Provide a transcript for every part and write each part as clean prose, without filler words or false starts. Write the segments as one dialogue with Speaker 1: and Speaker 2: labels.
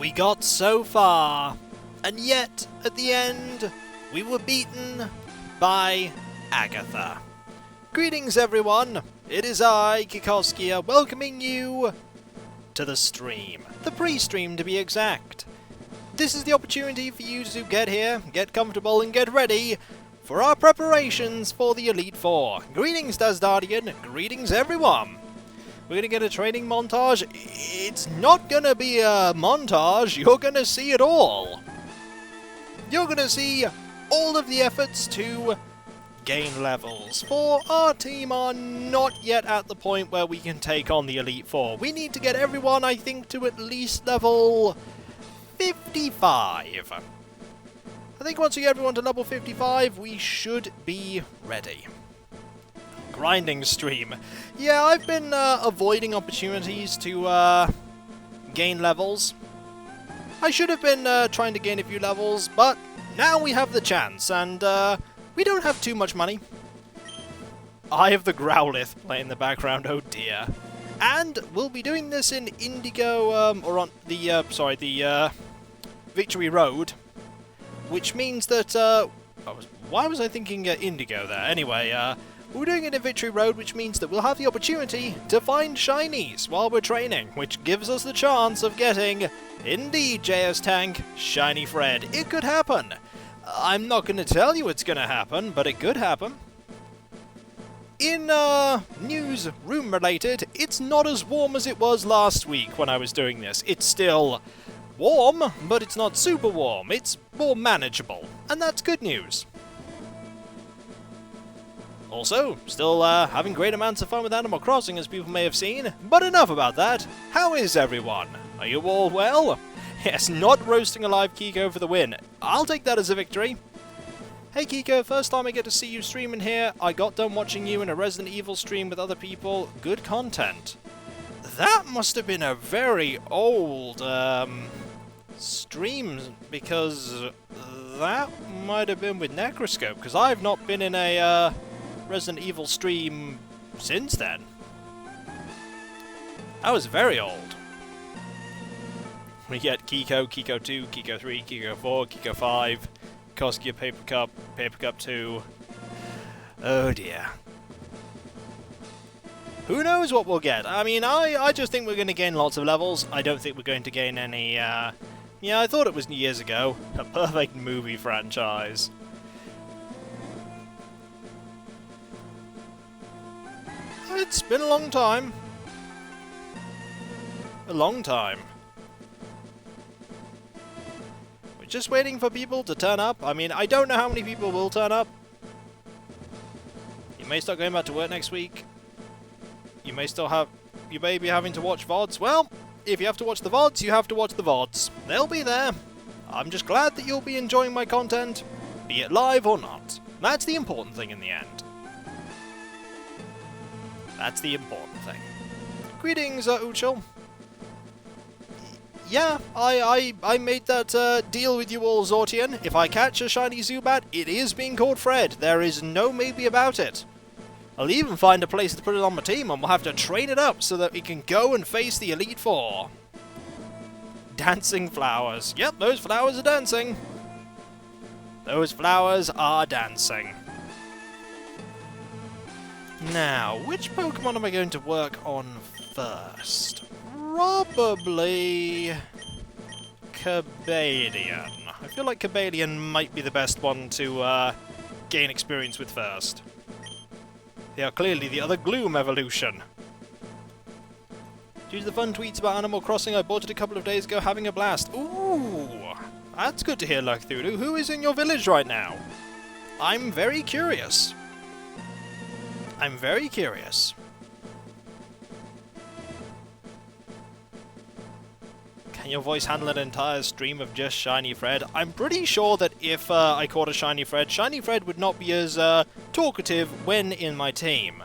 Speaker 1: We got so far, and yet, at the end, we were beaten by Agatha. Greetings everyone, it is I, Kikoskia, welcoming you to the stream. The pre-stream to be exact. This is the opportunity for you to get here, get comfortable, and get ready for our preparations for the Elite Four. Greetings, Dazdardian, greetings everyone. We're gonna get a training montage. It's not gonna be a montage, you're gonna see it all. You're gonna see all of the efforts to gain levels, for our team are not yet at the point where we can take on the Elite Four. We need to get everyone, I think, to at least level 55. I think once we get everyone to level 55, we should be ready. Grinding stream. Yeah, I've been avoiding opportunities to gain levels. I should have been trying to gain a few levels, but now we have the chance, and we don't have too much money. Eye of the Growlithe play in the background, oh dear. And we'll be doing this in Indigo, or on the, Victory Road, which means that, why was I thinking Indigo there? Anyway, we're doing it in Victory Road, which means that we'll have the opportunity to find shinies while we're training, which gives us the chance of getting, indeed, JS Tank, Shiny Fred. It could happen. I'm not going to tell you it's going to happen, but it could happen. In news room related, it's not as warm as it was last week when I was doing this. It's still warm, but it's not super warm. It's more manageable, and that's good news. Also, still having great amounts of fun with Animal Crossing, as people may have seen. But enough about that. How is everyone? Are you all well? Yes, not roasting alive Kiko for the win. I'll take that as a victory. Hey Kiko, first time I get to see you streaming here. I got done watching you in a Resident Evil stream with other people. Good content. That must have been a very old stream, because that might have been with Necroscope, because I've not been in a Resident Evil stream since then. That was very old. We get Kiko, Kiko 2, Kiko 3, Kiko 4, Kiko 5, Kikoskia Paper Cup 2. Oh dear. Who knows what we'll get? I mean, I just think we're going to gain lots of levels. I don't think we're going to gain any, yeah, I thought it was years ago. A perfect movie franchise. It's been a long time. A long time. We're just waiting for people to turn up. I mean, I don't know how many people will turn up. You may start going back to work next week. You may be having to watch VODs. Well, if you have to watch the VODs, you have to watch the VODs. They'll be there. I'm just glad that you'll be enjoying my content, be it live or not. That's the important thing in the end. That's the important thing. Greetings, Uchel. Yeah, I made that deal with you all, Zortian. If I catch a shiny Zubat, it is being called Fred. There is no maybe about it. I'll even find a place to put it on my team, and we'll have to train it up so that we can go and face the Elite Four. Dancing flowers. Yep, those flowers are dancing. Those flowers are dancing. Now, which Pokemon am I going to work on first? Probably Cobalion. I feel like Cobalion might be the best one to gain experience with first. They are clearly the other Gloom evolution. Due to the fun tweets about Animal Crossing, I bought it a couple of days ago, having a blast. Ooh, that's good to hear, Luckthulu. Who is in your village right now? I'm very curious. I'm very curious. Can your voice handle an entire stream of just Shiny Fred? I'm pretty sure that if I caught a Shiny Fred would not be as talkative when in my team.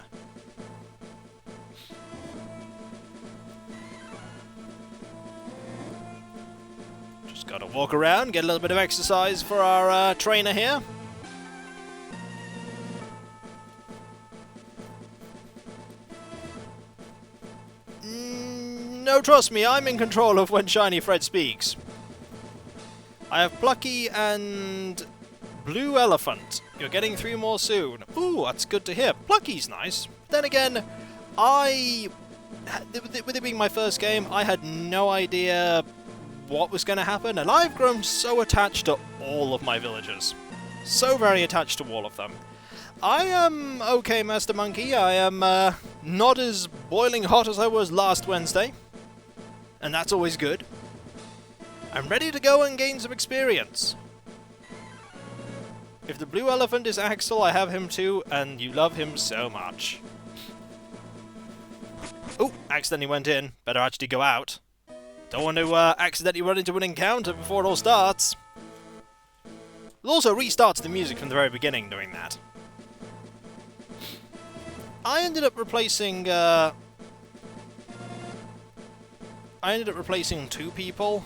Speaker 1: Just gotta walk around, get a little bit of exercise for our trainer here. No, trust me, I'm in control of when Shiny Fred speaks. I have Plucky and Blue Elephant. You're getting 3 more soon. Ooh, that's good to hear. Plucky's nice. Then again, with it being my first game, I had no idea what was going to happen, and I've grown so attached to all of my villagers. So very attached to all of them. I am okay, Master Monkey. I am not as boiling hot as I was last Wednesday, and that's always good. I'm ready to go and gain some experience. If the blue elephant is Axel, I have him too, and you love him so much. Oh, accidentally went in. Better actually go out. Don't want to accidentally run into an encounter before it all starts. It also restarts the music from the very beginning doing that. I ended up replacing 2 people.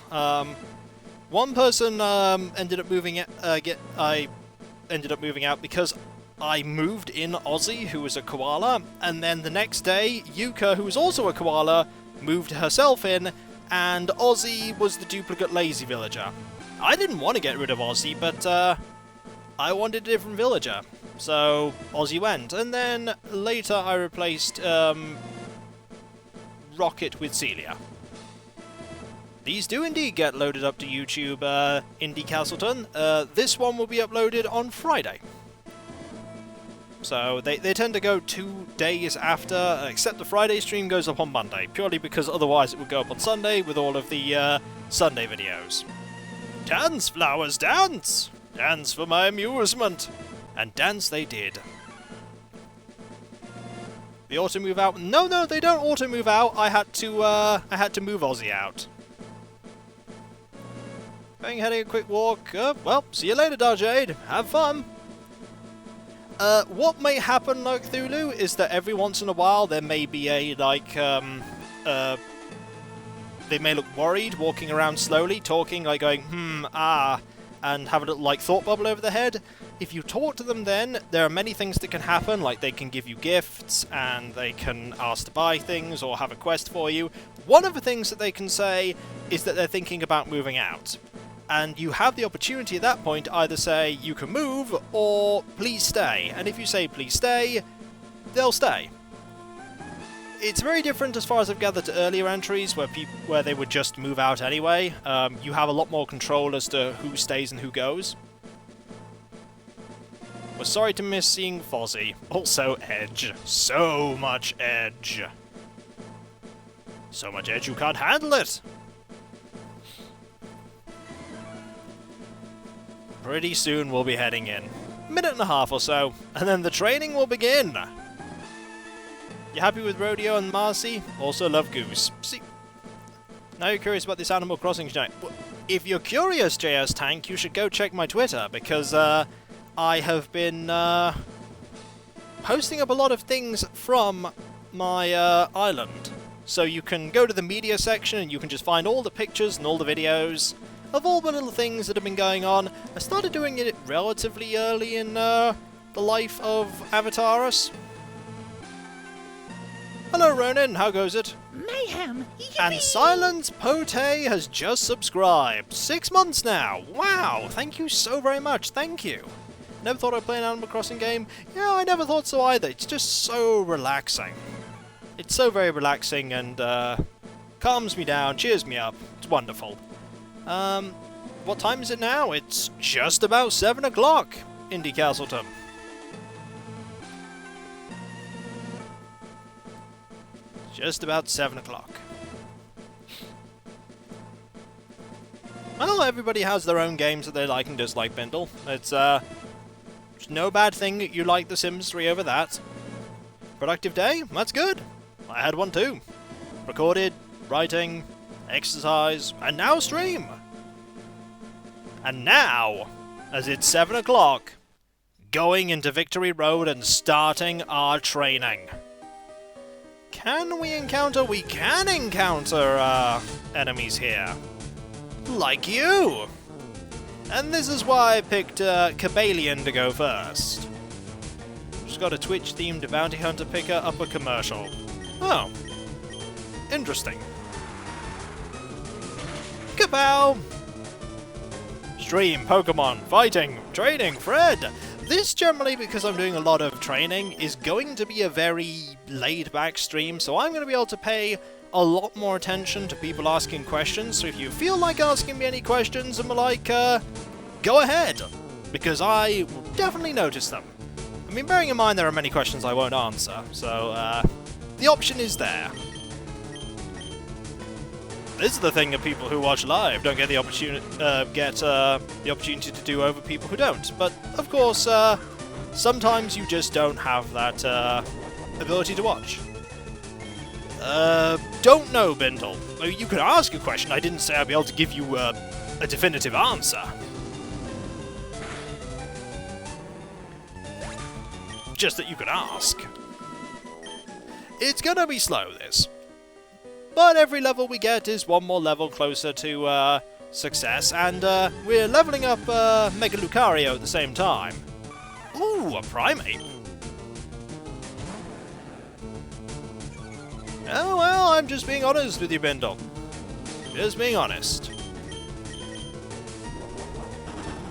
Speaker 1: One person ended up moving out because I moved in Ozzy, who was a koala, and then the next day, Yuka, who was also a koala, moved herself in, and Ozzy was the duplicate lazy villager. I didn't want to get rid of Ozzy, but I wanted a different villager, so Ozzy went. And then later I replaced Rocket with Celia. These do indeed get loaded up to YouTube, Indie Castleton. This one will be uploaded on Friday. So they tend to go 2 days after, except the Friday stream goes up on Monday, purely because otherwise it would go up on Sunday with all of the Sunday videos. Dance, flowers, dance! Dance for my amusement! And dance they did. The auto move out? No, they don't auto move out. I had to move Ozzy out. Heading a quick walk. Well, see you later, Darjade. Have fun. What may happen, like Cthulhu, is that every once in a while there may be a, they may look worried, walking around slowly, talking, like going, and have a little, thought bubble over their head. If you talk to them then, there are many things that can happen, like they can give you gifts, and they can ask to buy things, or have a quest for you. One of the things that they can say is that they're thinking about moving out. And you have the opportunity at that point to either say, you can move, or please stay. And if you say, please stay, they'll stay. It's very different as far as I've gathered to earlier entries, where they would just move out anyway. You have a lot more control as to who stays and who goes. We're sorry to miss seeing Fozzie. Also Edge. So much Edge. So much Edge you can't handle it! Pretty soon we'll be heading in. Minute and a half or so, and then the training will begin! You happy with Rodeo and Marcy? Also love Goose. See, now you're curious about this Animal Crossing tonight. If you're curious, JS Tank, you should go check my Twitter, because I have been posting up a lot of things from my island. So you can go to the media section and you can just find all the pictures and all the videos of all the little things that have been going on. I started doing it relatively early in the life of Avatarus. Hello Ronin, how goes it?
Speaker 2: Mayhem!
Speaker 1: And Silence Pote has just subscribed. 6 months now! Wow! Thank you so very much, thank you! Never thought I'd play an Animal Crossing game? Yeah, I never thought so either. It's just so relaxing. It's so very relaxing and calms me down, cheers me up. It's wonderful. What time is it now? It's just about 7 o'clock, Indie Castleton. Just about 7 o'clock. Well, everybody has their own games that they like and dislike, Bindle. It's no bad thing that you like The Sims 3 over that. Productive day? That's good. I had one too. Recorded, writing, exercise, and now stream! And now, as it's 7 o'clock, going into Victory Road and starting our training. Can we encounter? We can encounter enemies here. Like you! And this is why I picked Cabalion to go first. Just got a Twitch-themed bounty hunter picker up a commercial. Oh. Interesting. Kapow! stream, Pokemon, fighting, training, Fred. This generally, because I'm doing a lot of training, is going to be a very laid-back stream, so I'm going to be able to pay a lot more attention to people asking questions. So if you feel like asking me any questions and like, go ahead, because I will definitely notice them. I mean, bearing in mind there are many questions I won't answer, so the option is there. This is the thing that people who watch live don't get the opportunity to do over people who don't. But of course, sometimes you just don't have that ability to watch. Don't know, Bindle. I mean, you could ask a question. I didn't say I'd be able to give you a definitive answer. Just that you could ask. It's gonna be slow, this. But every level we get is one more level closer to success, and we're leveling up Mega Lucario at the same time. Ooh, a Primate. Oh well, I'm just being honest with you, Bindle. Just being honest.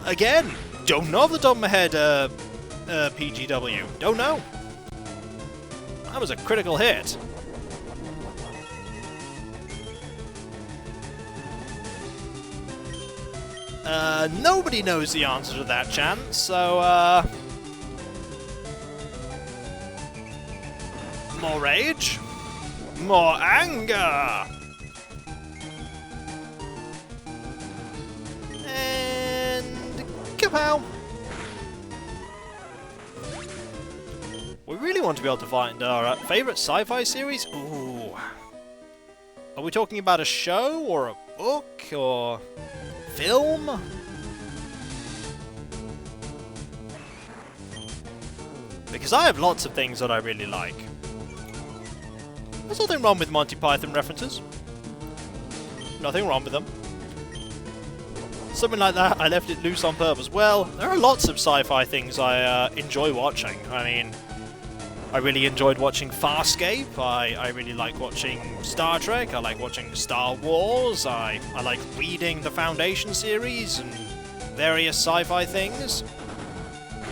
Speaker 1: Again, don't know off the top of my head, PGW. Don't know. That was a critical hit. Nobody knows the answer to that chance, so, more rage. More anger. And kapow. We really want to be able to find our favourite sci-fi series? Ooh. Are we talking about a show, or a book, or film? Because I have lots of things that I really like. There's nothing wrong with Monty Python references. Nothing wrong with them. Something like that, I left it loose on purpose. Well, there are lots of sci-fi things I enjoy watching. I mean, I really enjoyed watching Farscape. I really like watching Star Trek. I like watching Star Wars. I like reading the Foundation series and various sci-fi things.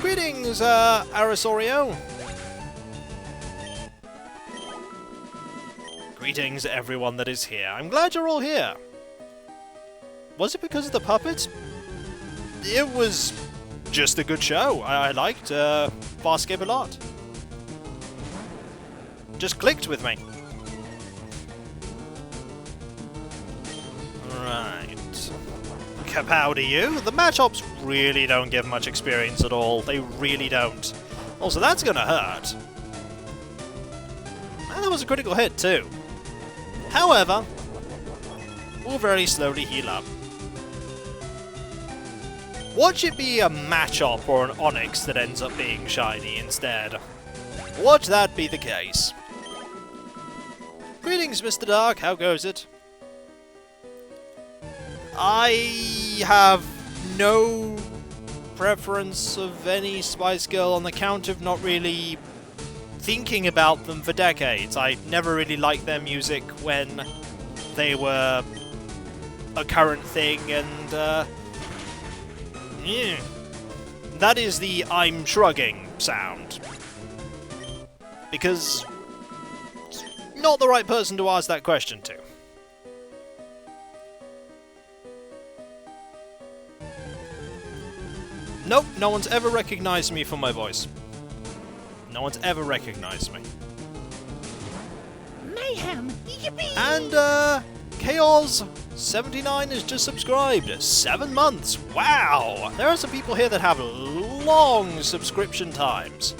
Speaker 1: Greetings, Arisorio. Greetings, everyone that is here. I'm glad you're all here. Was it because of the puppets? It was just a good show. I liked Farscape a lot. Just clicked with me. Right. Kapow to you. The matchups really don't give much experience at all. They really don't. Also, that's gonna hurt. And that was a critical hit, too. However, we'll very slowly heal up. Watch it be a Machop or an Onix that ends up being shiny instead. Watch that be the case. Greetings, Mr. Dark. How goes it? I have no preference of any Spice Girl on the count of not really thinking about them for decades. I never really liked their music when they were a current thing, and yeah. That is the I'm shrugging sound. Because not the right person to ask that question to. Nope, no one's ever recognized me for my voice. No one's ever recognized me.
Speaker 2: Mayhem! Yippee!
Speaker 1: And, Chaos79 has just subscribed. 7 months! Wow! There are some people here that have long subscription times.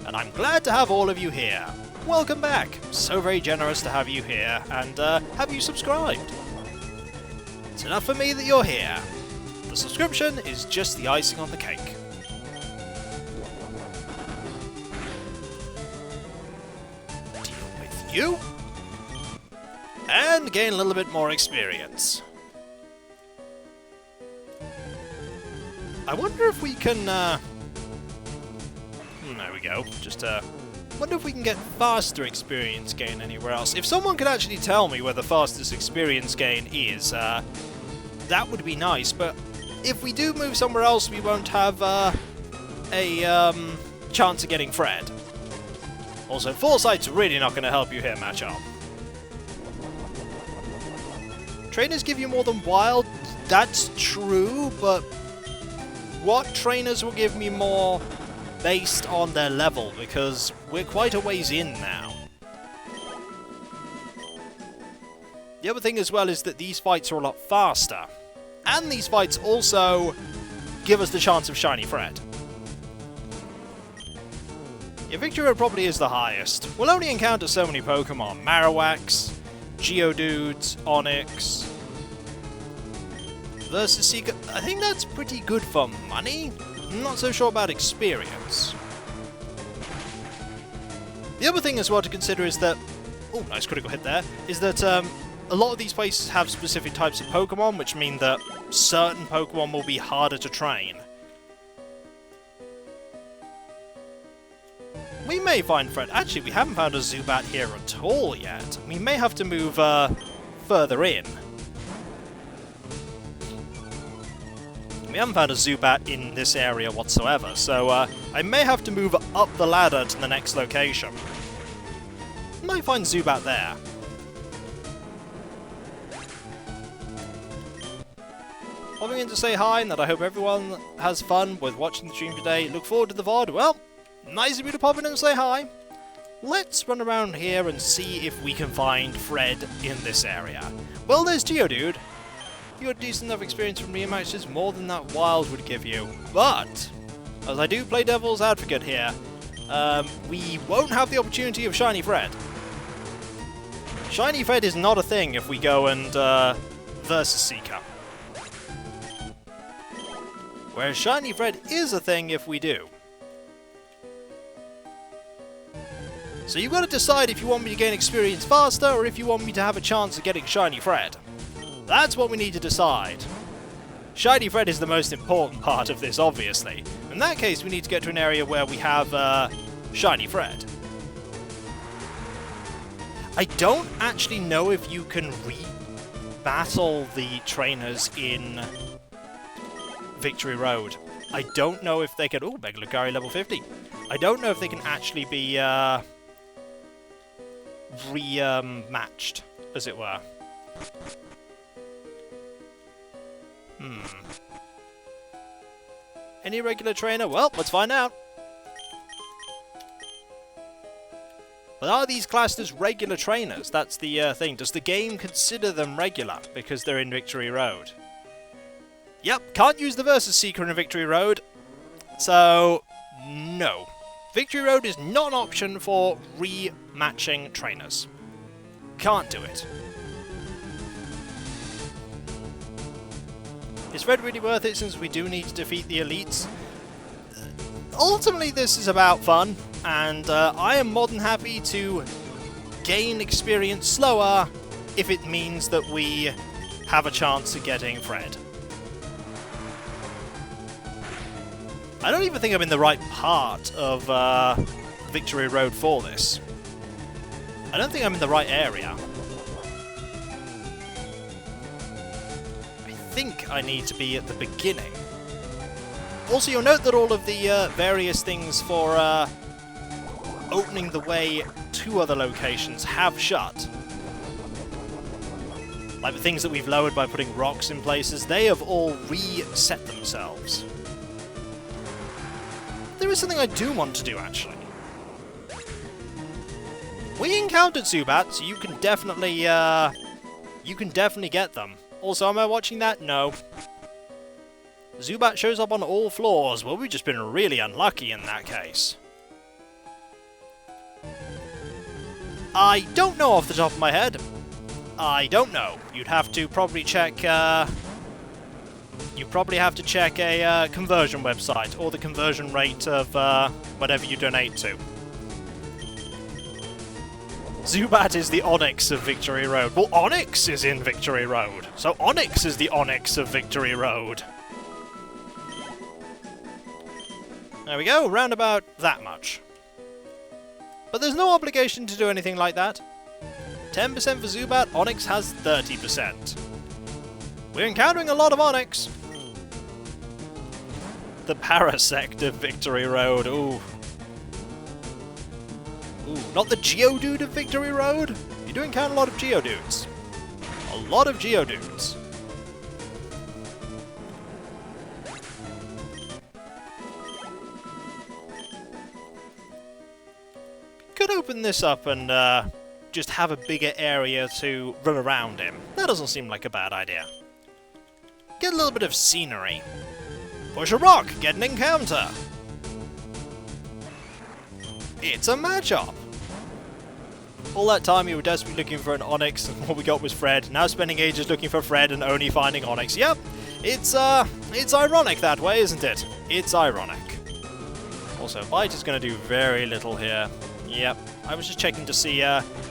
Speaker 1: And I'm glad to have all of you here. Welcome back. So very generous to have you here, and have you subscribed. It's enough for me that you're here. The subscription is just the icing on the cake. Deal with you. And gain a little bit more experience. I wonder if we can, there we go. Just, wonder if we can get faster experience gain anywhere else. If someone could actually tell me where the fastest experience gain is, that would be nice, but if we do move somewhere else, we won't have a chance of getting Fred. Also, Foresight's really not going to help you here, Machop. Trainers give you more than Wild, that's true, but what trainers will give me more based on their level? Because we're quite a ways in now. The other thing as well is that these fights are a lot faster. And these fights also give us the chance of Shiny Fred. Yeah, Victory Road probably is the highest. We'll only encounter so many Pokemon. Marowaks, Geodudes, Onix, versus Seeker. I think that's pretty good for money. I'm not so sure about experience. The other thing as well to consider is that... Oh, nice critical hit there. Is that a lot of these places have specific types of Pokemon, which mean that certain Pokemon will be harder to train. We may find Fred. Actually, we haven't found a Zubat here at all yet. We may have to move further in. We haven't found a Zubat in this area whatsoever, so I may have to move up the ladder to the next location. Might find Zubat there. Popping in to say hi, and that I hope everyone has fun with watching the stream today. Look forward to the VOD. Well, nice of you to pop in and say hi. Let's run around here and see if we can find Fred in this area. Well, there's Geodude. You got decent enough experience from rematches, more than that Wild would give you. But, as I do play devil's advocate here, we won't have the opportunity of Shiny Fred. Shiny Fred is not a thing if we go and versus Seeker. Whereas Shiny Fred is a thing if we do. So you've got to decide if you want me to gain experience faster or if you want me to have a chance of getting Shiny Fred. That's what we need to decide. Shiny Fred is the most important part of this, obviously. In that case, we need to get to an area where we have Shiny Fred. I don't actually know if you can re-battle the trainers in Victory Road. I don't know if they can... Oh, Megalugari level 50. I don't know if they can actually be re-matched, as it were. Any regular trainer? Well, let's find out. But are these classed as regular trainers? That's the thing. Does the game consider them regular because they're in Victory Road? Yep, can't use the Versus Seeker in Victory Road. So, no. Victory Road is not an option for rematching trainers. Can't do it. Is Fred really worth it since we do need to defeat the elites? Ultimately, this is about fun, and I am more than happy to gain experience slower if it means that we have a chance of getting Fred. I don't even think I'm in the right part of Victory Road for this. I don't think I'm in the right area. I think I need to be at the beginning. Also, you'll note that all of the various things for opening the way to other locations have shut. Like the things that we've lowered by putting rocks in places, they have all reset themselves. There is something I do want to do, actually. We encountered Zubat, so you can definitely get them. Also, am I watching that? No. Zubat shows up on all floors. Well, we've just been really unlucky in that case. I don't know off the top of my head. I don't know. You'd have to probably check... you probably have to check a conversion website, or the conversion rate of whatever you donate to. Zubat is the Onix of Victory Road. Well, Onix is in Victory Road, so Onix is the Onix of Victory Road. There we go, round about that much. But there's no obligation to do anything like that. 10% for Zubat, Onix has 30%. We're encountering a lot of Onix. The Parasect of Victory Road. Ooh. Ooh, not the Geodude of Victory Road? You're doing kind of a lot of Geodudes. A lot of Geodudes. Could open this up and just have a bigger area to run around in. That doesn't seem like a bad idea. Get a little bit of scenery. Push a rock, get an encounter. It's a matchup. All that time you were desperately looking for an Onix, and what we got was Fred. Now spending ages looking for Fred and only finding Onix. Yep, it's ironic that way, isn't it? It's ironic. Also, Bite is going to do very little here. Yep, I was just checking to see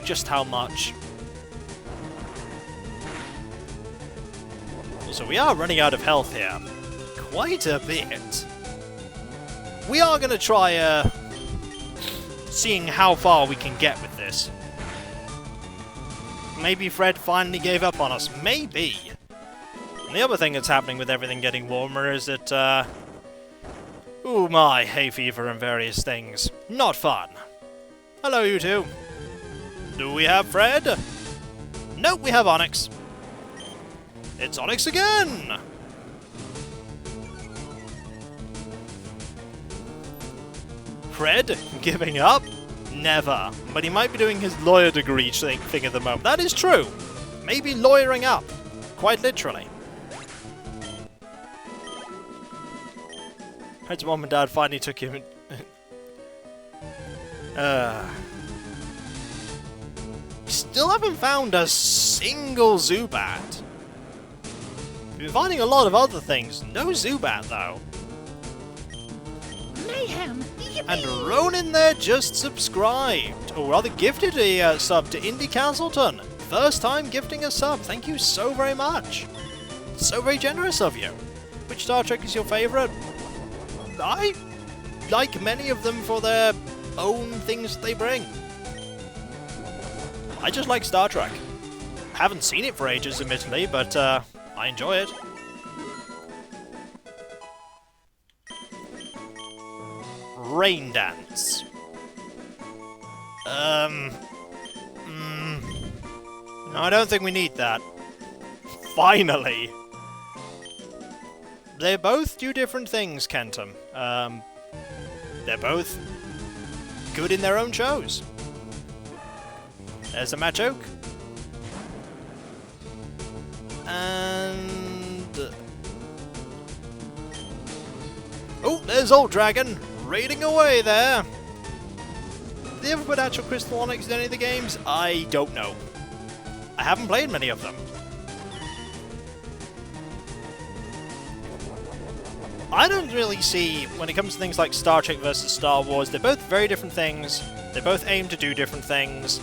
Speaker 1: just how much. Also, we are running out of health here. Quite a bit. We are going to try seeing how far we can get with this. Maybe Fred finally gave up on us. Maybe. And the other thing that's happening with everything getting warmer is that, ooh my, hay fever and various things. Not fun. Hello, you two. Do we have Fred? Nope, we have Onix. It's Onix again! Fred giving up? Never. But he might be doing his lawyer degree thing at the moment. That is true. Maybe lawyering up. Quite literally. Fred's mom and dad finally took him. Still haven't found a single Zubat. We've been finding a lot of other things. No Zubat, though.
Speaker 2: Mayhem.
Speaker 1: And Ronan there just subscribed, or rather gifted a sub to Indy Castleton. First time gifting a sub. Thank you so very much. So very generous of you. Which Star Trek is your favourite? I like many of them for their own things they bring. I just like Star Trek. Haven't seen it for ages, admittedly, but I enjoy it. Rain Dance. No, I don't think we need that. Finally! They both do different things, Kentum. They're both good in their own shows. There's a Machoke. And... oh, there's Old Dragon! Raiding away there! Did they ever put actual Crystal Onix in any of the games? I don't know. I haven't played many of them. I don't really see, when it comes to things like Star Trek versus Star Wars, they're both very different things, they both aim to do different things,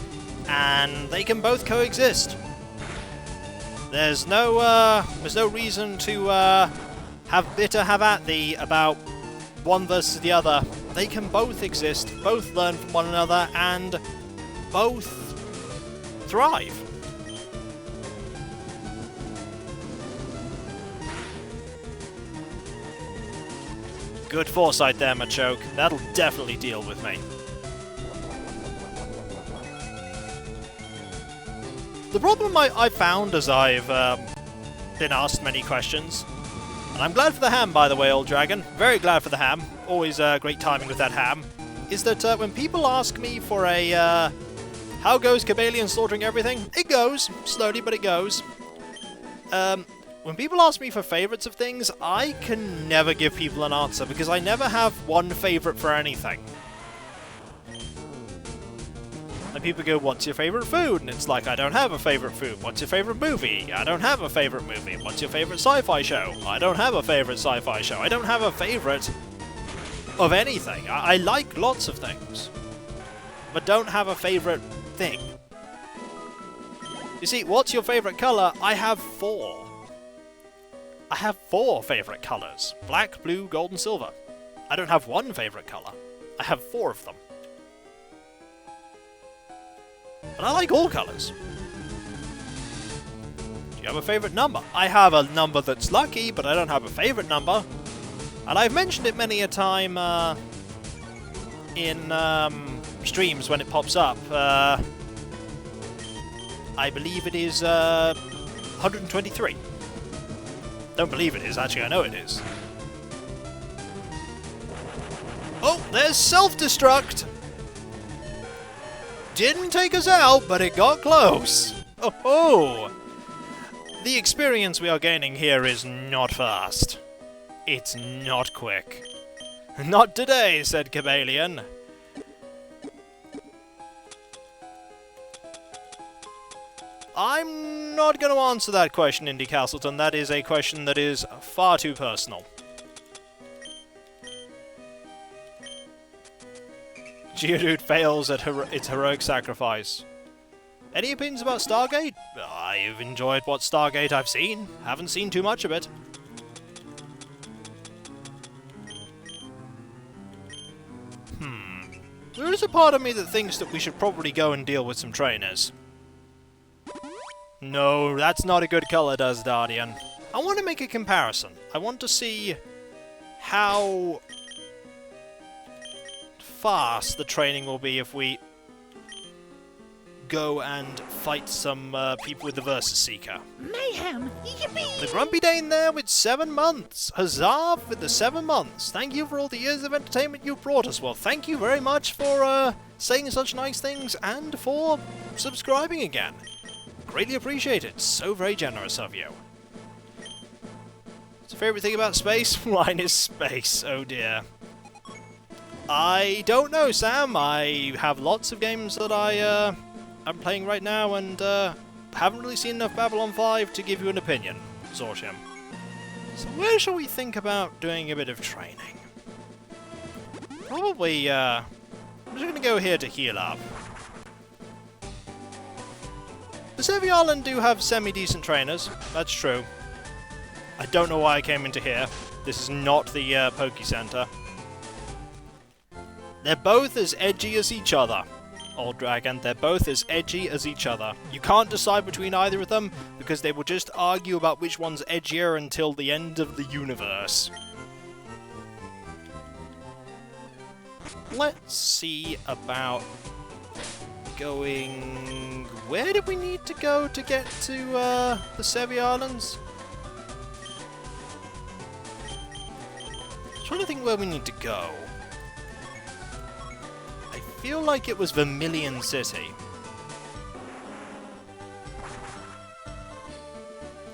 Speaker 1: and they can both coexist. There's no reason to have at thee about one versus the other. They can both exist, both learn from one another, and both thrive. Good foresight there, Machoke. That'll definitely deal with me. The problem I found as I've been asked many questions, and I'm glad for the ham, by the way, Old Dragon. Very glad for the ham. Always great timing with that ham. Is that when people ask me for a how goes Cabalion slaughtering everything? It goes. Slowly, but it goes. When people ask me for favourites of things, I can never give people an answer, because I never have one favourite for anything. And people go, what's your favourite food? And it's like, I don't have a favourite food. What's your favourite movie? I don't have a favourite movie. What's your favourite sci-fi show? I don't have a favourite sci-fi show. I don't have a favourite of anything. I like lots of things, but don't have a favourite thing. You see, what's your favourite colour? I have 4. I have 4 favourite colours. Black, blue, gold and silver. I don't have one favourite colour. I have 4 of them. But I like all colours. Do you have a favourite number? I have a number that's lucky, but I don't have a favourite number. And I've mentioned it many a time in streams when it pops up. I believe it is 123. Don't believe it is, actually I know it is. Oh, there's self-destruct! Didn't take us out, but it got close. Oh ho! The experience we are gaining here is not fast. It's not quick. Not today, said Cabalion. I'm not going to answer that question, Indy Castleton. That is a question that is far too personal. Geodude fails at its heroic sacrifice. Any opinions about Stargate? I've enjoyed what Stargate I've seen. Haven't seen too much of it. There is a part of me that thinks that we should probably go and deal with some trainers. No, that's not a good colour, Dardian. I want to make a comparison. I want to see how fast the training will be if we go and fight some people with the Versus Seeker.
Speaker 2: Mayhem! Yippee!
Speaker 1: The Grumpy Dane there with 7 months! Huzzah with the 7 months! Thank you for all the years of entertainment you brought us. Well, thank you very much for saying such nice things and for subscribing again. Greatly appreciated. So very generous of you. What's your favourite thing about space? Mine is space. Oh dear. I don't know, Sam. I have lots of games that I'm playing right now, and haven't really seen enough Babylon 5 to give you an opinion, Zorshim. So where shall we think about doing a bit of training? Probably, I'm just going to go here to heal up. The Sevi Island do have semi-decent trainers, that's true. I don't know why I came into here. This is not the Poke Center. They're both as edgy as each other. Old Dragon, they're both as edgy as each other. You can't decide between either of them, because they will just argue about which one's edgier until the end of the universe. Let's see about going... Where did we need to go to get to the Sevi Islands? I'm trying to think where we need to go. I feel like it was Vermilion City.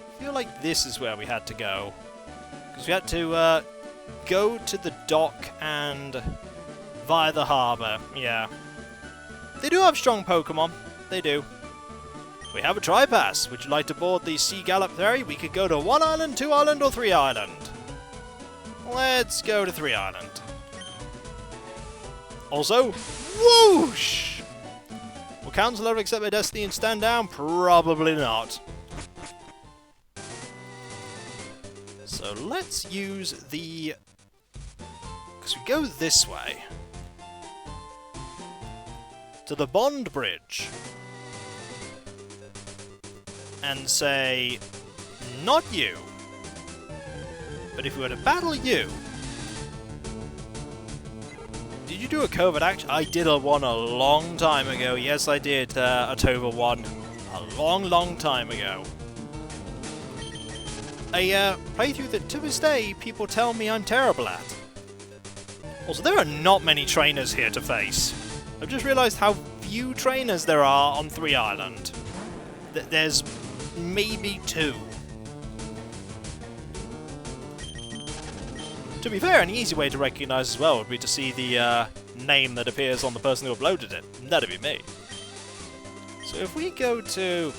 Speaker 1: I feel like this is where we had to go. Because we had to go to the dock and via the harbour, yeah. They do have strong Pokemon, they do. We have a Tri-Pass. Would you like to board the Sea Gallop ferry? We could go to 1 island, 2 island, or 3 island. Let's go to 3 island. Also, whoosh! Will Council ever accept their destiny and stand down? Probably not. So let's use the... because we go this way. To the Bond Bridge. And say, not you. But if we were to battle you... Did you do a covert action? I did one a long time ago. Yes, I did a Tova one. A long time ago. A playthrough that to this day people tell me I'm terrible at. Also, there are not many trainers here to face. I've just realised how few trainers there are on 3 Island. There's maybe 2. To be fair, an easy way to recognise as well would be to see the name that appears on the person who uploaded it. That'd be me. So if we go to...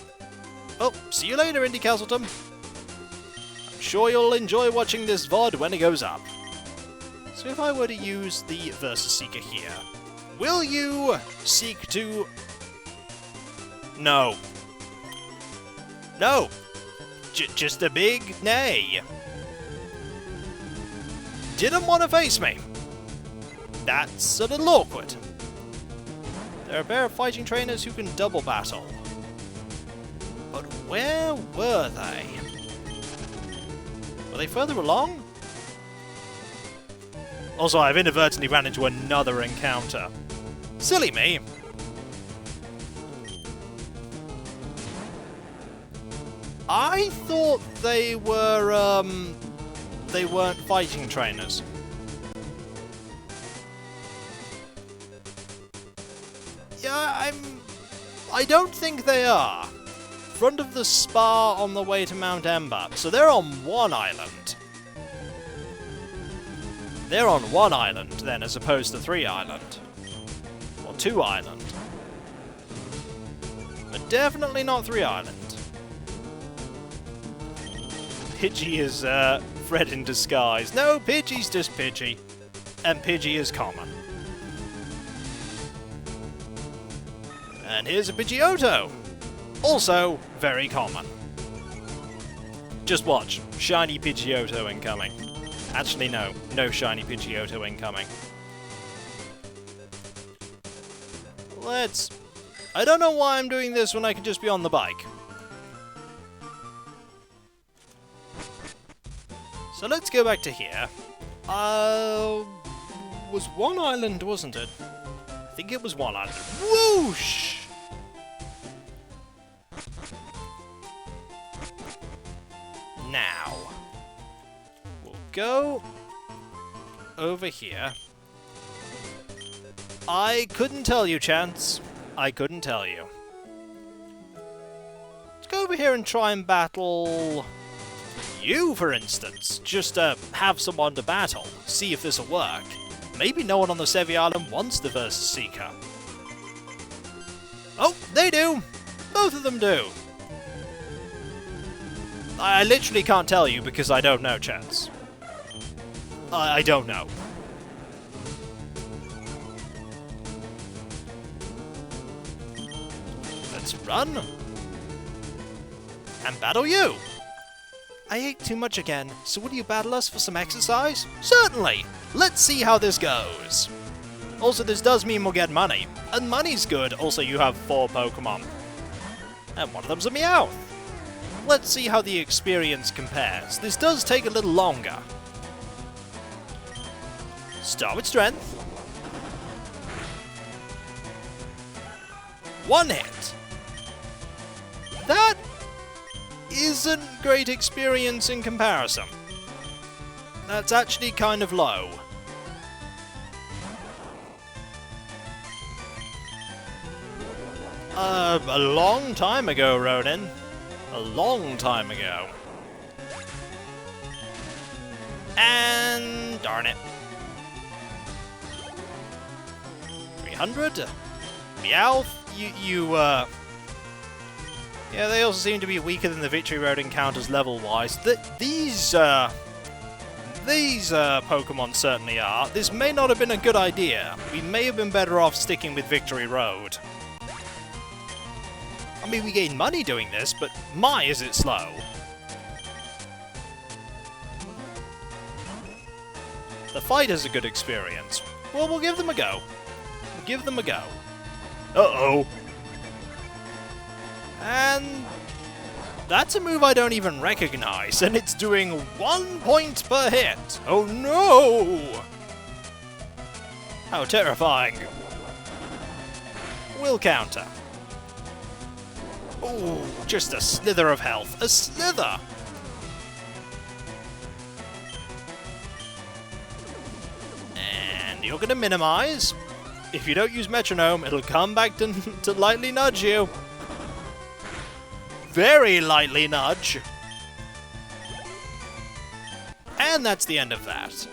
Speaker 1: Oh, see you later, Indy Castleton. I'm sure you'll enjoy watching this VOD when it goes up. So if I were to use the Versus Seeker here, will you seek to... No. No. Just a big nay. Didn't want to face me. That's a little awkward. There are a pair of fighting trainers who can double battle. But where were they? Were they further along? Also, I've inadvertently ran into another encounter. Silly me. I thought they weren't fighting trainers. Yeah, I don't think they are. Front of the spa on the way to Mount Ember. So they're on one island. They're on one island, then, as opposed to 3 island. Or 2 island. But definitely not 3 island. Pidgey is, Fred in disguise. No, Pidgey's just Pidgey. And Pidgey is common. And here's a Pidgeotto. Also, very common. Just watch. Shiny Pidgeotto incoming. Actually, no. No shiny Pidgeotto incoming. Let's... I don't know why I'm doing this when I could just be on the bike. So let's go back to here. Was one island, wasn't it? I think it was one island. Whoosh! Now, we'll go over here. I couldn't tell you, Chance. I couldn't tell you. Let's go over here and try and battle you, for instance. Just to have someone to battle. See if this'll work. Maybe no one on the Sevi Island wants the Versus Seeker. Oh, they do! Both of them do. I literally can't tell you because I don't know, Chance. I don't know. Let's run. And battle you! I ate too much again, so will you battle us for some exercise? Certainly! Let's see how this goes. Also, this does mean we'll get money. And money's good. Also, you have 4 Pokemon. And one of them's a Meowth. Let's see how the experience compares. This does take a little longer. Start with strength. 1 hit. That isn't great experience in comparison. That's actually kind of low. A long time ago, Ronin. A long time ago. And darn it. 300? Meowth, yeah, they also seem to be weaker than the Victory Road encounters level-wise. These Pokemon certainly are. This may not have been a good idea. We may have been better off sticking with Victory Road. I mean, we gain money doing this, but my, is it slow. The fight is a good experience. Well, we'll give them a go. We'll give them a go. Uh-oh. And that's a move I don't even recognize, and it's doing 1 point per hit. Oh no! How terrifying. We'll counter. Ooh, just a slither of health. A slither! And you're gonna minimize. If you don't use Metronome, it'll come back to lightly nudge you. Very lightly nudge. And that's the end of that.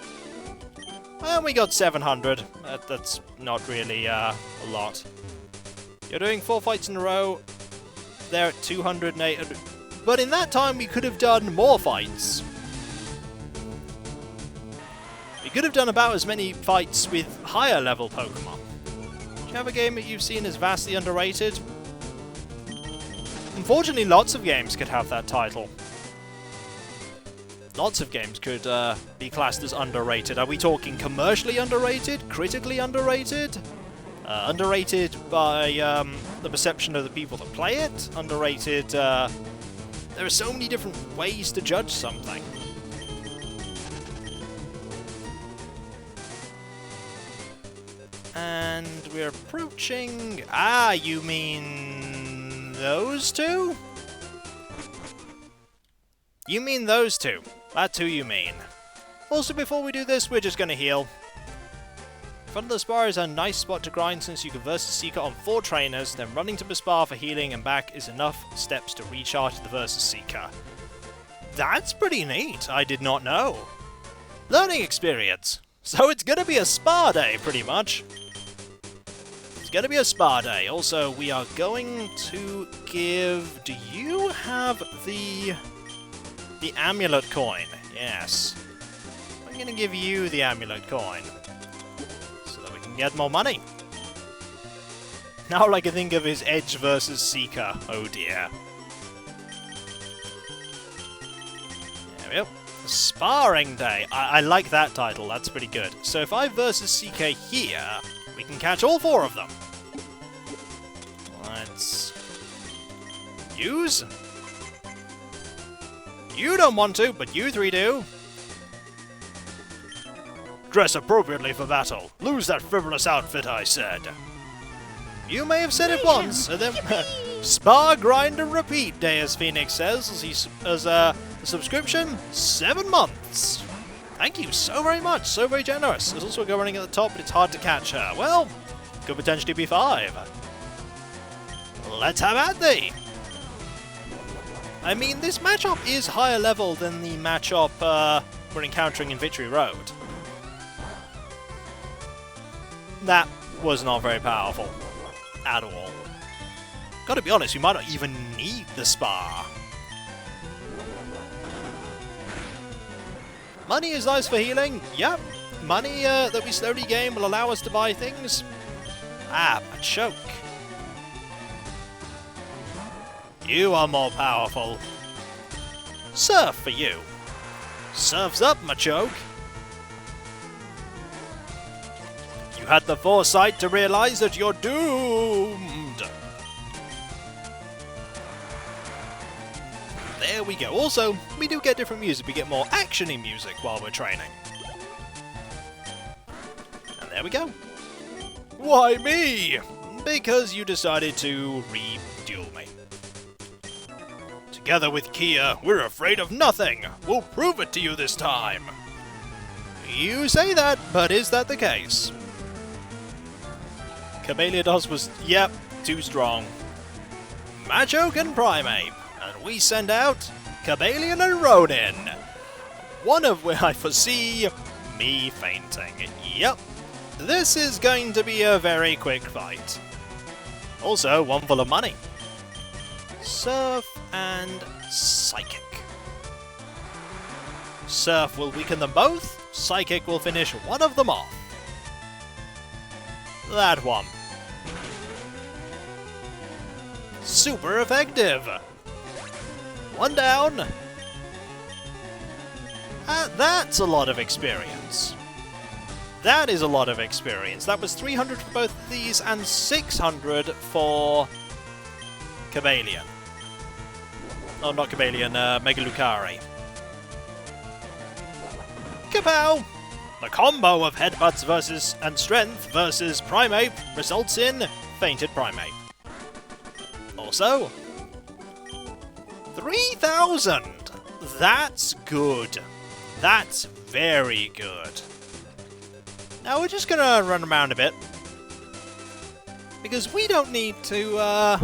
Speaker 1: Well, we got 700. That's not really a lot. You're doing 4 fights in a row. They're at 200 and 800. But in that time, we could have done more fights. We could have done about as many fights with higher level Pokemon. Do you have a game that you've seen as vastly underrated? Unfortunately, lots of games could have that title. Lots of games could be classed as underrated. Are we talking commercially underrated? Critically underrated? Underrated by the perception of the people that play it? Underrated... there are so many different ways to judge something. And we're approaching... Ah, you mean... those two? You mean those two. That's who you mean. Also, before we do this, we're just going to heal. Front of the spa is a nice spot to grind since you can versus Seeker on 4 trainers, then running to the spa for healing and back is enough steps to recharge the versus Seeker. That's pretty neat, I did not know. Learning experience. So it's gonna be a spa day, pretty much. It's gonna be a spa day. Also, we are going to give... Do you have the amulet coin? Yes. I'm gonna give you the amulet coin. Get more money. Now all I can think of is Edge versus Seeker. Oh dear. There we go. Spa-rring day. I like that title. That's pretty good. So if I versus Seeker here, we can catch all 4 of them. Let's use. You don't want to, but you 3 do. Dress appropriately for battle. Lose that frivolous outfit, I said. You may have said it once, and then Spa, grind and repeat day, as Phoenix says, as the subscription, 7 months. Thank you so very much, so very generous. There's also a girl running at the top, but it's hard to catch her. Well, could potentially be 5. Let's have at thee. I mean, this matchup is higher level than the matchup we're encountering in Victory Road. That was not very powerful. At all. Gotta be honest, we might not even need the spa. Money is nice for healing. Yep. Money that we slowly gain will allow us to buy things. Ah, a choke. You are more powerful. Surf for you. Surf's up, Machoke. You had the foresight to realize that you're doomed. There we go. Also, we do get different music. We get more action-y music while we're training. And there we go. Why me? Because you decided to re-duel me. Together with Kia, we're afraid of nothing. We'll prove it to you this time. You say that, but is that the case? Cabeliados was, yep, too strong. Machoke and Primeape, and we send out Cabelian and Ronin. One of which I foresee me fainting. Yep, this is going to be a very quick fight. Also, one full of money. Surf and Psychic. Surf will weaken them both, Psychic will finish one of them off. That one. Super effective! One down. That's a lot of experience. That is a lot of experience. That was 300 for both of these and 600 for Cabelian. Oh, not Cabelian, Mega Lucari. Kapow! The combo of headbutts versus and strength versus Primeape results in fainted Primeape. Also, 3,000! That's good. That's very good. Now we're just gonna run around a bit. Because we don't need to,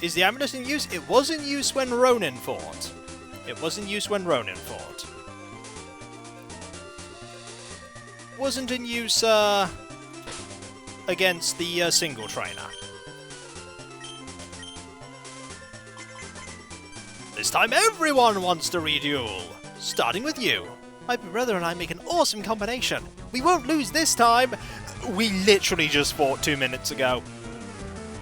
Speaker 1: Is the amulet in use? It was in use when Ronin fought. It was in use when Ronin fought. Wasn't in use, against the, single trainer. This time everyone wants to reduel! Starting with you. My brother and I make an awesome combination. We won't lose this time! We literally just fought 2 minutes ago.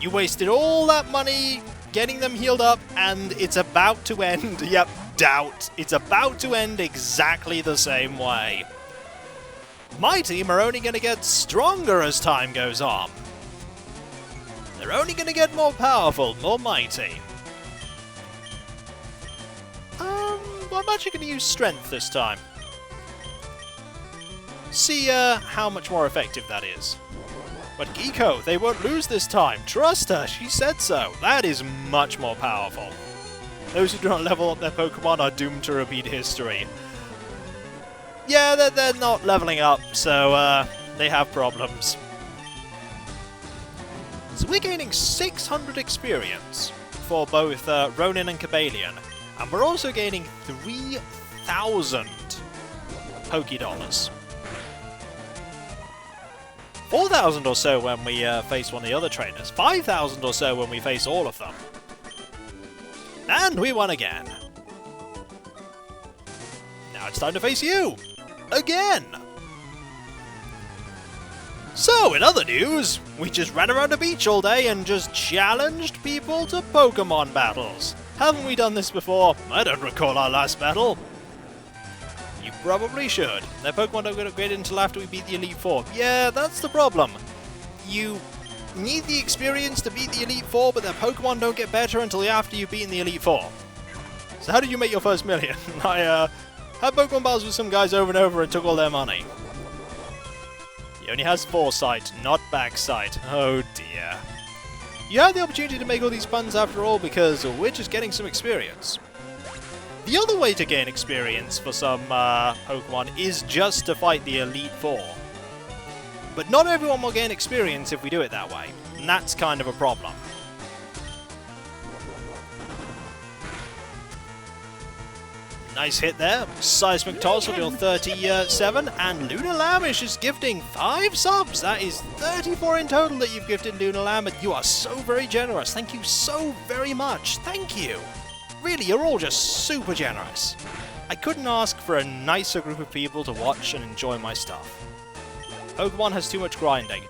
Speaker 1: You wasted all that money getting them healed up, and it's about to end. Yep, doubt. It's about to end exactly the same way. My team are only going to get stronger as time goes on. They're only going to get more powerful, more mighty. I'm actually going to use strength this time. See how much more effective that is. But Geeko, they won't lose this time. Trust her, she said so. That is much more powerful. Those who do not level up their Pokemon are doomed to repeat history. Yeah, they're not leveling up, so they have problems. So we're gaining 600 experience for both Ronin and Cobalion. And we're also gaining 3,000 Pokédollars. 4,000 or so when we face one of the other trainers. 5,000 or so when we face all of them. And we won again. Now it's time to face you! Again! So, in other news, we just ran around the beach all day and just challenged people to Pokemon battles. Haven't we done this before? I don't recall our last battle. You probably should. Their Pokemon don't get upgraded until after we beat the Elite Four. Yeah, that's the problem. You need the experience to beat the Elite Four, but their Pokemon don't get better until after you've beaten the Elite Four. So how did you make your first million? I had Pokemon battles with some guys over and over and took all their money. He only has foresight, not backsight. Oh dear. You have the opportunity to make all these puns after all because we're just getting some experience. The other way to gain experience for some Pokemon is just to fight the Elite Four. But not everyone will gain experience if we do it that way, and that's kind of a problem. Nice hit there. Seismic Toss with your 37, and Luna Lamish is gifting 5 subs. That is 34 in total that you've gifted Luna Lam, and you are so very generous. Thank you so very much. Thank you. Really, you're all just super generous. I couldn't ask for a nicer group of people to watch and enjoy my stuff. Pokemon has too much grinding.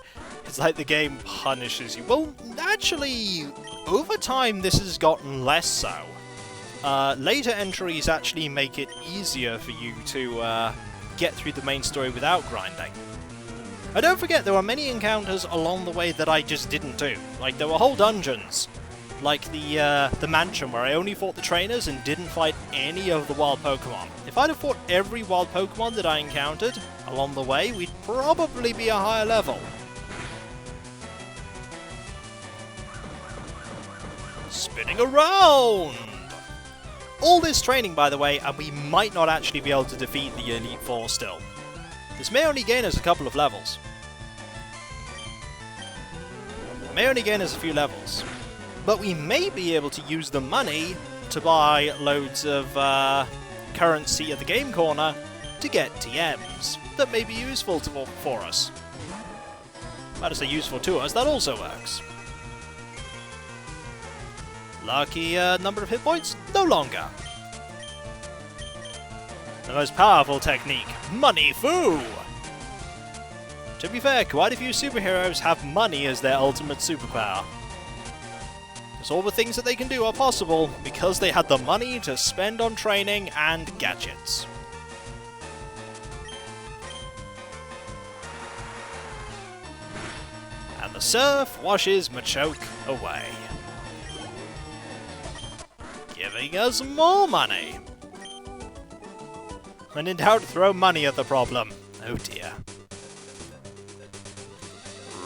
Speaker 1: It's like the game punishes you. Well, actually, over time this has gotten less so. Later entries actually make it easier for you to get through the main story without grinding. And don't forget, there were many encounters along the way that I just didn't do. Like, there were whole dungeons, like the mansion where I only fought the trainers and didn't fight any of the wild Pokemon. If I'd have fought every wild Pokemon that I encountered along the way, we'd probably be a higher level. Spinning around! All this training, by the way, and we might not actually be able to defeat the Elite Four still. This may only gain us a couple of levels. It may only gain us a few levels. But we may be able to use the money to buy loads of currency at the game corner to get TMs that may be useful for us. About to say useful to us, that also works. Lucky number of hit points? No longer. The most powerful technique, Money Fu! To be fair, quite a few superheroes have money as their ultimate superpower. Because all the things that they can do are possible because they had the money to spend on training and gadgets. And the surf washes Machoke away, giving us more money. When in doubt, throw money at the problem. Oh dear.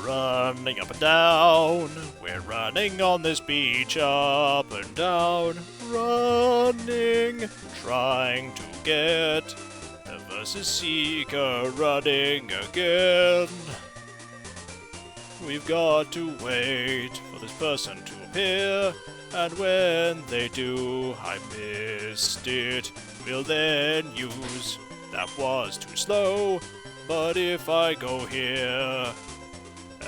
Speaker 1: Running up and down, we're running on this beach, up and down, running, trying to get the versus Seeker running again. We've got to wait for this person to appear, and when they do, I missed it. We'll then use, that was too slow, but if I go here,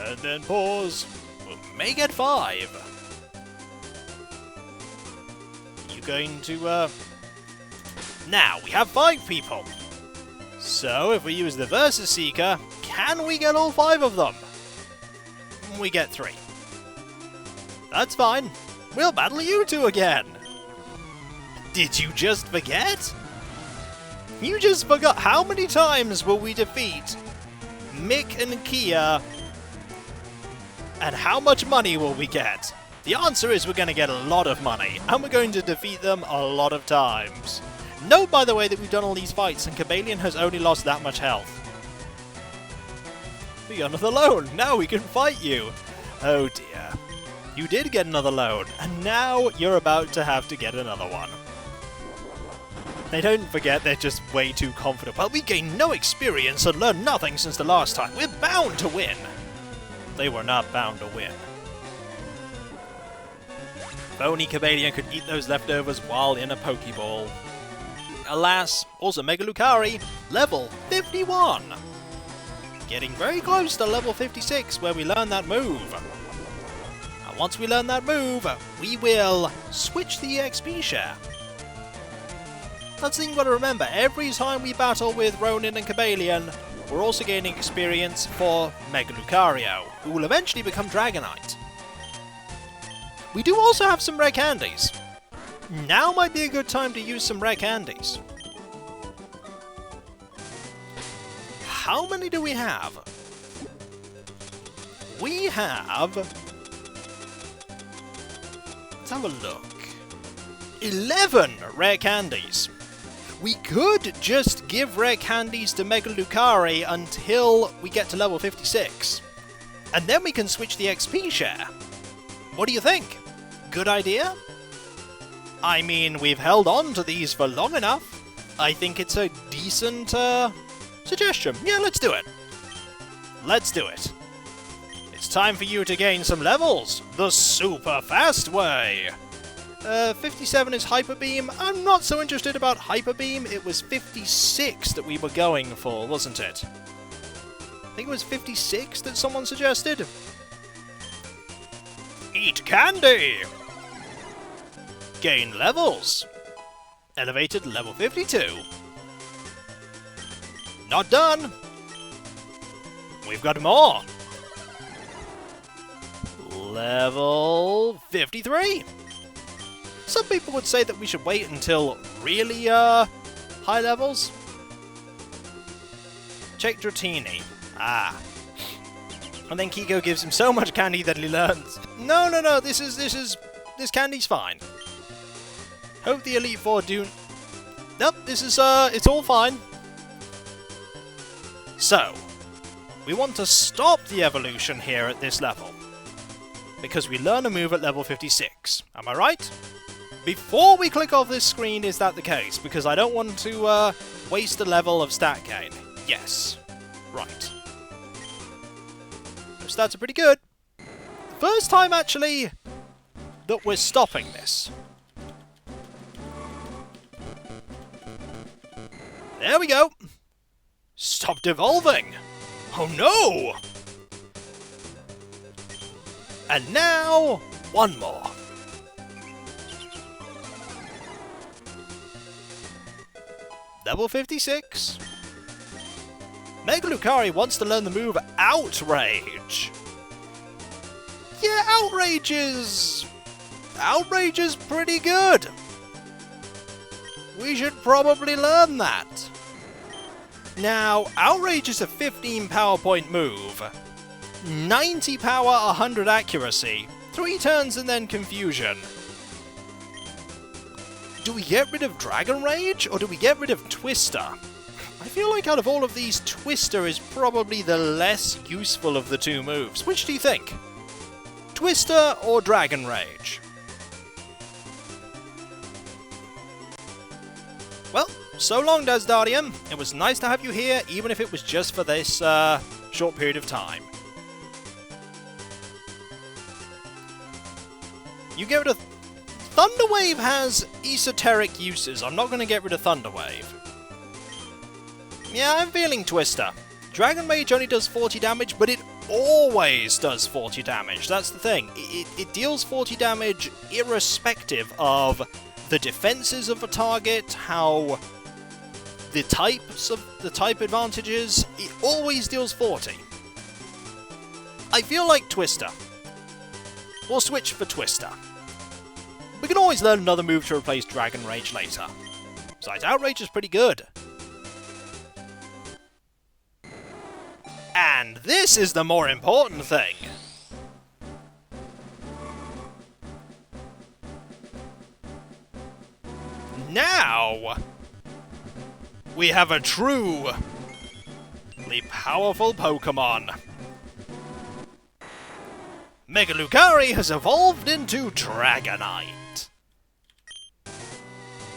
Speaker 1: and then pause, we'll make it 5. You going to, Now, we have 5 people. So, if we use the Versus Seeker, can we get all 5 of them? We get 3. That's fine. We'll battle you 2 again. Did you just forget? You just forgot. How many times will we defeat Mick and Kia? And how much money will we get? The answer is we're going to get a lot of money, and we're going to defeat them a lot of times. Note, by the way, that we've done all these fights, and Cobalion has only lost that much health. We got another loan! Now we can fight you! Oh dear. You did get another loan, and now you're about to have to get another one. They don't forget they're just way too confident. Well, we gained no experience and learned nothing since the last time. We're bound to win! They were not bound to win. If only Cobalion could eat those leftovers while in a Pokeball. Alas, also Mega Lucario, level 51! Getting very close to level 56 where we learn that move. And once we learn that move, we will switch the EXP share. That's the thing you've got to remember, every time we battle with Ronin and Cobalion, we're also gaining experience for Mega Lucario, who will eventually become Dragonite. We do also have some rare candies. Now might be a good time to use some rare candies. How many do we have? We have... Let's have a look. 11 rare candies. We could just give rare candies to Mega Lucario until we get to level 56. And then we can switch the XP share. What do you think? Good idea? I mean, we've held on to these for long enough. I think it's a decent suggestion. Yeah, let's do it. Let's do it. It's time for you to gain some levels. The super fast way. 57 is Hyper Beam. I'm not so interested about Hyper Beam. It was 56 that we were going for, wasn't it? I think it was 56 that someone suggested. Eat candy! Gain levels. Elevated level 52. Not done. We've got more. Level 53. Some people would say that we should wait until really high levels. Check Dratini. Ah. And then Kiko gives him so much candy that he learns. No, this candy's fine. Hope the Elite Four do... Nope, this is, it's all fine. So, we want to stop the evolution here at this level. Because we learn a move at level 56. Am I right? Before we click off this screen, is that the case? Because I don't want to, waste a level of stat gain. Yes. Right. Those stats are pretty good. First time, actually, that we're stopping this. There we go. Stopped evolving. Oh no! And now, one more. Level 56. Mega Lucario wants to learn the move Outrage. Yeah, Outrage is pretty good. We should probably learn that. Now, Outrage is a 15 power point move. 90 power, 100 accuracy. 3 turns and then Confusion. Do we get rid of Dragon Rage, or do we get rid of Twister? I feel like out of all of these, Twister is probably the less useful of the two moves. Which do you think? Twister or Dragon Rage? Well, so long, Desdarium. It was nice to have you here, even if it was just for this short period of time. You get rid of... Thunderwave has esoteric uses. I'm not going to get rid of Thunderwave. Yeah, I'm feeling Twister. Dragon Rage only does 40 damage, but it always does 40 damage. That's the thing. It deals 40 damage irrespective of the defenses of a target, how the type advantages. It always deals 40. I feel like Twister. We'll switch for Twister. We can always learn another move to replace Dragon Rage later. Besides, Outrage is pretty good. And this is the more important thing. Now, we have a truly powerful Pokemon. Mega Lucario has evolved into Dragonite.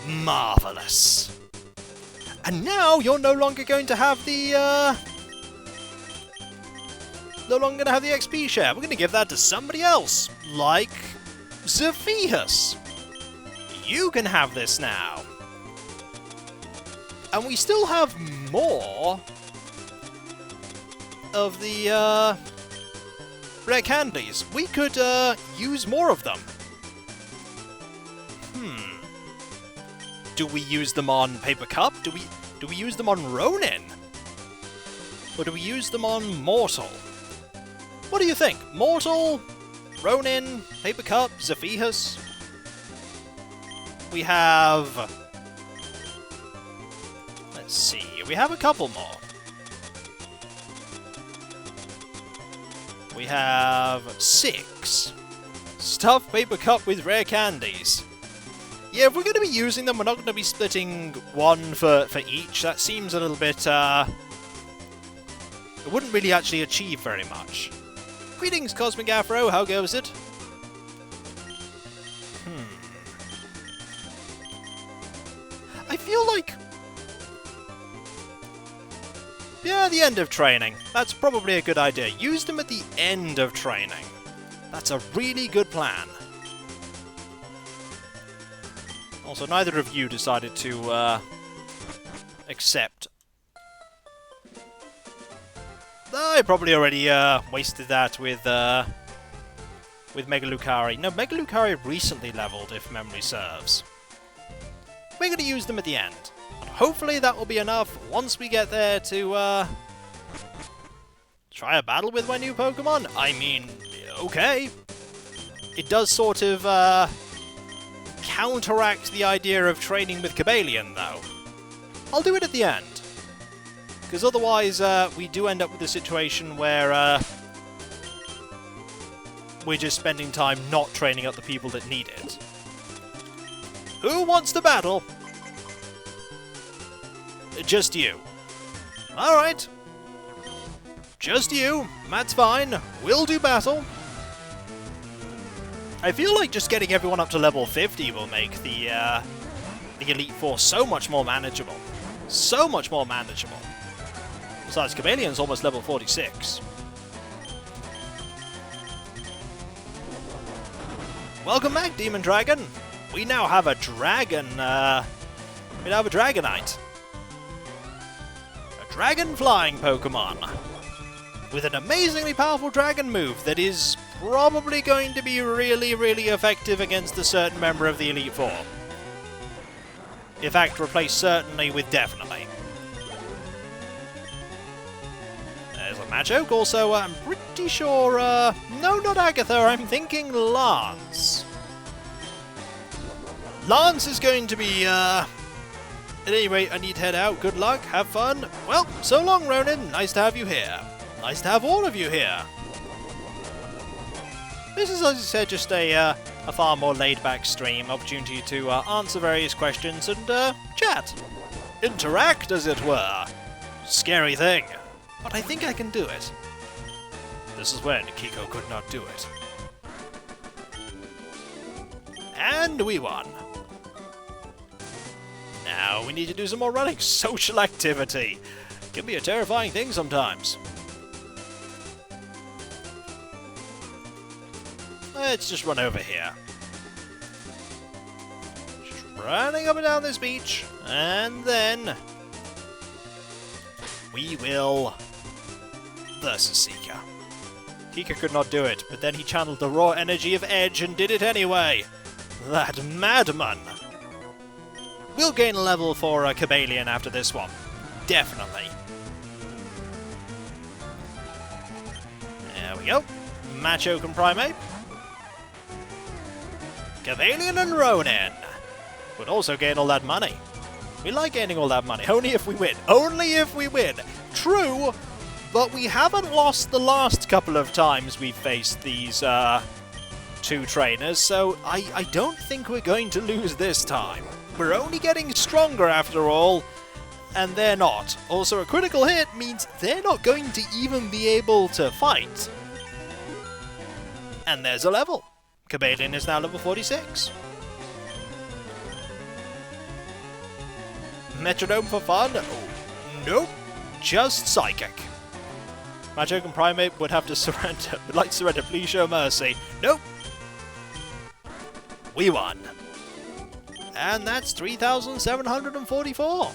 Speaker 1: Marvellous. And now you're no longer going to have the, XP share. We're going to give that to somebody else, like Zephyrs. You can have this now. And we still have more of the, rare candies. We could, use more of them. Do we use them on Paper Cup? Do we use them on Ronin? Or do we use them on Mortal? What do you think? Mortal, Ronin, Paper Cup, Zephyrs? We have... Let's see, we have a couple more. We have 6. Stuffed Paper Cup with rare candies. Yeah, if we're going to be using them, we're not going to be splitting one for each. That seems a little bit, it wouldn't really actually achieve very much. Greetings, Cosmic Afro, how goes it? I feel like... Yeah, the end of training. That's probably a good idea. Use them at the end of training. That's a really good plan. Also, neither of you decided to, accept. I probably already, wasted that with Mega Lucario. No, Mega Lucario recently leveled, if memory serves. We're going to use them at the end. And hopefully that will be enough once we get there to, try a battle with my new Pokemon. I mean, okay. It does sort of, counteract the idea of training with Cobalion, though. I'll do it at the end. Because otherwise, we do end up with a situation where, we're just spending time not training up the people that need it. Who wants to battle? Just you. Alright. Just you. That's fine. We'll do battle. I feel like just getting everyone up to level 50 will make the Elite Four so much more manageable. So much more manageable. Besides, Cobalion's almost level 46. Welcome back, Demon Dragon! We now have a dragon, we now have a Dragonite. A dragon-flying Pokemon. With an amazingly powerful dragon move that is probably going to be really, really effective against a certain member of the Elite Four. In fact, replace certainly with definitely. There's a Machoke. Also, I'm pretty sure, no, not Agatha, I'm thinking Lance. Lance is going to be, at any rate, I need to head out. Good luck, have fun. Well, so long, Ronin. Nice to have you here. Nice to have all of you here. This is, as I said, just a far more laid-back stream, opportunity to answer various questions and chat. Interact, as it were. Scary thing. But I think I can do it. This is when Kiko could not do it. And we won. Now we need to do some more running. Social activity. Can be a terrifying thing sometimes. Let's just run over here. Just running up and down this beach, and then we will versus Seeker. Kika could not do it, but then he channeled the raw energy of Edge and did it anyway. That madman! We'll gain a level for Cobalion after this one. Definitely. There we go. Machoke and Primeape. Cobalion and Ronin would also gain all that money. We like gaining all that money, only if we win. Only if we win. True, but we haven't lost the last couple of times we've faced these two trainers, so I don't think we're going to lose this time. We're only getting stronger after all, and they're not. Also, a critical hit means they're not going to even be able to fight. And there's a level. Cabalion is now level 46. Metronome for fun? Oh, nope. Just psychic. Machoken Primate would have to surrender. Would like to surrender, please show mercy. Nope. We won. And that's 3,744.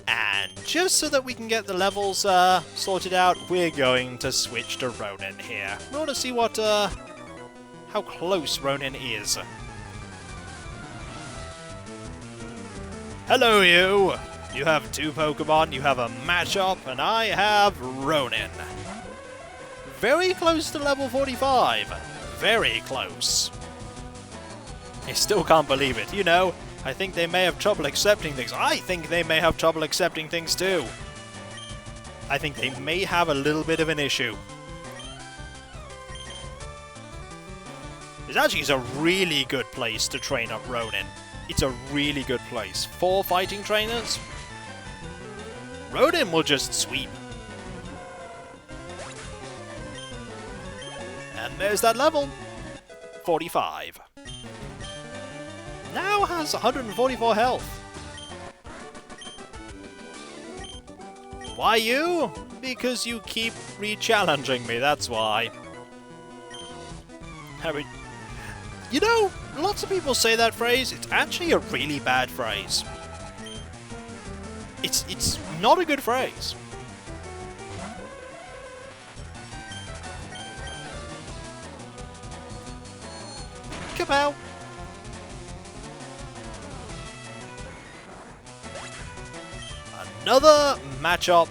Speaker 1: And just so that we can get the levels sorted out, we're going to switch to Ronin here. We want to see what, how close Ronin is. Hello, you! You have 2 Pokemon, you have a matchup, and I have Ronin. Very close to level 45. Very close. I still can't believe it. You know, I think they may have trouble accepting things. I think they may have trouble accepting things too. I think they may have a little bit of an issue. This actually is a really good place to train up Ronin. It's a really good place. 4 fighting trainers. Ronin will just sweep. And there's that level. 45. Now has 144 health. Why you? Because you keep re-challenging me, that's why. You know, lots of people say that phrase. It's actually a really bad phrase. It's not a good phrase. Kapow! Another matchup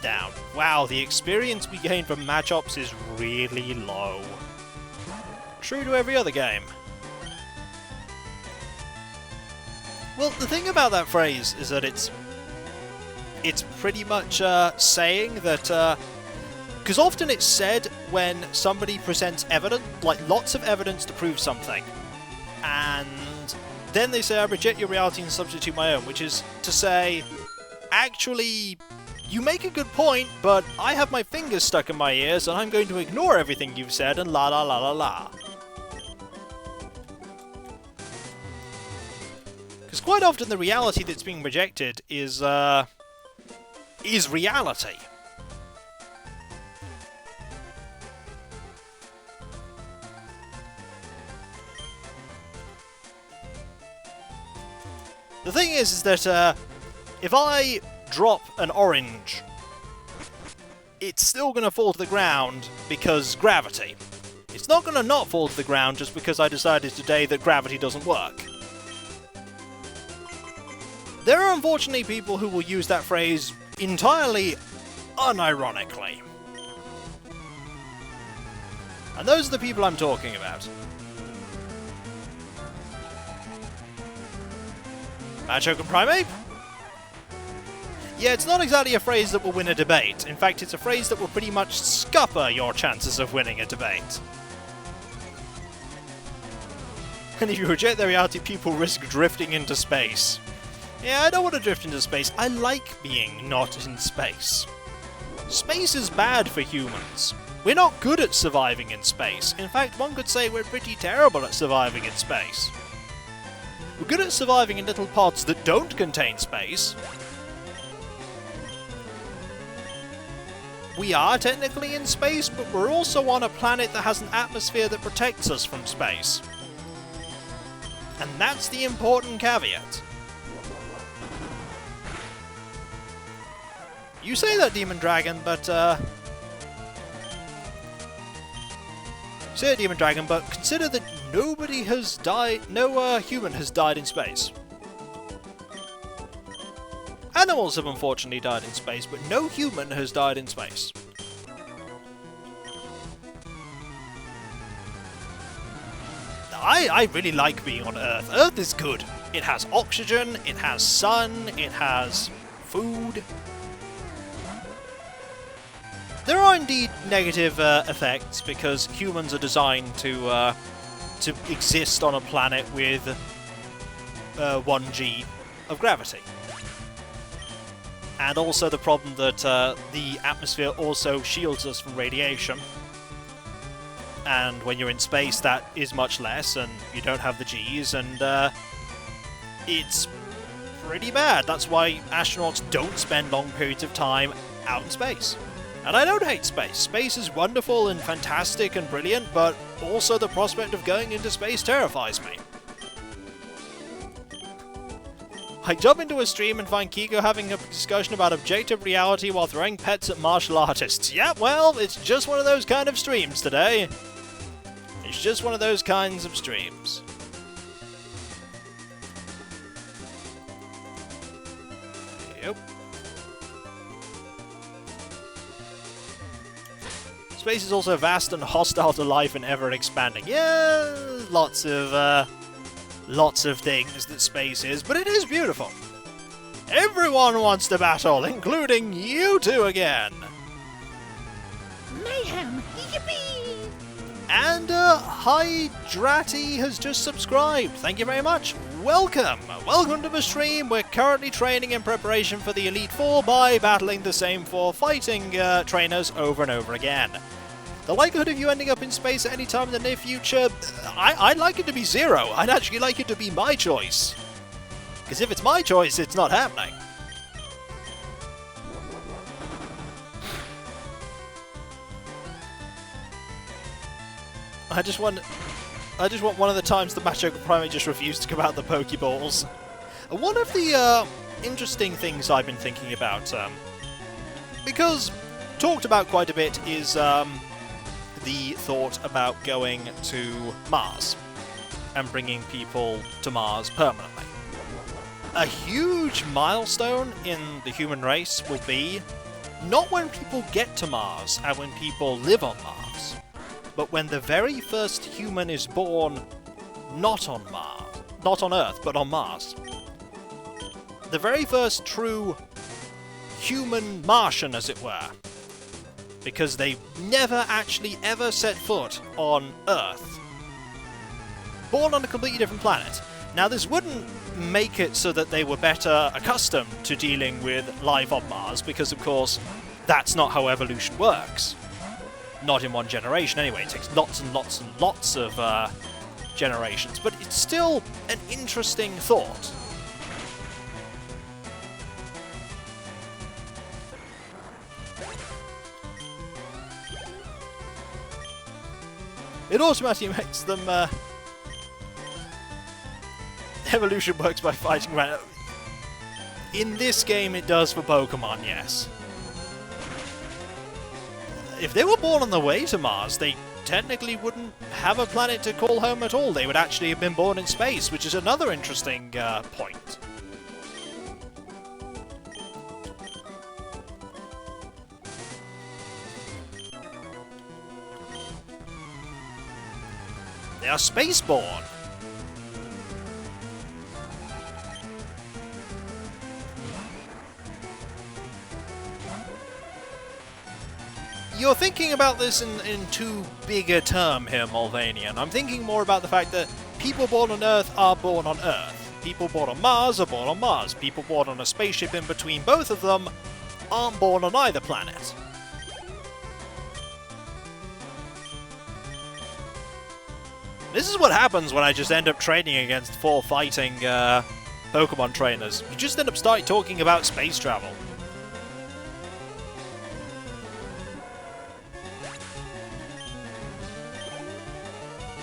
Speaker 1: down. Wow, the experience we gain from matchups is really low. True to every other game. Well, the thing about that phrase is that it's pretty much saying that, because often it's said when somebody presents evidence, like lots of evidence to prove something, and then they say, I reject your reality and substitute my own, which is to say, actually, you make a good point, but I have my fingers stuck in my ears and I'm going to ignore everything you've said and la la la la la. Because quite often the reality that's being rejected is reality. The thing is that if I drop an orange, it's still going to fall to the ground because gravity. It's not going to not fall to the ground just because I decided today that gravity doesn't work. There are unfortunately people who will use that phrase entirely unironically. And those are the people I'm talking about. Machoken Primate? Yeah, it's not exactly a phrase that will win a debate. In fact, it's a phrase that will pretty much scupper your chances of winning a debate. And if you reject the reality, people risk drifting into space. Yeah, I don't want to drift into space. I like being not in space. Space is bad for humans. We're not good at surviving in space. In fact, one could say we're pretty terrible at surviving in space. We're good at surviving in little pods that don't contain space. We are technically in space, but we're also on a planet that has an atmosphere that protects us from space. And that's the important caveat. You say that, Demon Dragon, but consider that nobody has died, no human has died in space. Animals have unfortunately died in space, but no human has died in space. I really like being on Earth. Earth is good. It has oxygen, it has sun, it has food. There are indeed negative effects because humans are designed to exist on a planet with 1g of gravity. And also the problem that the atmosphere also shields us from radiation. and when you're in space that is much less, and you don't have the Gs, and it's pretty bad. That's why astronauts don't spend long periods of time out in space. And I don't hate space. Space is wonderful and fantastic and brilliant, but also the prospect of going into space terrifies me. I jump into a stream and find Kiko having a discussion about objective reality while throwing pets at martial artists. Yeah, well, it's just one of those kind of streams today. It's just one of those kinds of streams. Yep. Space is also vast and hostile to life and ever expanding. Yeah, lots of things that space is, but it is beautiful. Everyone wants to battle, including you two again.
Speaker 2: Mayhem, yippee!
Speaker 1: And Hydrati has just subscribed. Thank you very much. Welcome. Welcome to the stream. We're currently training in preparation for the Elite Four by battling the same four fighting trainers over and over again. The likelihood of you ending up in space at any time in the near future, I'd like it to be 0. I'd actually like it to be my choice. Because if it's my choice, it's not happening. I just want one of the times the Machoke Primate just refused to come out the Pokeballs. One of the interesting things I've been thinking about, because talked about quite a bit, is the thought about going to Mars and bringing people to Mars permanently. A huge milestone in the human race will be not when people get to Mars and when people live on Mars, but when the very first human is born not on Earth, but on Mars. The very first true human Martian, as it were. Because they never actually ever set foot on Earth. Born on a completely different planet. Now this wouldn't make it so that they were better accustomed to dealing with life on Mars, because of course that's not how evolution works. Not in one generation anyway, it takes lots and lots and lots of generations, but it's still an interesting thought. It automatically makes them... evolution works by fighting around. In this game it does for Pokemon, yes. If they were born on the way to Mars, they technically wouldn't have a planet to call home at all. They would actually have been born in space, which is another interesting point. They are spaceborne. You're thinking about this in too big a term here, Mulvanian. I'm thinking more about the fact that people born on Earth are born on Earth. People born on Mars are born on Mars. People born on a spaceship in between both of them aren't born on either planet. This is what happens when I just end up training against 4 fighting Pokemon trainers. You just end up talking about space travel.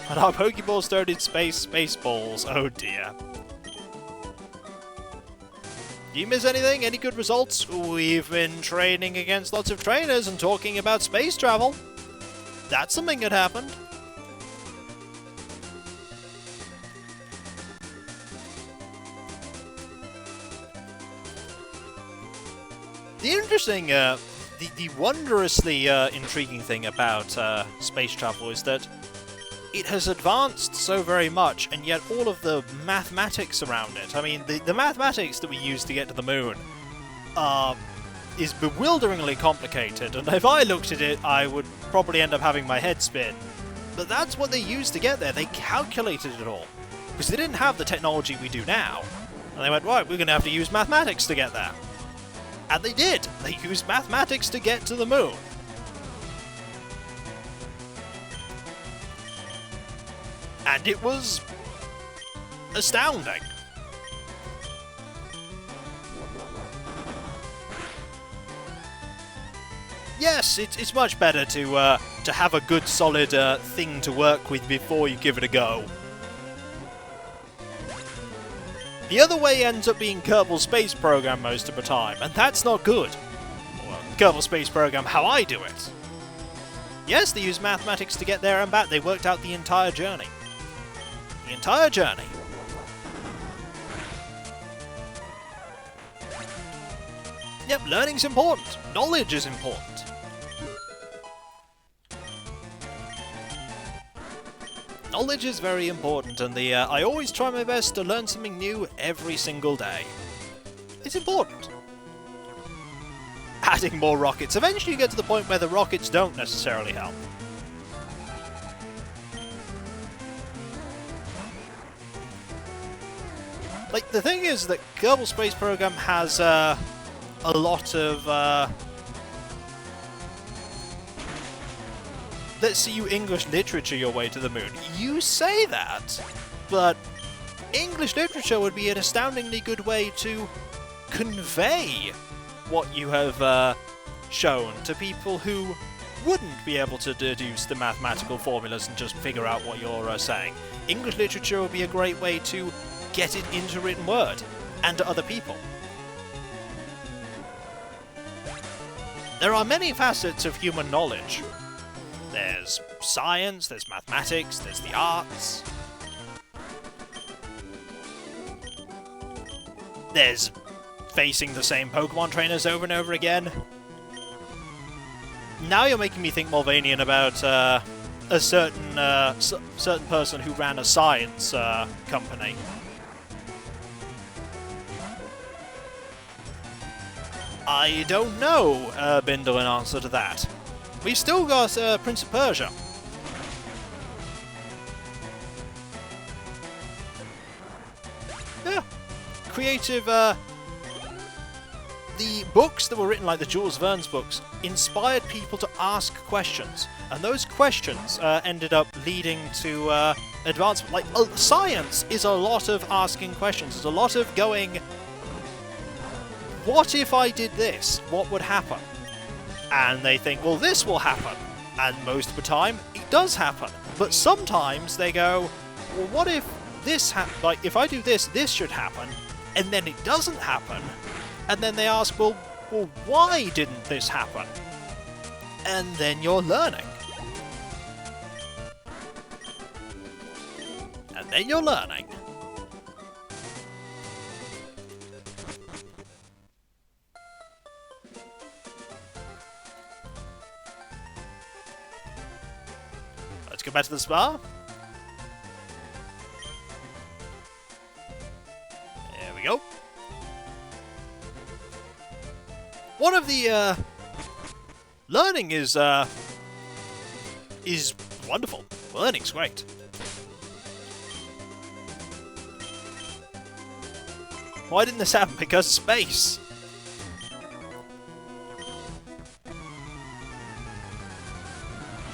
Speaker 1: And our Pokeballs thrown in space, Spaceballs. Oh dear. Do you miss anything? Any good results? We've been training against lots of trainers and talking about space travel. That's something that happened. The interesting, the wondrously intriguing thing about space travel is that it has advanced so very much, and yet all of the mathematics around it. I mean, the mathematics that we use to get to the moon is bewilderingly complicated, and if I looked at it, I would probably end up having my head spin. But that's what they used to get there. They calculated it all, because they didn't have the technology we do now. And they went, right, we're going to have to use mathematics to get there. And they did! They used mathematics to get to the moon. And it was astounding. Yes, it's much better to have a good, solid thing to work with before you give it a go. The other way ends up being Kerbal Space Program most of the time, and that's not good. Well, Kerbal Space Program, how I do it. Yes, they use mathematics to get there and back. They worked out the entire journey. The entire journey. Yep, learning's important. Knowledge is important. Knowledge is very important, and I always try my best to learn something new every single day. It's important. Adding more rockets. Eventually you get to the point where the rockets don't necessarily help. Like, the thing is that Kerbal Space Program has a lot of let's see you English literature your way to the moon. You say that, but English literature would be an astoundingly good way to convey what you have shown to people who wouldn't be able to deduce the mathematical formulas and just figure out what you're saying. English literature would be a great way to get it into written word and to other people. There are many facets of human knowledge. There's science, there's mathematics, there's the arts. There's facing the same Pokemon trainers over and over again. Now you're making me think Mulvanian about a certain person who ran a science company. I don't know, Bindle, in answer to that. We've still got Prince of Persia. Yeah. Creative, the books that were written, like the Jules Verne's books, inspired people to ask questions. And those questions ended up leading to advancement. Like, science is a lot of asking questions. There's a lot of going, what if I did this? What would happen? And they think, well, this will happen. And most of the time, it does happen. But sometimes they go, well, what if this happens? Like, if I do this, this should happen. And then it doesn't happen. And then they ask, well, why didn't this happen? And then you're learning. And then you're learning. Let's go back to the spa. There we go. One of the learning is wonderful. Learning's great. Why didn't this happen? Because space.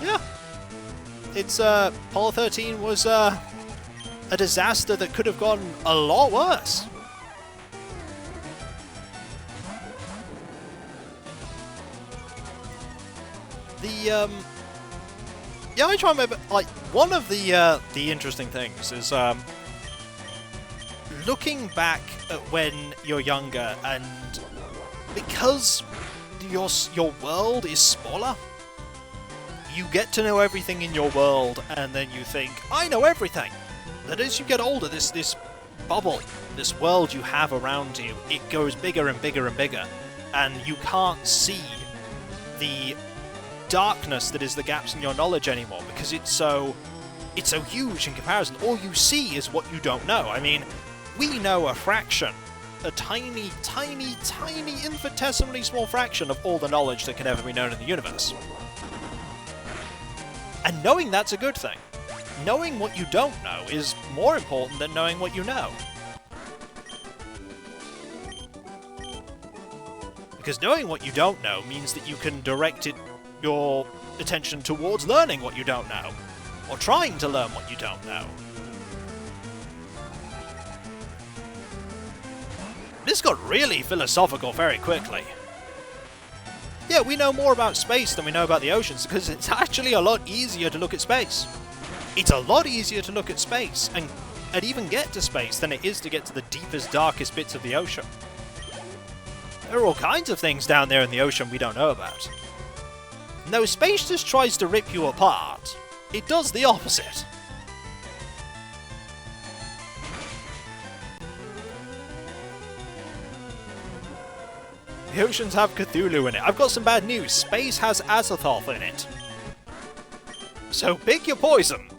Speaker 1: Yeah. It's Apollo 13 was a disaster that could have gone a lot worse. Yeah, I try and remember, like, one of the interesting things is, looking back at when you're younger, and because your world is smaller, you get to know everything in your world, and then you think, I know everything! That as you get older, this bubble, this world you have around you, it goes bigger and bigger and bigger, and you can't see the darkness that is the gaps in your knowledge anymore, because it's so huge in comparison. All you see is what you don't know. I mean, we know a fraction, a tiny, tiny, tiny, infinitesimally small fraction of all the knowledge that can ever be known in the universe. And knowing that's a good thing. Knowing what you don't know is more important than knowing what you know. Because knowing what you don't know means that you can direct your attention towards learning what you don't know, or trying to learn what you don't know. this got really philosophical very quickly. Yeah, we know more about space than we know about the oceans, because it's actually a lot easier to look at space. It's a lot easier to look at space, and even get to space, than it is to get to the deepest, darkest bits of the ocean. There are all kinds of things down there in the ocean we don't know about. No, space just tries to rip you apart. It does the opposite. The oceans have Cthulhu in it. I've got some bad news. Space has Azathoth in it. So pick your poison.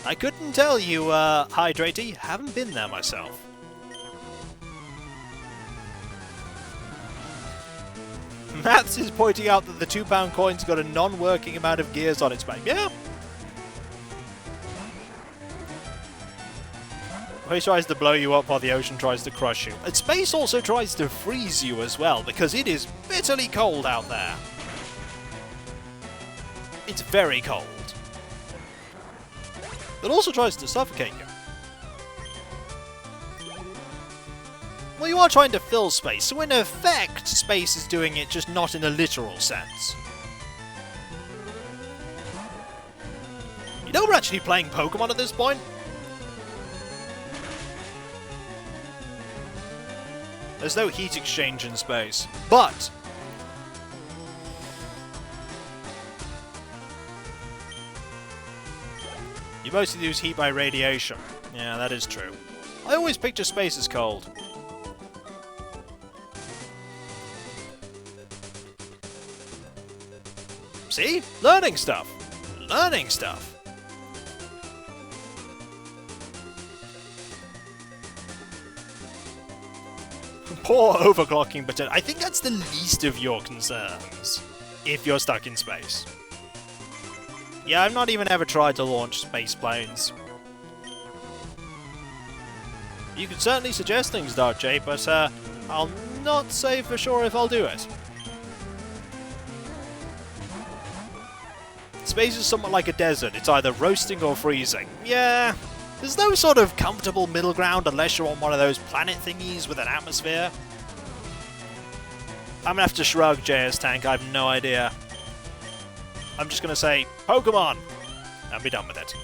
Speaker 1: I couldn't tell you, Hydratey. Haven't been there myself. Maths is pointing out that the £2 coin's got a non-working amount of gears on its back. Yeah. He tries to blow you up while the ocean tries to crush you. And space also tries to freeze you as well, because it is bitterly cold out there. It's very cold. It also tries to suffocate you. Well, you are trying to fill space, so in effect, space is doing it, just not in a literal sense. You know we're actually playing Pokemon at this point? There's no heat exchange in space, but you mostly lose heat by radiation. Yeah, that is true. I always picture space as cold. See? Learning stuff. Learning stuff. Poor overclocking, but I think that's the least of your concerns if you're stuck in space. Yeah, I've not even ever tried to launch space planes. You could certainly suggest things, Dark J, but I'll not say for sure if I'll do it. Space is somewhat like a desert. It's either roasting or freezing. Yeah, there's no sort of comfortable middle ground unless you're on one of those planet thingies with an atmosphere. I'm gonna have to shrug, JS Tank. I have no idea. I'm just gonna say, Pokemon! And be done with it.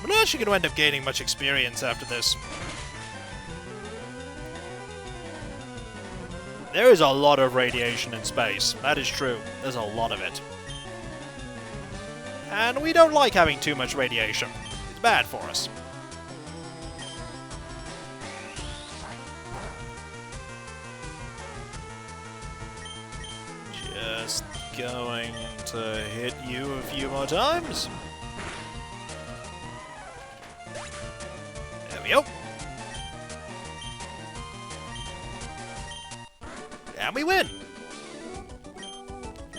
Speaker 1: I'm not actually going to end up gaining much experience after this. There is a lot of radiation in space. That is true. There's a lot of it. And we don't like having too much radiation. It's bad for us. Just going to hit you a few more times. There we go. And we win!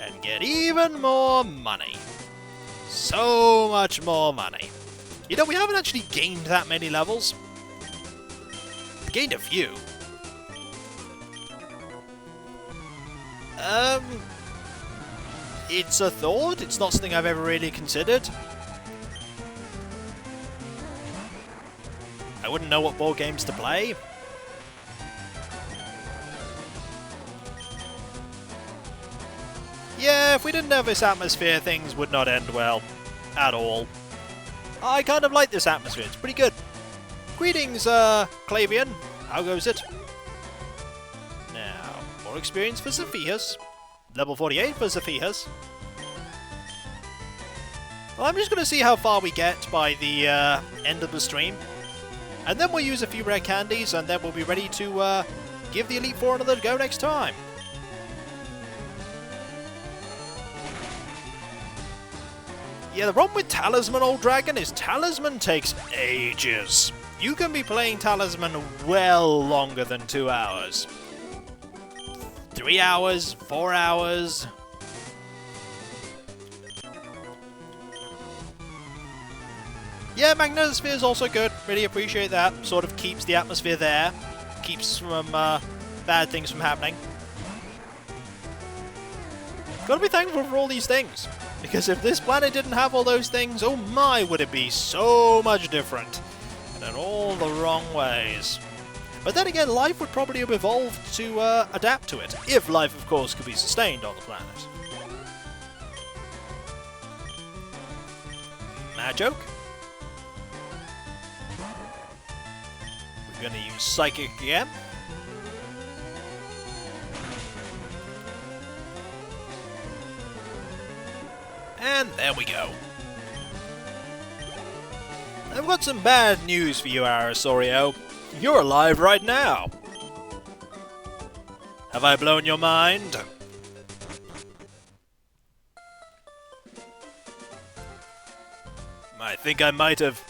Speaker 1: And get even more money. So much more money. You know, we haven't actually gained that many levels. Gained a few. It's a thought. It's not something I've ever really considered. I wouldn't know what board games to play. Yeah, if we didn't have this atmosphere, things would not end well. At all. I kind of like this atmosphere. It's pretty good. Greetings, Clavian. How goes it? Now, more experience for Zephyrs. Level 48 for Zephyrs. Well, I'm just going to see how far we get by the end of the stream. And then we'll use a few rare candies, and then we'll be ready to give the Elite Four another go next time. Yeah, the problem with Talisman, Old Dragon, is Talisman takes ages. You can be playing Talisman well longer than 2 hours. 3 hours, 4 hours. Yeah, Magnetosphere is also good. Really appreciate that. Sort of keeps the atmosphere there. Keeps from bad things from happening. Gotta be thankful for all these things. Because if this planet didn't have all those things, oh my, would it be so much different. And in all the wrong ways. But then again, life would probably have evolved to adapt to it. If life, of course, could be sustained on the planet. Mad joke? We're going to use Psychic again. And there we go. I've got some bad news for you, Aerosorio. You're alive right now. Have I blown your mind? I think I might have.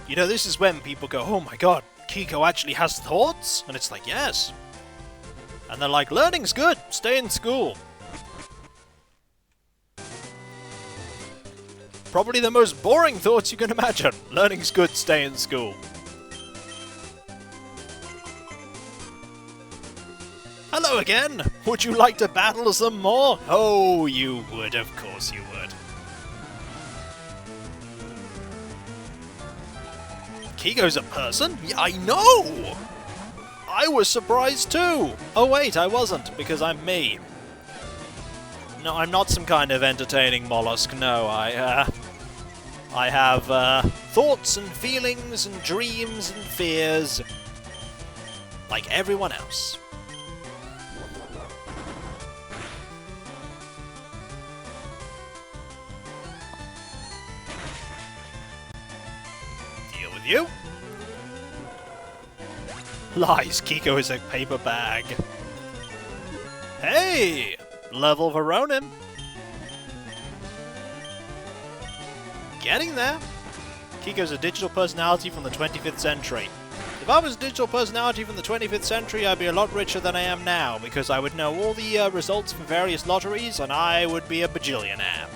Speaker 1: You know, this is when people go, oh my god, Kiko actually has thoughts? And it's like, yes. And they're like, learning's good, stay in school. Probably the most boring thoughts you can imagine. Learning's good, stay in school. Hello again! Would you like to battle some more? Oh, you would, of course you would. Kiko's a person? Yeah, I know! I was surprised too! Oh wait, I wasn't, because I'm me. No, I'm not some kind of entertaining mollusk, no, I have, thoughts and feelings and dreams and fears, like everyone else. Deal with you. Lies, Kiko is a paper bag. Hey! Level Veronin. Getting there. Kiko's a digital personality from the 25th century. If I was a digital personality from the 25th century, I'd be a lot richer than I am now, because I would know all the results from various lotteries, and I would be a bajillionaire.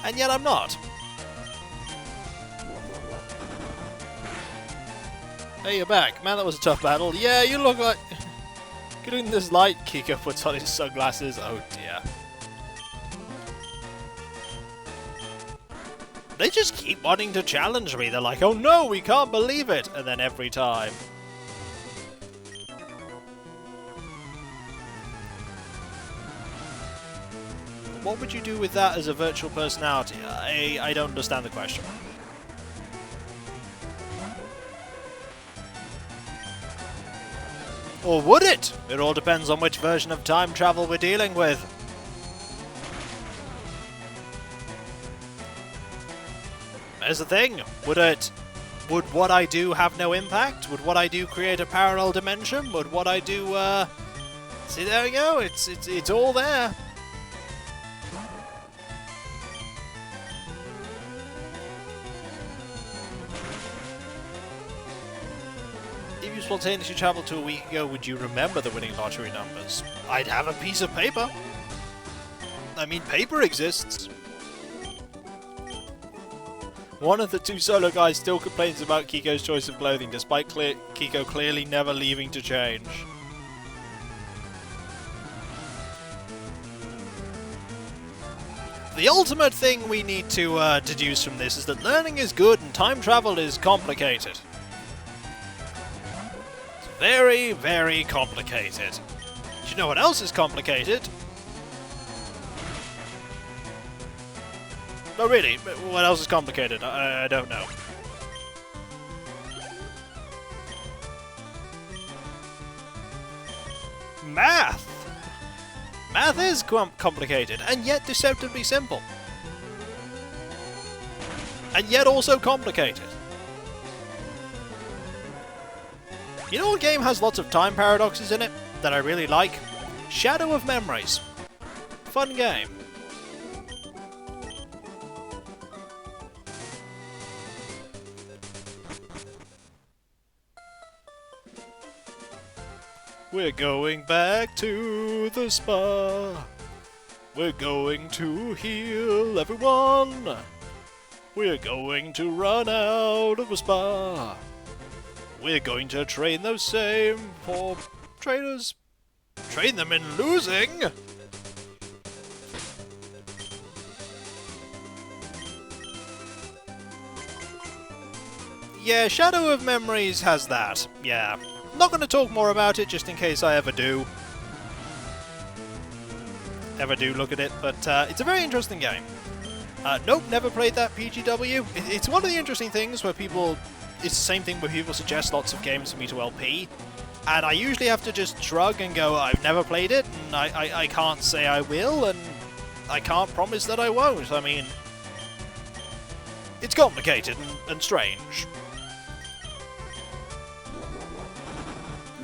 Speaker 1: And yet I'm not. Hey, you're back. Man, that was a tough battle. Yeah, you look like... Getting this light, Kiko puts on his sunglasses. Oh dear. They just keep wanting to challenge me. They're like, oh no, we can't believe it. And then every time. What would you do with that as a virtual personality? I don't understand the question. Or would it? It all depends on which version of time travel we're dealing with. There's the thing. Would what I do have no impact? Would what I do create a parallel dimension? Would what I do, See, there we go. It's all there. If you spontaneously traveled to a week ago, would you remember the winning lottery numbers? I'd have a piece of paper. I mean, paper exists. One of the two solo guys still complains about Kiko's choice of clothing, despite Kiko clearly never leaving to change. The ultimate thing we need to deduce from this is that learning is good and time travel is complicated. Very, very complicated. Do you know what else is complicated? No, really, what else is complicated? I don't know. Math! Math is complicated, and yet deceptively simple. And yet also complicated. You know what game has lots of time paradoxes in it that I really like? Shadow of Memories. Fun game. We're going back to the spa. We're going to heal everyone. We're going to run out of a spa. We're going to train those same 4 trainers. Train them in losing? Yeah, Shadow of Memories has that. Yeah. Not going to talk more about it, just in case I ever do. Look at it, but it's a very interesting game. Nope, never played that PGW. It's one of the interesting things where people... It's the same thing where people suggest lots of games for me to LP, and I usually have to just shrug and go, I've never played it, and I can't say I will, and I can't promise that I won't. I mean, it's complicated and strange.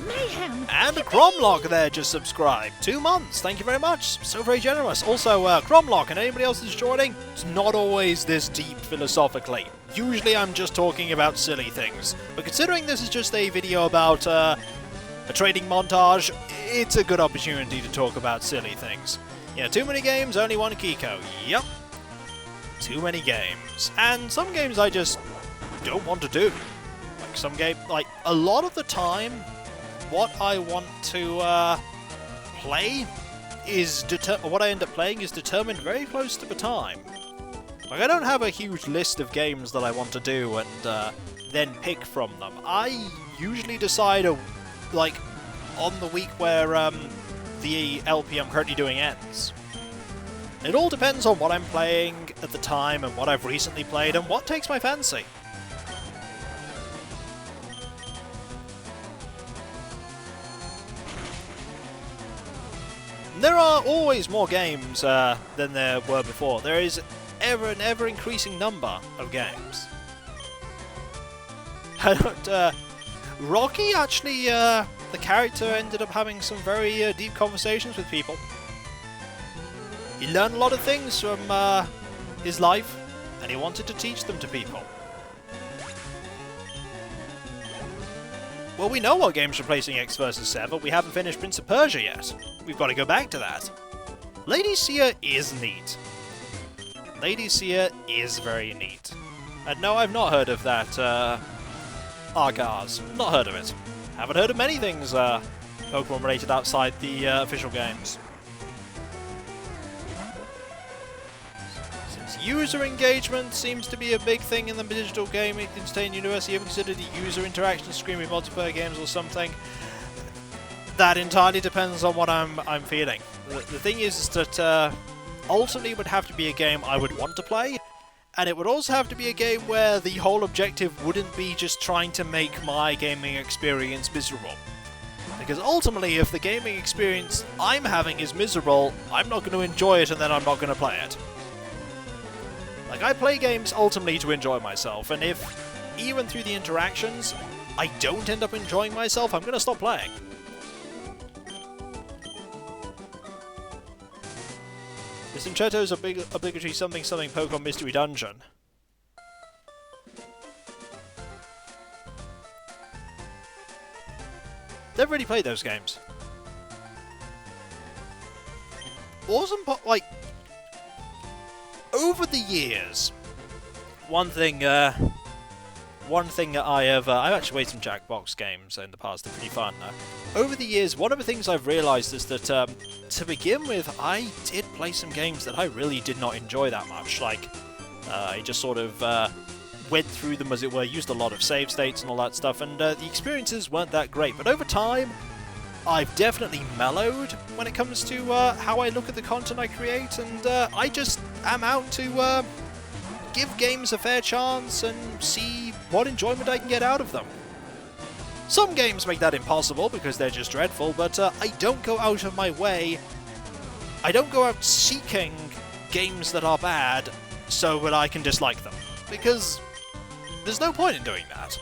Speaker 2: Mayhem.
Speaker 1: And Cromlock there just subscribed. 2 months. Thank you very much. So very generous. Also, Cromlock and anybody else that's joining, it's not always this deep philosophically. Usually I'm just talking about silly things. But considering this is just a video about a trading montage, it's a good opportunity to talk about silly things. Yeah, too many games, only one Kiko. Yep. Too many games. And some games I just don't want to do. Like some game, like a lot of the time, what I want to play is what I end up playing is determined very close to the time. Like, I don't have a huge list of games that I want to do and then pick from them. I usually decide, like, on the week where the LP I'm currently doing ends. It all depends on what I'm playing at the time and what I've recently played and what takes my fancy. There are always more games than there were before. There is an ever-increasing number of games. I don't, Rocky, actually, the character ended up having some very deep conversations with people. He learned a lot of things from his life, and he wanted to teach them to people. Well, we know what game's replacing X vs. 7. We haven't finished Prince of Persia yet. We've got to go back to that. Lady Seer is neat. Lady Seer is very neat. And no, I've not heard of that, Argaz. Not heard of it. Haven't heard of many things, Pokemon related outside the official games. Since user engagement seems to be a big thing in the digital game entertainment universe, you ever considered a user interaction stream in multiplayer games or something? That entirely depends on what I'm feeling. The thing is that ultimately it would have to be a game I would want to play, and it would also have to be a game where the whole objective wouldn't be just trying to make my gaming experience miserable. Because ultimately, if the gaming experience I'm having is miserable, I'm not going to enjoy it and then I'm not going to play it. Like, I play games ultimately to enjoy myself, and if, even through the interactions, I don't end up enjoying myself, I'm going to stop playing. Is Inchetto's obligatory something Pokemon Mystery Dungeon? Never really played those games. Wasn't like over the years. One thing that I've actually played some Jackbox games in the past. They're pretty fun. Over the years, one of the things I've realised is that to begin with, I did play some games that I really did not enjoy that much. Like, I just sort of went through them, as it were, used a lot of save states and all that stuff, and the experiences weren't that great. But over time, I've definitely mellowed when it comes to how I look at the content I create, and I just am out to give games a fair chance and see what enjoyment I can get out of them. Some games make that impossible because they're just dreadful, but I don't go out of my way. I don't go out seeking games that are bad so that I can dislike them, because there's no point in doing that.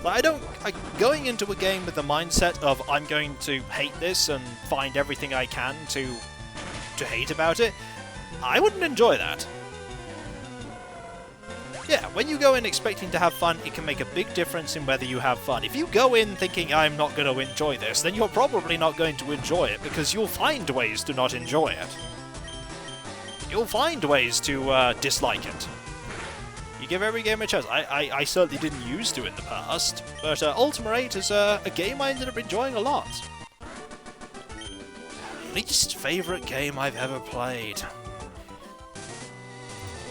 Speaker 1: Like, going into a game with the mindset of I'm going to hate this and find everything I can to hate about it, I wouldn't enjoy that. Yeah, when you go in expecting to have fun, it can make a big difference in whether you have fun. If you go in thinking I'm not going to enjoy this, then you're probably not going to enjoy it, because you'll find ways to not enjoy it. You'll find ways to dislike it. You give every game a chance. I certainly didn't used to in the past, but Ultima 8 is a game I ended up enjoying a lot. Least favourite game I've ever played.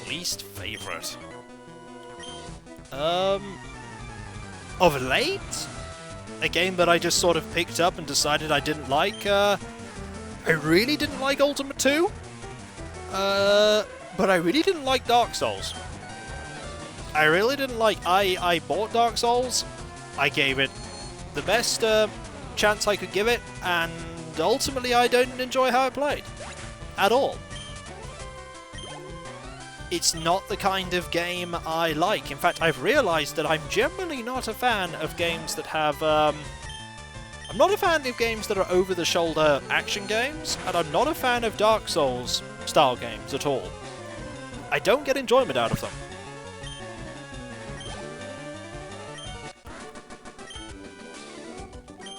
Speaker 1: Least favourite. Of late? A game that I just sort of picked up and decided I didn't like. I really didn't like Ultimate 2. But I really didn't like Dark Souls. I really didn't like... I bought Dark Souls. I gave it the best chance I could give it, and ultimately I didn't enjoy how it played. At all. It's not the kind of game I like. In fact, I've realised that I'm generally not a fan of games that have... I'm not a fan of games that are over-the-shoulder action games, and I'm not a fan of Dark Souls-style games at all. I don't get enjoyment out of them.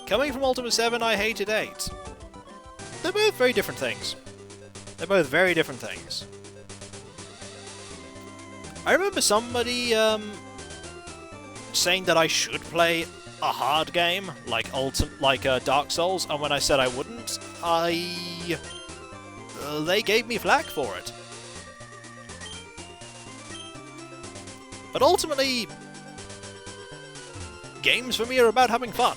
Speaker 1: Coming from Ultimate 7, I hated 8. They're both very different things. They're both very different things. I remember somebody saying that I should play a hard game like Dark Souls, and when I said I wouldn't, they gave me flack for it. But ultimately, games for me are about having fun.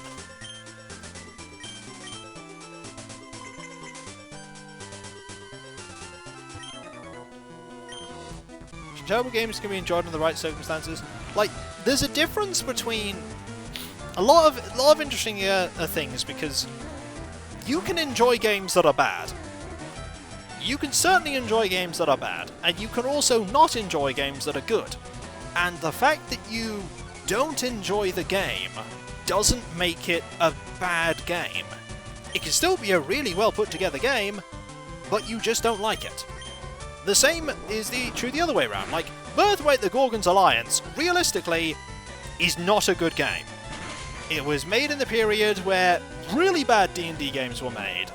Speaker 1: Terrible games can be enjoyed in the right circumstances. Like, there's a difference between a lot of interesting things, because you can enjoy games that are bad. You can certainly enjoy games that are bad, and you can also not enjoy games that are good. And the fact that you don't enjoy the game doesn't make it a bad game. It can still be a really well put together game, but you just don't like it. The same is true the other way around. Like, Birthright the Gorgon's Alliance, realistically, is not a good game. It was made in the period where really bad D&D games were made,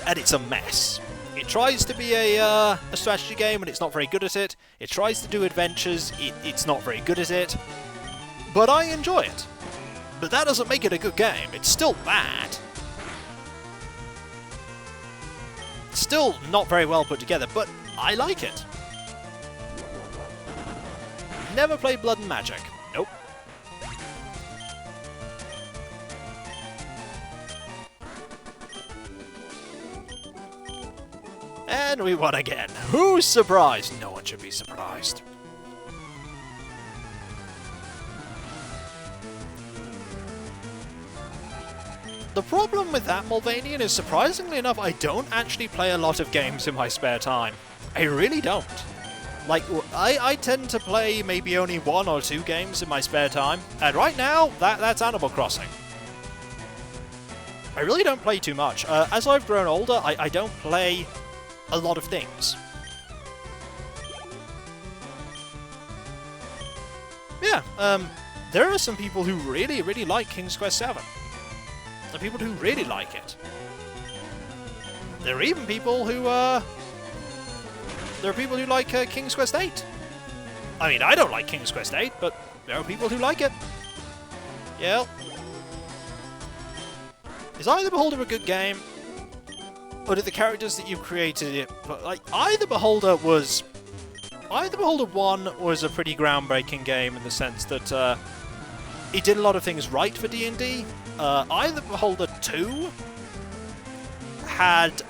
Speaker 1: and it's a mess. It tries to be a strategy game, and it's not very good at it. It tries to do adventures, it's not very good at it. But I enjoy it. But that doesn't make it a good game. It's still bad. It's still not very well put together, but I like it. Never played Blood and Magic. Nope. And we won again. Who's surprised? No one should be surprised. The problem with that, Mulvanian, is surprisingly enough, I don't actually play a lot of games in my spare time. I really don't. Like, I tend to play maybe only 1 or 2 games in my spare time, and right now, that's Animal Crossing. I really don't play too much. As I've grown older, I don't play a lot of things. Yeah, there are some people who really, really like King's Quest VII. There are people who really like it. There are even people who, there are people who like King's Quest VIII. I mean, I don't like King's Quest VIII, but there are people who like it. Yeah. Is Eye of the Beholder a good game? Or did the characters that you've created it... Like, Eye of the Beholder 1 was a pretty groundbreaking game in the sense that it did a lot of things right for D&D. Eye of the Beholder 2 had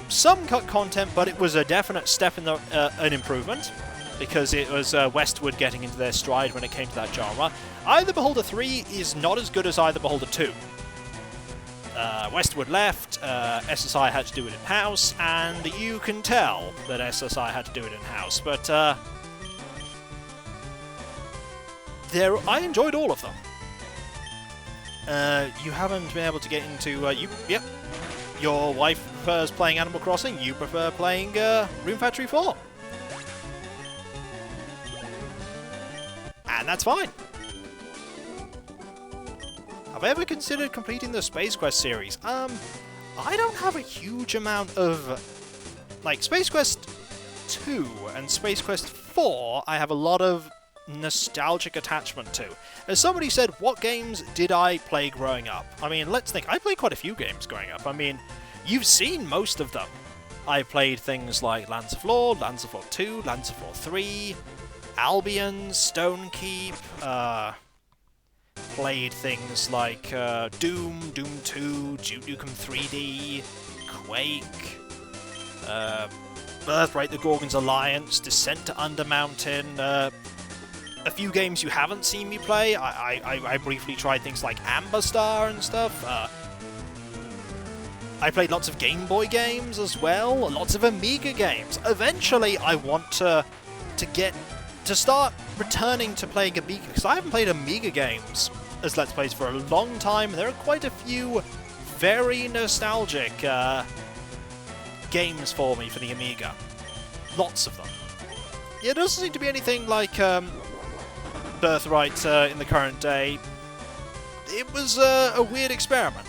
Speaker 1: some cut content, but it was a definite step in an improvement, because it was Westwood getting into their stride when it came to that genre. Eye of the Beholder 3 is not as good as Eye of the Beholder 2. Westwood left, SSI had to do it in-house, and you can tell that SSI had to do it in-house, but I enjoyed all of them. You haven't been able to get into... Yep. Your wife prefers playing Animal Crossing, you prefer playing Rune Factory 4. And that's fine. Have I ever considered completing the Space Quest series? I don't have a huge amount of... Like, Space Quest 2 and Space Quest 4, I have a lot of nostalgic attachment to. As somebody said, what games did I play growing up? I mean, let's think. I played quite a few games growing up. I mean, You've seen most of them. I played things like Lands of Lore, Lands of Lore 2, Lands of Lore 3, Albion, Stonekeep, played things like Doom, Doom 2, Duke Nukem 3D, Quake, Birthright the Gorgon's Alliance, Descent to Undermountain, a few games you haven't seen me play. I briefly tried things like Amber Star and stuff. I played lots of Game Boy games as well, lots of Amiga games. Eventually, I want to start returning to playing Amiga, because I haven't played Amiga games as Let's Plays for a long time. There are quite a few very nostalgic games for me for the Amiga. Lots of them. Yeah, it doesn't seem to be anything like Birthright in the current day. It was a weird experiment.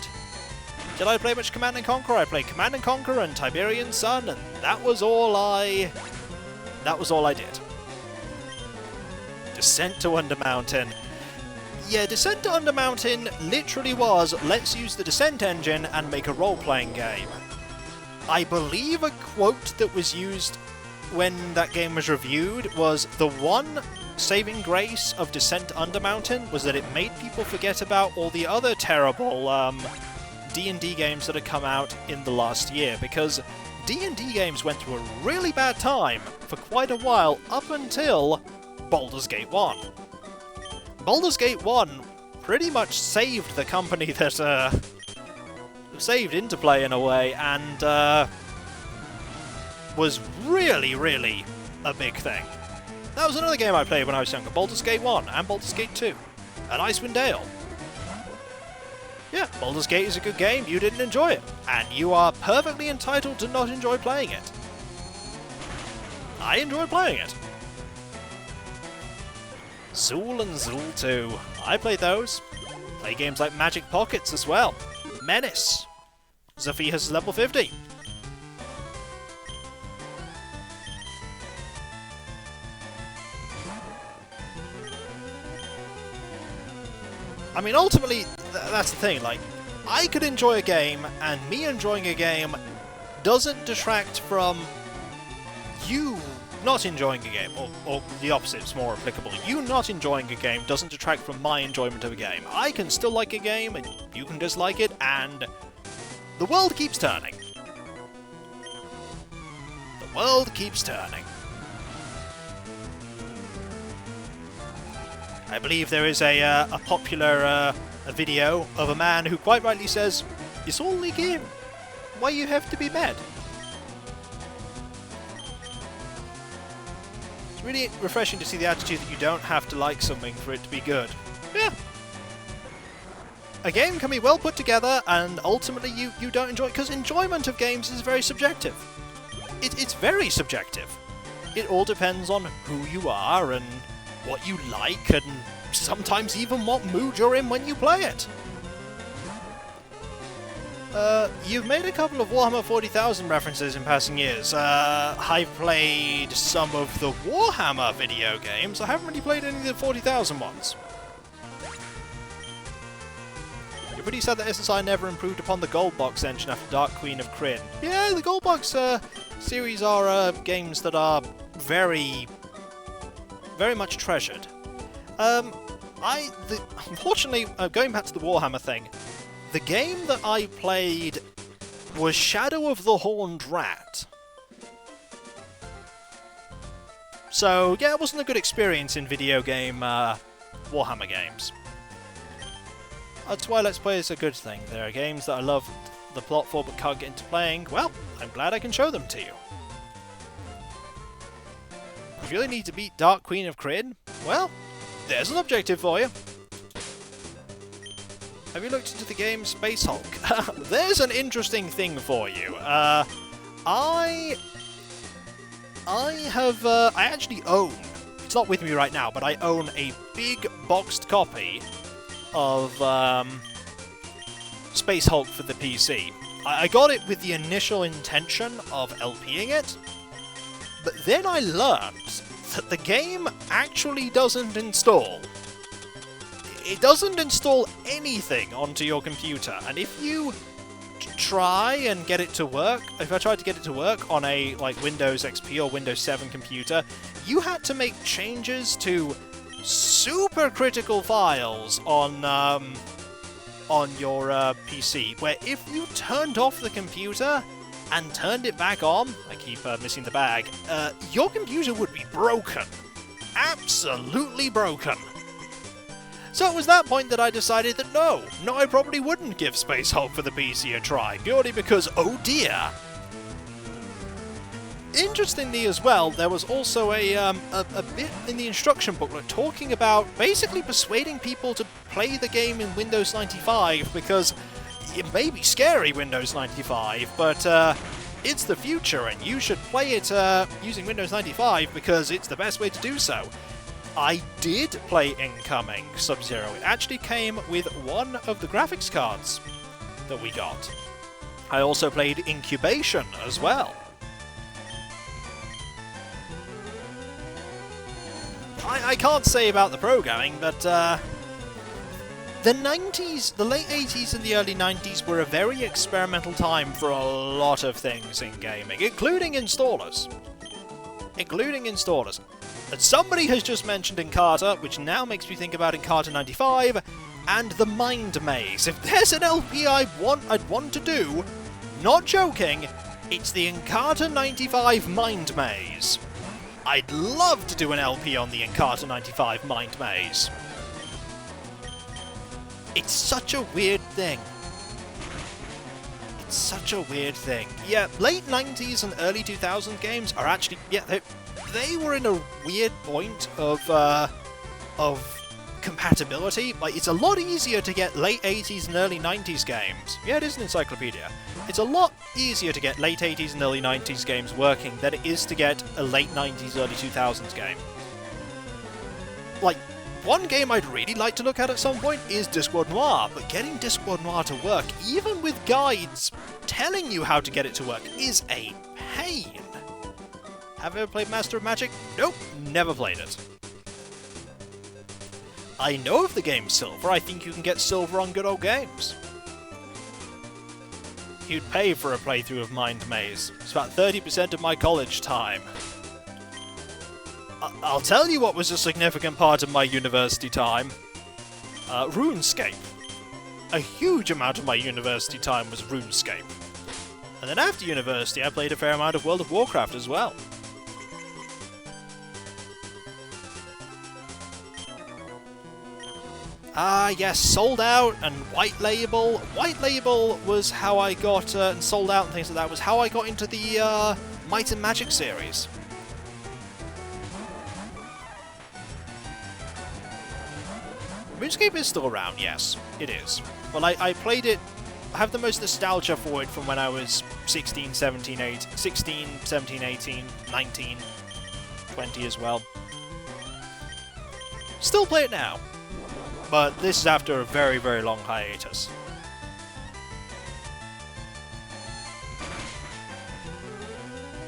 Speaker 1: Did I play much Command & Conquer? I played Command & Conquer and Tiberian Sun, and that was all I did. Descent to Undermountain. Yeah, Descent to Undermountain literally was, let's use the Descent engine and make a role-playing game. I believe a quote that was used when that game was reviewed was, the one saving grace of Descent to Undermountain was that it made people forget about all the other terrible D&D games that had come out in the last year, because D&D games went through a really bad time for quite a while up until Baldur's Gate 1. Baldur's Gate 1 pretty much saved the company that saved Interplay in a way, and was really, really a big thing. That was another game I played when I was younger, Baldur's Gate 1 and Baldur's Gate 2, and Icewind Dale. Yeah, Baldur's Gate is a good game, you didn't enjoy it, and you are perfectly entitled to not enjoy playing it. I enjoyed playing it. Zool and Zool 2. I played those. Play games like Magic Pockets as well. Menace. Zephyr level 50. I mean, ultimately, that's the thing, like, I could enjoy a game, and me enjoying a game doesn't detract from you not enjoying a game, or the opposite is more applicable. You not enjoying a game doesn't detract from my enjoyment of a game. I can still like a game, and you can dislike it, and the world keeps turning. The world keeps turning. I believe there is a popular a video of a man who quite rightly says, "It's only a game. Why you have to be mad?" It's really refreshing to see the attitude that you don't have to like something for it to be good. Yeah. A game can be well put together, and ultimately you don't enjoy it, because enjoyment of games is very subjective. It's very subjective. It all depends on who you are and what you like, and sometimes even what mood you're in when you play it. You've made a couple of Warhammer 40,000 references in passing years. I've played some of the Warhammer video games. I haven't really played any of the 40,000 ones. You're pretty sad that SSI never improved upon the Gold Box engine after Dark Queen of Kryn. Yeah, the Gold Box series are games that are very much treasured. Unfortunately, going back to the Warhammer thing, the game that I played was Shadow of the Horned Rat. So, yeah, it wasn't a good experience in video game Warhammer games. That's why Let's Play is a good thing. There are games that I love the plot for but can't get into playing. Well, I'm glad I can show them to you. If you really need to beat Dark Queen of Kryn, well, there's an objective for you. Have you looked into the game Space Hulk? There's an interesting thing for you. I actually own, it's not with me right now, but I own a big boxed copy of Space Hulk for the PC. I got it with the initial intention of LPing it, but then I learned that the game actually doesn't install. It doesn't install anything onto your computer, and if you try and get it to work, if I tried to get it to work on a like Windows XP or Windows 7 computer, you had to make changes to super critical files on your PC, where if you turned off the computer and turned it back on, I keep missing the bag, your computer would be broken. Absolutely broken. So it was that point that I decided that no, I probably wouldn't give Space Hulk for the PC a try, purely because, oh dear. Interestingly as well, there was also a bit in the instruction booklet talking about basically persuading people to play the game in Windows 95, because it may be scary, Windows 95, but it's the future and you should play it using Windows 95 because it's the best way to do so. I did play Incoming Sub-Zero. It actually came with one of the graphics cards that we got. I also played Incubation as well. I can't say about the programming, but the 90s, the late 80s and the early 90s were a very experimental time for a lot of things in gaming, including installers. And somebody has just mentioned Encarta, which now makes me think about Encarta 95, and the Mind Maze. If there's an LP I'd want to do, not joking, it's the Encarta 95 Mind Maze. I'd love to do an LP on the Encarta 95 Mind Maze. It's such a weird thing. Yeah, late 90s and early 2000s games are actually... Yeah, they were in a weird point of compatibility. Like, it's a lot easier to get late 80s and early 90s games. Yeah, it is an encyclopedia. It's a lot easier to get late 80s and early 90s games working than it is to get a late 90s, early 2000s game. Like, one game I'd really like to look at some point is Discworld Noir, but getting Discworld Noir to work, even with guides telling you how to get it to work, is a pain. Have you ever played Master of Magic? Nope, never played it. I know of the game Silver. I think you can get Silver on Good Old Games. You'd pay for a playthrough of Mind Maze. It's about 30% of my college time. I'll tell you what was a significant part of my university time. RuneScape. A huge amount of my university time was RuneScape. And then after university I played a fair amount of World of Warcraft as well. Yes, Sold Out and White Label. White Label was how I got, and Sold Out and things like that, was how I got into the Might and Magic series. RuneScape is still around, yes, it is. Well, I played it, I have the most nostalgia for it from when I was 16, 17, 18, 19, 20 as well. Still play it now. But this is after a very, very long hiatus.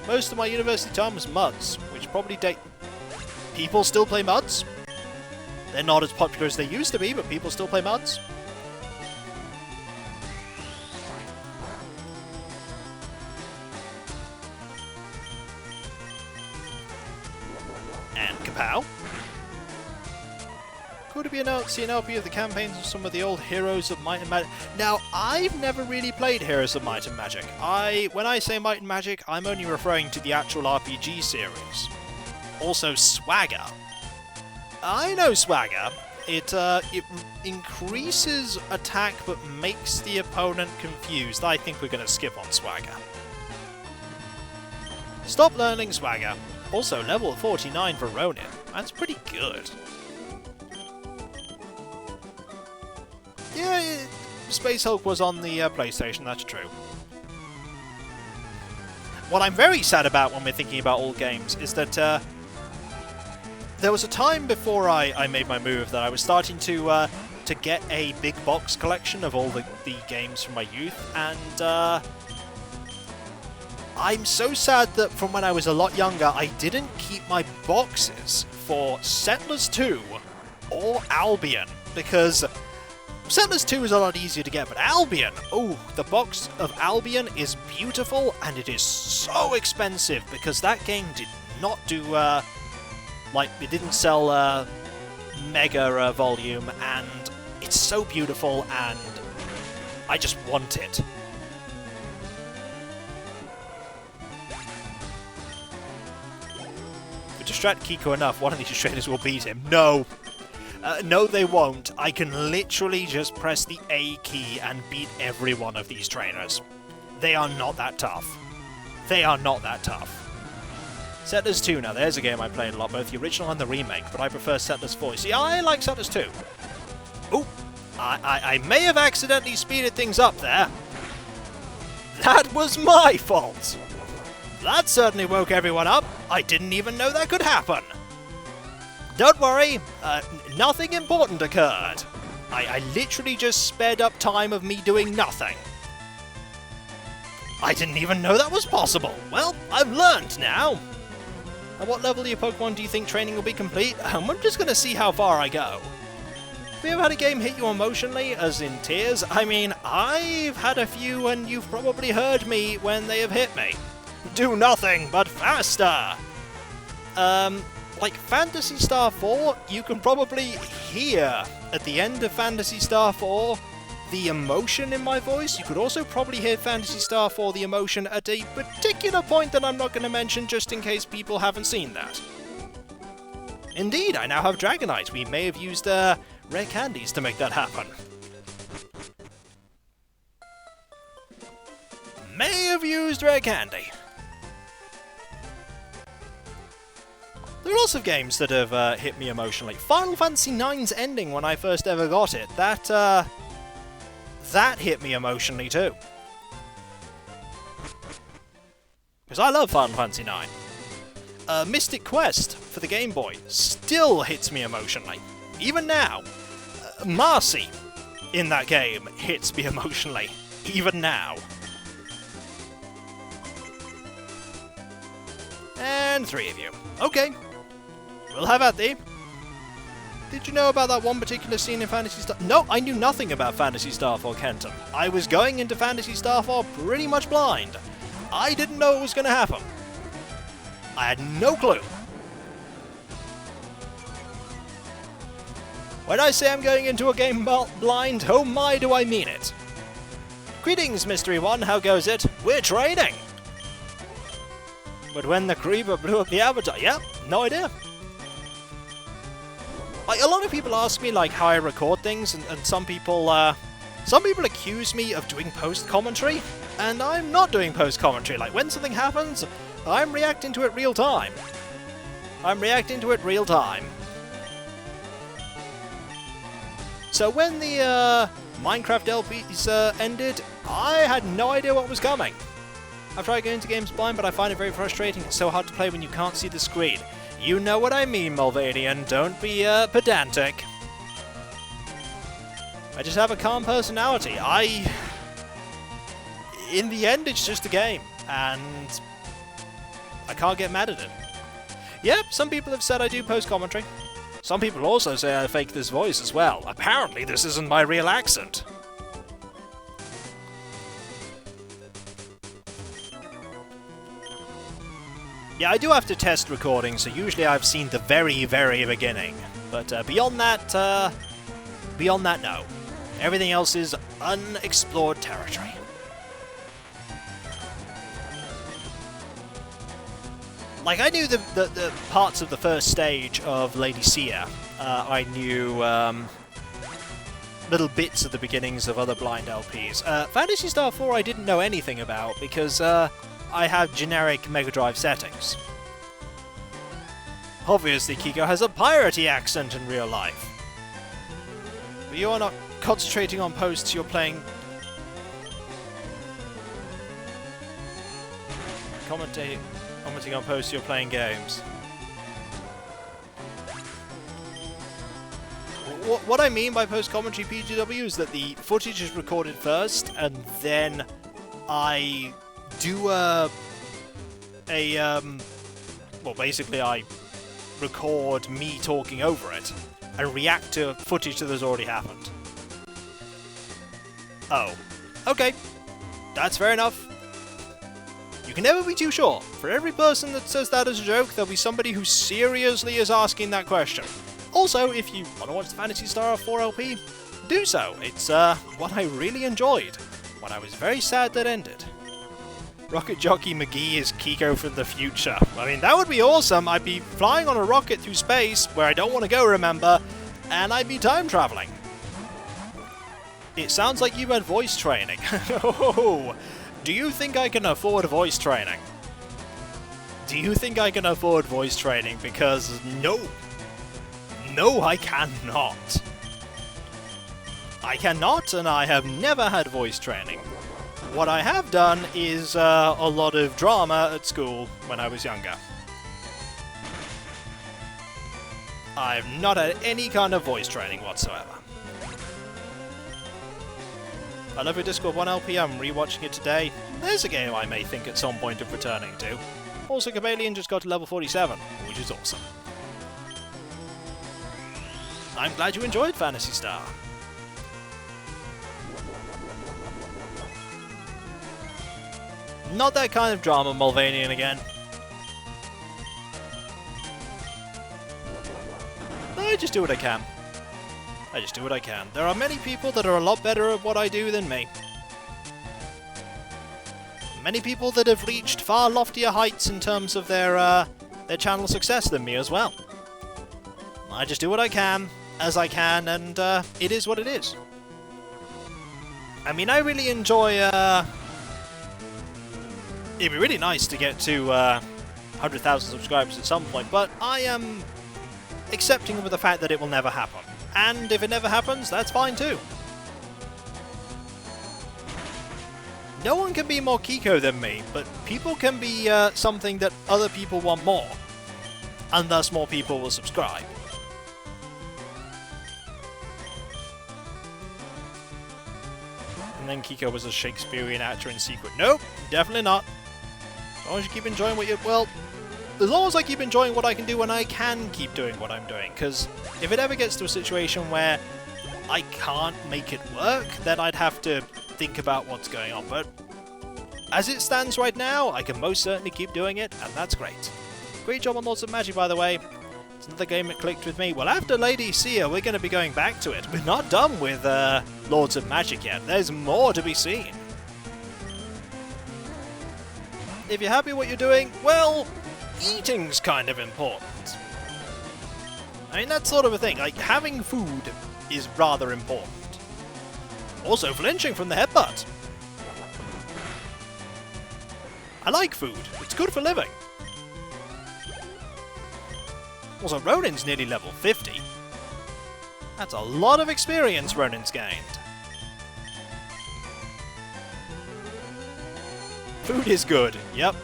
Speaker 1: Most of my university time was MUDs, which probably date... People still play MUDs? They're not as popular as they used to be, but people still play MUDs. And Kapow. Could be an LP of the campaigns of some of the old Heroes of Might and Magic. Now, I've never really played Heroes of Might and Magic. When I say Might and Magic, I'm only referring to the actual RPG series. Also, Swagger. I know Swagger. It increases attack but makes the opponent confused. I think we're going to skip on Swagger. Stop learning Swagger. Also, level 49 for Ronin. That's pretty good. Yeah, Space Hulk was on the PlayStation, that's true. What I'm very sad about when we're thinking about old games is that there was a time before I made my move that I was starting to get a big box collection of all the games from my youth, and I'm so sad that from when I was a lot younger I didn't keep my boxes for Settlers 2 or Albion, because Settlers 2 is a lot easier to get, but Albion! Oh, the box of Albion is beautiful, and it is so expensive, because that game did not do, it didn't sell, mega volume, and it's so beautiful, and I just want it. If we distract Kiko enough, one of these trainers will beat him. No! No, they won't. I can literally just press the A key and beat every one of these trainers. They are not that tough. They are not that tough. Settlers 2, now there's a game I played a lot, both the original and the remake, but I prefer Settlers 4. See, I like Settlers 2. Ooh, I may have accidentally speeded things up there. That was my fault. That certainly woke everyone up. I didn't even know that could happen. Don't worry, nothing important occurred. I literally just sped up time of me doing nothing. I didn't even know that was possible. Well, I've learned now. At what level of your Pokemon do you think training will be complete? I'm just going to see how far I go. Have you ever had a game hit you emotionally, as in tears? I mean, I've had a few and you've probably heard me when they have hit me. Do nothing but faster! Like Phantasy Star 4, you can probably hear at the end of Phantasy Star 4 the emotion in my voice. You could also probably hear Phantasy Star 4 the emotion at a particular point that I'm not going to mention just in case people haven't seen that. Indeed, I now have Dragonite. We may have used rare candies to make that happen. May have used rare candy. There are lots of games that have hit me emotionally. Final Fantasy IX's ending when I first ever got it, that hit me emotionally too. Because I love Final Fantasy IX. Mystic Quest for the Game Boy still hits me emotionally. Even now. Marcy in that game hits me emotionally. Even now. And 3 of you. Okay. We'll have at thee. Did you know about that one particular scene in Phantasy Star... No, I knew nothing about Phantasy Star 4 Kenton. I was going into Phantasy Star 4 pretty much blind. I didn't know it was going to happen. I had no clue. When I say I'm going into a game blind, oh my do I mean it. Greetings, Mystery One, how goes it? We're training! But when the creeper blew up the avatar... Yeah, no idea. Like, a lot of people ask me, like, how I record things, and some people accuse me of doing post-commentary, and I'm not doing post-commentary. Like, when something happens, I'm reacting to it real time. I'm reacting to it real time. So when the Minecraft LPs ended, I had no idea what was coming. I've tried going into games blind, but I find it very frustrating. It's so hard to play when you can't see the screen. You know what I mean, Mulvanian. Don't be pedantic. I just have a calm personality. In the end, it's just a game, and I can't get mad at it. Yep, some people have said I do post-commentary. Some people also say I fake this voice as well. Apparently, this isn't my real accent. Yeah, I do have to test recording, so usually I've seen the very, very beginning. But beyond that, no. Everything else is unexplored territory. Like, I knew the parts of the first stage of Lady Sia. I knew little bits of the beginnings of other blind LPs. Phantasy Star 4 I didn't know anything about because I have generic Mega Drive settings. Obviously, Kiko has a piratey accent in real life. But you are not concentrating on posts, you're playing... Commenting on posts, you're playing games. What I mean by post-commentary PGW is that the footage is recorded first, and then I do well, basically I record me talking over it and react to footage that has already happened. Oh. Okay. That's fair enough. You can never be too sure. For every person that says that as a joke, there'll be somebody who seriously is asking that question. Also, if you want to watch the Phantasy Star 4 LP, do so. It's what I really enjoyed. What I was very sad that ended. Rocket Jockey McGee is Kiko from the future. I mean, that would be awesome. I'd be flying on a rocket through space, where I don't want to go, remember, and I'd be time traveling. It sounds like you had voice training. Oh, do you think I can afford voice training? Do you think I can afford voice training? Because no. No, I cannot. I cannot, and I have never had voice training. What I have done is a lot of drama at school when I was younger. I've not had any kind of voice training whatsoever. I love your Discord 1 LP, I'm rewatching it today. There's a game I may think at some point of returning to. Also, Cabalion just got to level 47, which is awesome. I'm glad you enjoyed Phantasy Star. Not that kind of drama, Mulvanian again. I just do what I can. I just do what I can. There are many people that are a lot better at what I do than me. Many people that have reached far loftier heights in terms of their channel success than me as well. I just do what I can, as I can, and it is what it is. I mean, I really enjoy... It'd be really nice to get to 100,000 subscribers at some point, but I am accepting of the fact that it will never happen. And if it never happens, that's fine too. No one can be more Kiko than me, but people can be something that other people want more. And thus more people will subscribe. And then Kiko was a Shakespearean actor in secret. Nope, definitely not. As long as you keep enjoying what you... Well, as long as I keep enjoying what I can do and I can keep doing what I'm doing. Because if it ever gets to a situation where I can't make it work, then I'd have to think about what's going on. But as it stands right now, I can most certainly keep doing it, and that's great. Great job on Lords of Magic, by the way. It's another game that clicked with me. Well, after Lady Seer, we're going to be going back to it. We're not done with Lords of Magic yet. There's more to be seen. If you're happy with what you're doing, well, eating's kind of important. I mean, that's sort of a thing. Like, having food is rather important. Also, flinching from the headbutt. I like food. It's good for living. Also, Ronin's nearly level 50. That's a lot of experience Ronin's gained. Food is good, yep.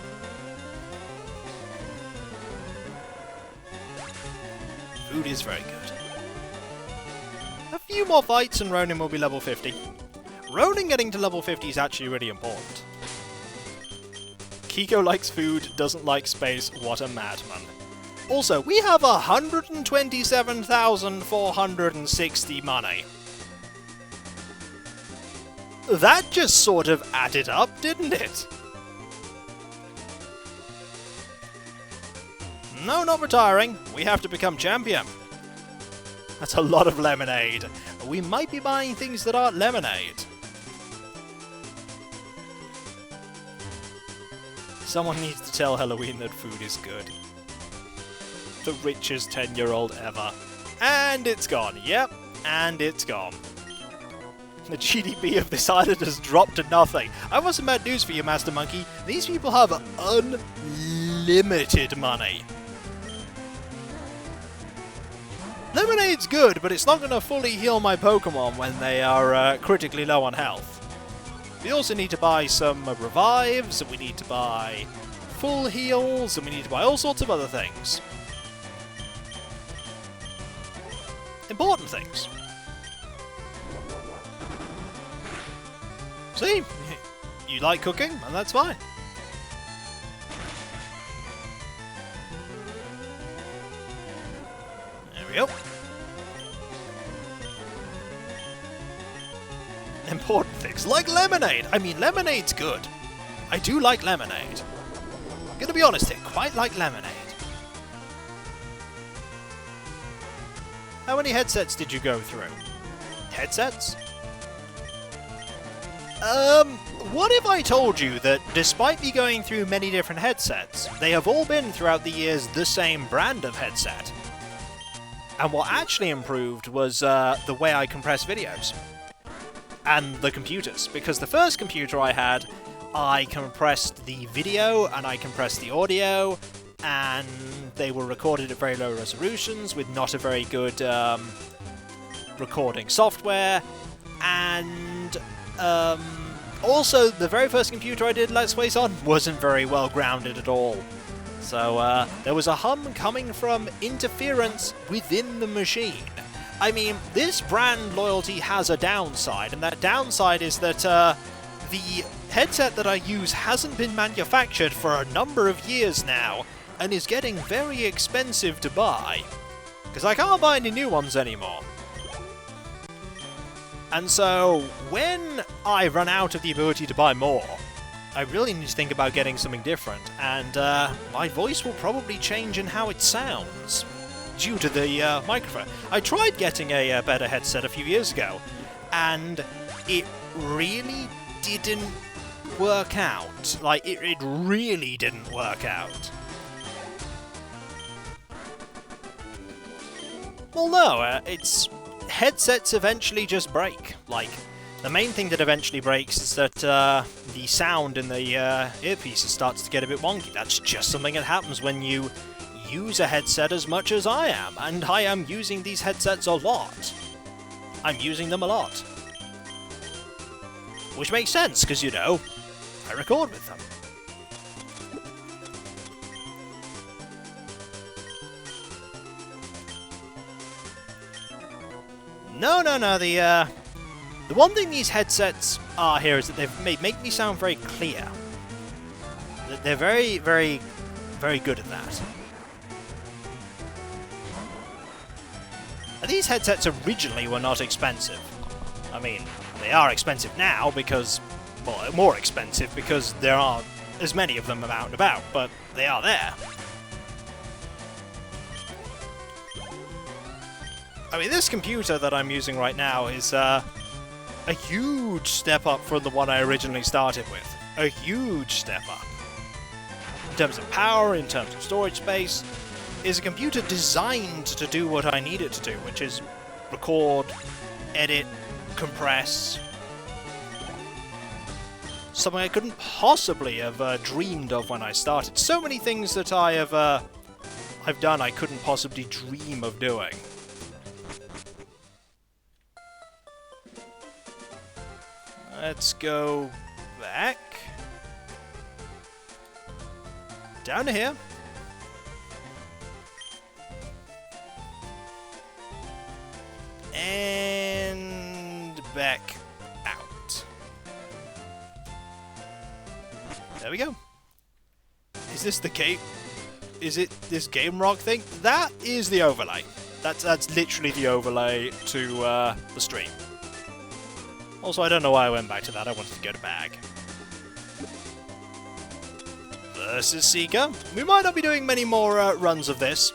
Speaker 1: Food is very good. A few more fights and Ronin will be level 50. Ronin getting to level 50 is actually really important. Kiko likes food, doesn't like space, what a madman. Also, we have 127,460 money. That just sort of added up, didn't it? No, not retiring. We have to become champion. That's a lot of lemonade. We might be buying things that aren't lemonade. Someone needs to tell Halloween that food is good. The richest 10-year-old ever. And it's gone. Yep, and it's gone. The GDP of this island has dropped to nothing. I have some bad news for you, Master Monkey. These people have unlimited money. Lemonade's good, but it's not going to fully heal my Pokemon when they are critically low on health. We also need to buy some revives, and we need to buy full heals, and we need to buy all sorts of other things. Important things. See? You like cooking, and that's fine. There we go. important things, like lemonade. I mean, lemonade's good. I do like lemonade. I'm gonna be honest here, quite like lemonade. How many headsets did you go through? Headsets? What if I told you that despite me going through many different headsets, they have all been throughout the years the same brand of headset? And what actually improved was the way I compress videos. And the computers, because the first computer I had, I compressed the video and I compressed the audio, and they were recorded at very low resolutions with not a very good recording software, and also the very first computer I did Let's Plays on wasn't very well grounded at all. So there was a hum coming from interference within the machine. I mean, this brand loyalty has a downside, and that downside is that the headset that I use hasn't been manufactured for a number of years now, and is getting very expensive to buy, because I can't buy any new ones anymore. And so, when I run out of the ability to buy more, I really need to think about getting something different, and my voice will probably change in how it sounds, due to the microphone. I tried getting a better headset a few years ago, and it really didn't work out. Like, it really didn't work out. Well, no, it's... headsets eventually just break. Like, the main thing that eventually breaks is that the sound in the earpieces starts to get a bit wonky. That's just something that happens when you use a headset as much as I am, and I am using these headsets a lot. I'm using them a lot. Which makes sense, because, you know, I record with them. No, the one thing these headsets are here is that they've make me sound very clear. They're very, very, very good at that. And these headsets originally were not expensive. I mean, they are expensive now because, well, more expensive because there aren't as many of them out and about, but they are there. I mean, this computer that I'm using right now is a huge step up from the one I originally started with. A huge step up. In terms of power, in terms of storage space, is a computer designed to do what I need it to do, which is record, edit, compress. Something I couldn't possibly have dreamed of when I started. So many things that I've done I couldn't possibly dream of doing. Let's go back. Down to here. And back out. There we go. Is this the game? Is it this Game Rock thing? That is the overlay. That's literally the overlay to the stream. Also, I don't know why I went back to that. I wanted to go to bag. Versus Seeker. We might not be doing many more runs of this.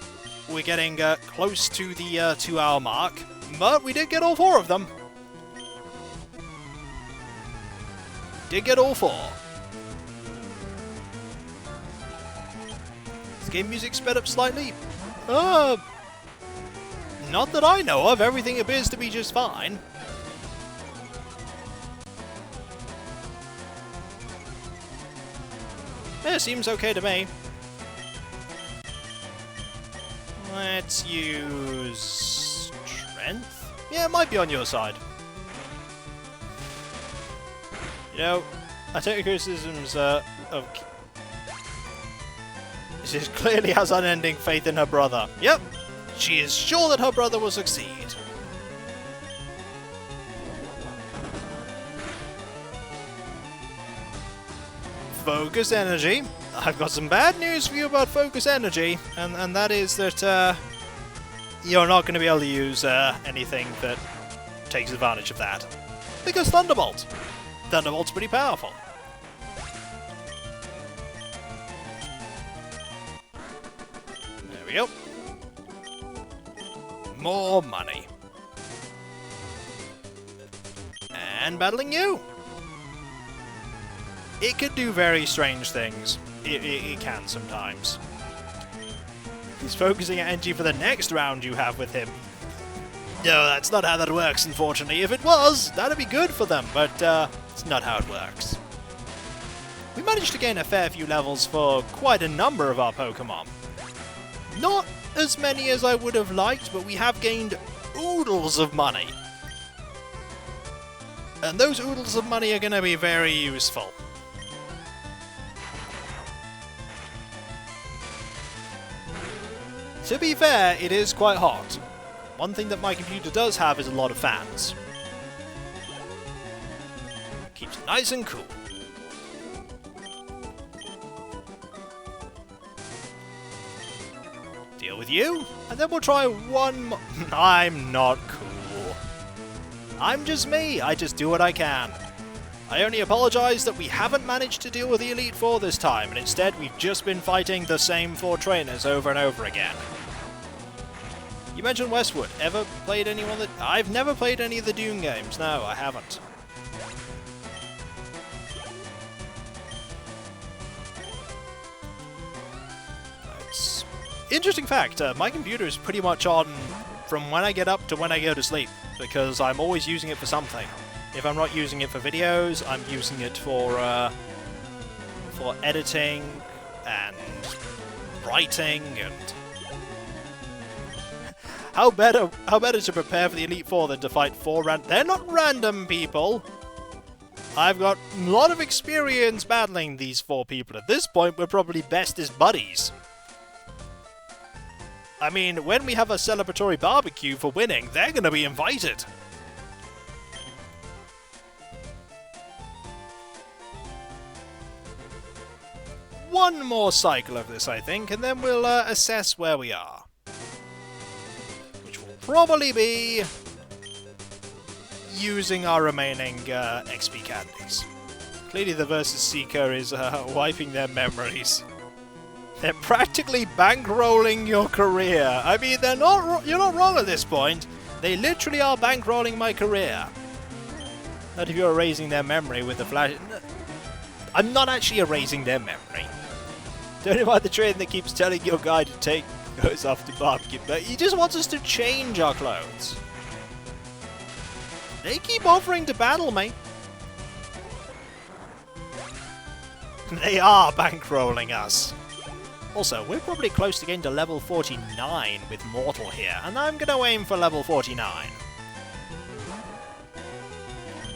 Speaker 1: We're getting close to the 2-hour mark, but we did get all 4 of them. Did get all 4. Is game music sped up slightly? Not that I know of. Everything appears to be just fine. Yeah, seems okay to me. Let's use strength. Yeah, it might be on your side. You know, I take criticisms of... She clearly has unending faith in her brother. Yep, she is sure that her brother will succeed. Focus energy. I've got some bad news for you about focus energy, and that is that you're not going to be able to use anything that takes advantage of that. Because Thunderbolt. Thunderbolt's pretty powerful. There we go. More money. And battling you. It could do very strange things. It can sometimes. He's focusing energy for the next round you have with him. No, that's not how that works, unfortunately. If it was, that'd be good for them, but it's not how it works. We managed to gain a fair few levels for quite a number of our Pokemon. Not as many as I would have liked, but we have gained oodles of money. And those oodles of money are going to be very useful. To be fair, it is quite hot. One thing that my computer does have is a lot of fans. Keeps it nice and cool. Deal with you, and then we'll try one more. I'm not cool. I'm just me. I just do what I can. I only apologise that we haven't managed to deal with the Elite Four this time, and instead we've just been fighting the same 4 trainers over and over again. You mentioned Westwood. Ever played anyone that... I've never played any of the Dune games. No, I haven't. That's... Interesting fact, my computer is pretty much on from when I get up to when I go to sleep, because I'm always using it for something. If I'm not using it for videos, I'm using it for editing and writing and... How better to prepare for the Elite Four than to fight 4 random... They're not random people! I've got a lot of experience battling these 4 people. At this point, we're probably best as buddies. I mean, when we have a celebratory barbecue for winning, they're going to be invited. One more cycle of this, I think, and then we'll assess where we are. Which will probably be using our remaining XP candies. Clearly the Versus Seeker is wiping their memories. They're practically bankrolling your career. I mean, you're not wrong at this point. They literally are bankrolling my career. Not if you're erasing their memory with the flash... I'm not actually erasing their memory. Don't mind the train that keeps telling your guy to take clothes off the barbecue, but he just wants us to change our clothes. They keep offering to battle me. They are bankrolling us. Also, we're probably close to getting to level 49 with Mortal here, and I'm going to aim for level 49.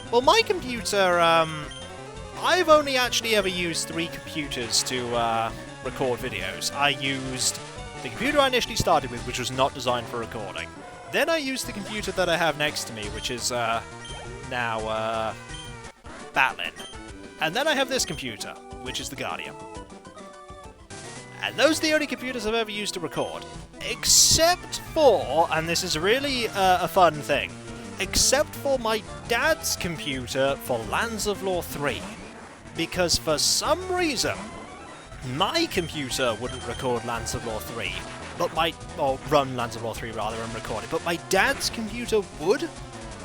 Speaker 1: Well, my computer, I've only actually ever used 3 computers to record videos. I used the computer I initially started with, which was not designed for recording. Then I used the computer that I have next to me, which is now battling. And then I have this computer, which is the Guardian. And those are the only computers I've ever used to record. Except for, and this is really a fun thing, except for my dad's computer for Lands of Lore 3. Because for some reason, my computer wouldn't record Lands of Lore 3, or run Lands of Lore 3 rather and record it, but my dad's computer would.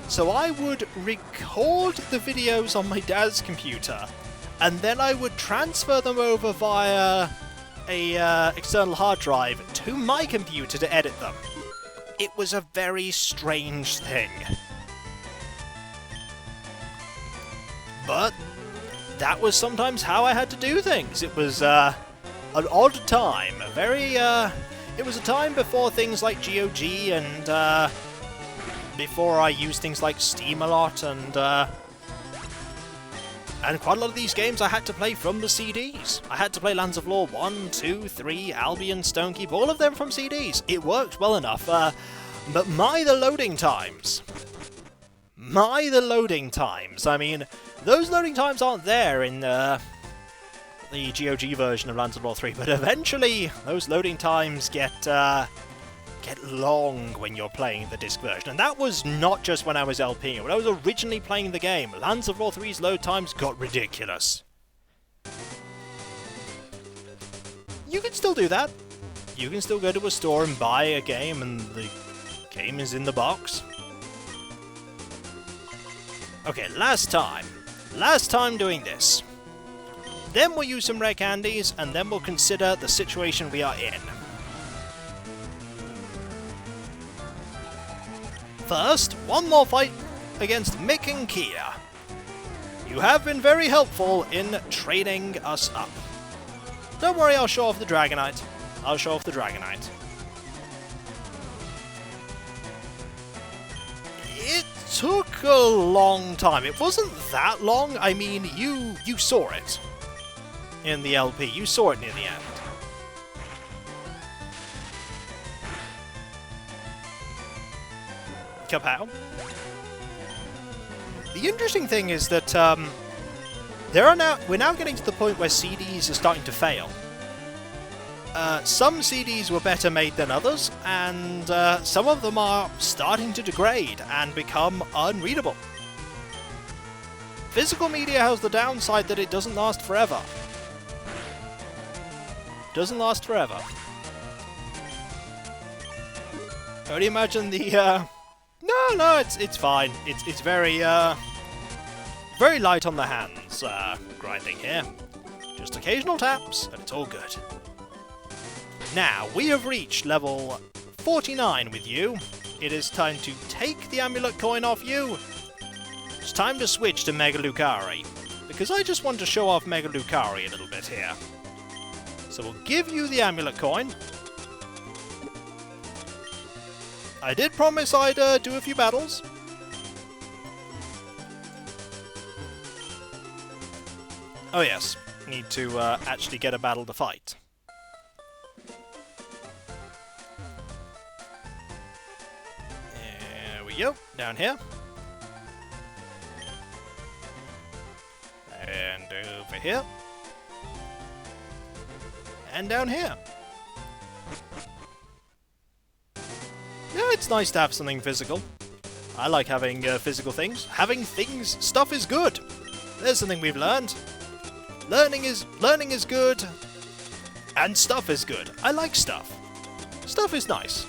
Speaker 1: So I would record the videos on my dad's computer, and then I would transfer them over via a external hard drive to my computer to edit them. It was a very strange thing. But that was sometimes how I had to do things. It was an odd time. It was a time before things like GOG and before I used things like Steam a lot, and quite a lot of these games I had to play from the CDs. I had to play Lands of Lore 1, 2, 3, Albion, Stonekeep, all of them from CDs. It worked well enough, but my the loading times. I mean, those loading times aren't there in the GOG version of Lands of Lore 3, but eventually those loading times get get long when you're playing the disc version. And that was not just when I was LPing. When I was originally playing the game, Lands of War 3's load times got ridiculous. You can still do that. You can still go to a store and buy a game and the game is in the box. Okay, last time. Last time doing this. Then we'll use some rare candies, and then we'll consider the situation we are in. First, one more fight against Mick and Kia. You have been very helpful in training us up. Don't worry, I'll show off the Dragonite. I'll show off the Dragonite. It took a long time. It wasn't that long. I mean, you saw it in the LP. You saw it near the end. Kapow. The interesting thing is that we're now getting to the point where CDs are starting to fail. Some CDs were better made than others, and some of them are starting to degrade and become unreadable. Physical media has the downside that it doesn't last forever. Doesn't last forever. Only imagine the No, it's fine. It's very very light on the hands grinding here. Just occasional taps, and it's all good. Now, we have reached level 49 with you. It is time to take the amulet coin off you. It's time to switch to Mega Lucari, because I just want to show off Mega Lucari a little bit here. So we'll give you the amulet coin. I did promise I'd do a few battles. Oh yes, need to actually get a battle to fight. There we go, down here. And over here. And down here. Yeah, it's nice to have something physical. I like having physical things. Having things, stuff is good. There's something we've learned. Learning is good, and stuff is good. I like stuff. Stuff is nice.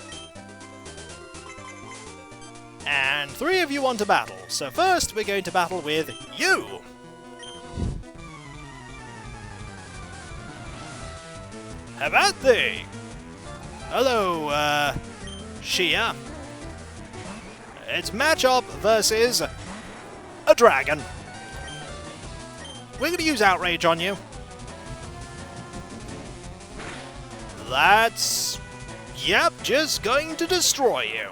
Speaker 1: And 3 of you want to battle. So first, we're going to battle with you. How about thee? Hello, Shia. It's matchup versus a dragon. We're going to use Outrage on you. That's... yep, just going to destroy you.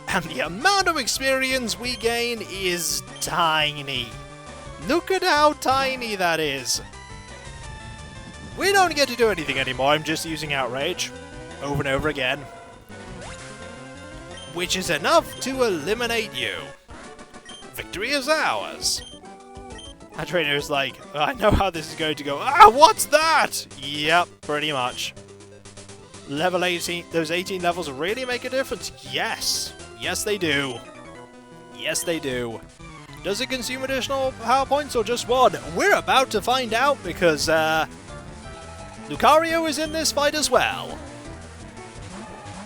Speaker 1: And the amount of experience we gain is tiny. Look at how tiny that is. We don't get to do anything anymore, I'm just using Outrage over and over again. Which is enough to eliminate you. Victory is ours. Our trainer is like, I know how this is going to go. Ah, what's that? Yep, pretty much. Level 18, those 18 levels really make a difference? Yes. Yes, they do. Yes, they do. Does it consume additional power points or just one? We're about to find out because, Lucario is in this fight as well.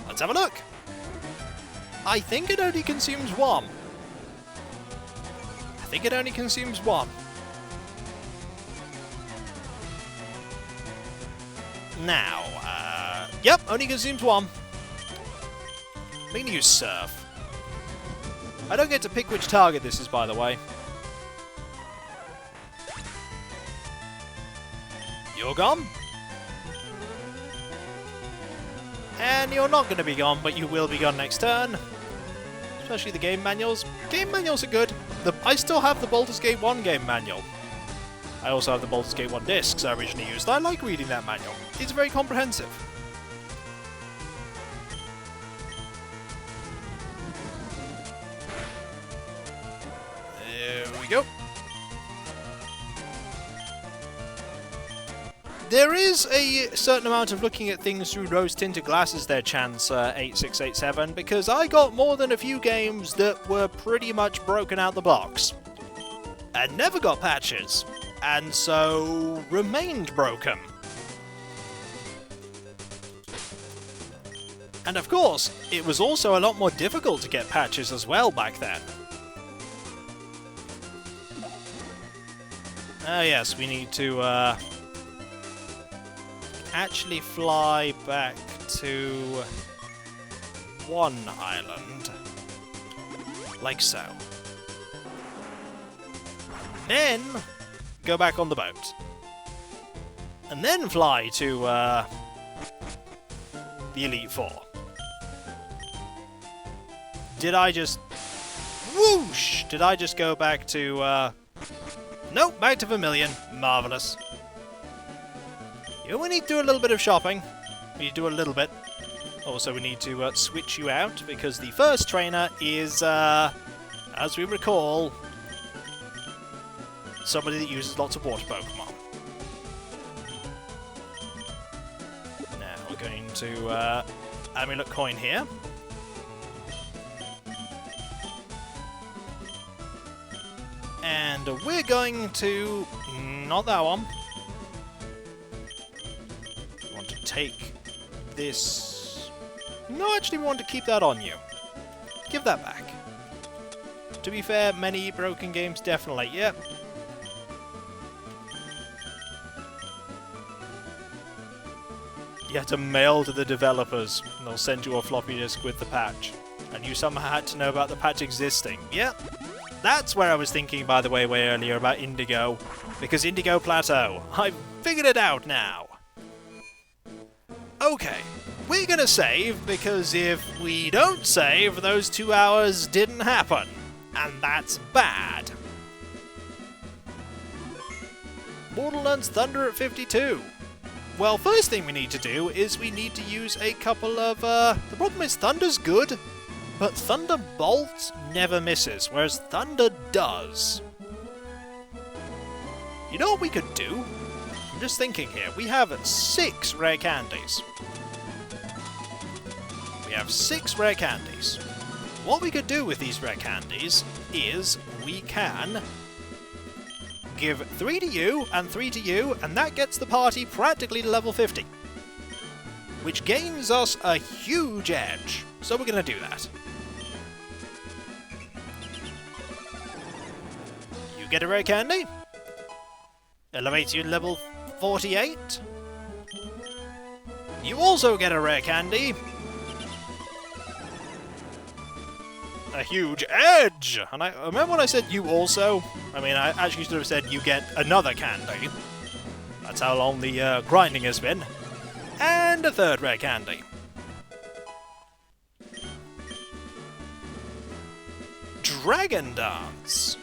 Speaker 1: Let's have a look. I think it only consumes one. I think it only consumes one. Now, yep, only consumes one. We can use Surf. I don't get to pick which target this is, by the way. You're gone. And you're not going to be gone, but you will be gone next turn. Especially the game manuals. Game manuals are good. I still have the Baldur's Gate 1 game manual. I also have the Baldur's Gate 1 discs I originally used. I like reading that manual. It's very comprehensive. There we go. There is a certain amount of looking at things through rose-tinted glasses there, Chance 8687, because I got more than a few games that were pretty much broken out the box. And never got patches, and so remained broken. And of course, it was also a lot more difficult to get patches as well back then. Ah yes, we need to actually fly back to one island. Like so. Then go back on the boat. And then fly to the Elite Four. Did I just... whoosh! Did I just go back to... nope, back to Vermilion. Marvellous. We need to do a little bit of shopping. We need to do a little bit. Also, we need to switch you out, because the first trainer is, as we recall, somebody that uses lots of water Pokemon. Now, we're going to Amulet Coin here. And we're going to... not that one. We want to take this... no, actually we want to keep that on you. Give that back. To be fair, many broken games definitely, yep. You have to mail to the developers, and they'll send you a floppy disk with the patch. And you somehow had to know about the patch existing. Yep. That's where I was thinking, by the way earlier about Indigo. Because Indigo Plateau. I've figured it out now. Okay. We're gonna save, because if we don't save, those 2 hours didn't happen. And that's bad. Borderlands Thunder at 52. Well, first thing we need to do is we need to use a couple of... the problem is Thunder's good, but Thunderbolt never misses, whereas Thunder does. You know what we could do? I'm just thinking here. We have 6 rare candies. We have 6 rare candies. What we could do with these rare candies is we can give 3 to you and 3 to you, and that gets the party practically to level 50. Which gains us a huge edge. So we're going to do that. You get a rare candy. Elevates you to level 48. You also get a rare candy. A huge edge! And I remember when I said you also? I mean, I actually should have said you get another candy. That's how long the grinding has been. And a 3rd rare candy. Dragon Dance.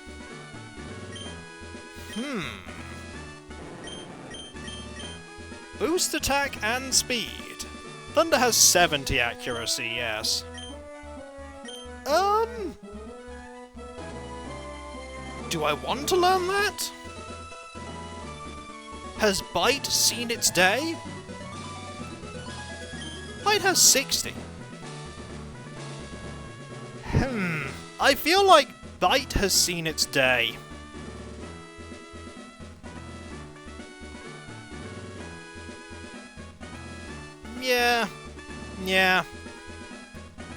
Speaker 1: Boost attack and speed. Thunder has 70 accuracy, yes. Do I want to learn that? Has Bite seen its day? Bite has 60. I feel like Bite has seen its day. Yeah.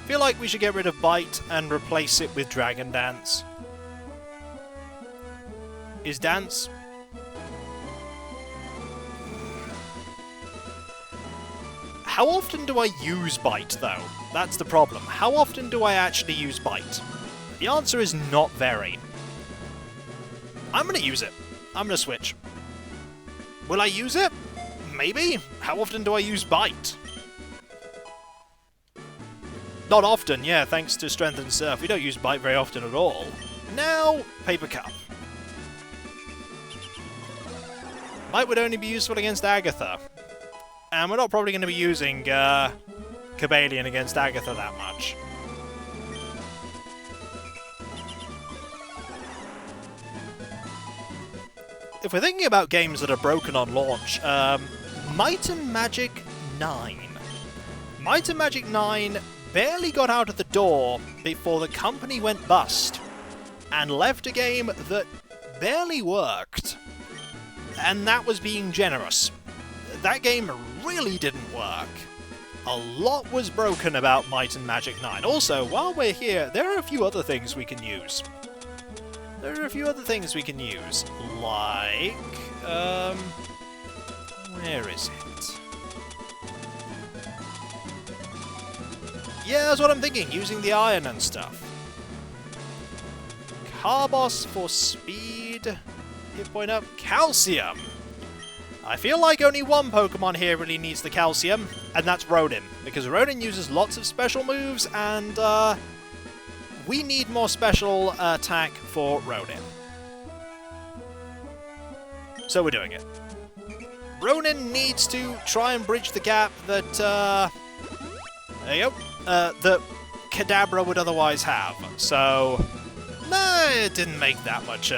Speaker 1: Feel like we should get rid of Bite and replace it with Dragon Dance. Is Dance... How often do I use Bite, though? That's the problem. How often do I actually use Bite? The answer is not very. I'm gonna use it. I'm gonna switch. Will I use it? Maybe. How often do I use Bite? Not often, yeah, thanks to Strength and Surf. We don't use Bite very often at all. Now, Paper Cup. Bite would only be useful against Agatha. And we're not probably going to be using Cobalion against Agatha that much. if we're thinking about games that are broken on launch, Might and Magic 9. Might and Magic 9 barely got out of the door before the company went bust, and left a game that barely worked. And that was being generous. That game really didn't work. A lot was broken about Might and Magic 9. Also, while we're here, there are a few other things we can use. Like... where is it? Yeah, that's what I'm thinking, using the iron and stuff. Carbos for speed. Hit point up. Calcium! I feel like only one Pokemon here really needs the calcium, and that's Ronin, because Ronin uses lots of special moves, and we need more special attack for Ronin. So we're doing it. Ronin needs to try and bridge the gap that, there you go, that Kadabra would otherwise have. So, no, it didn't make that much,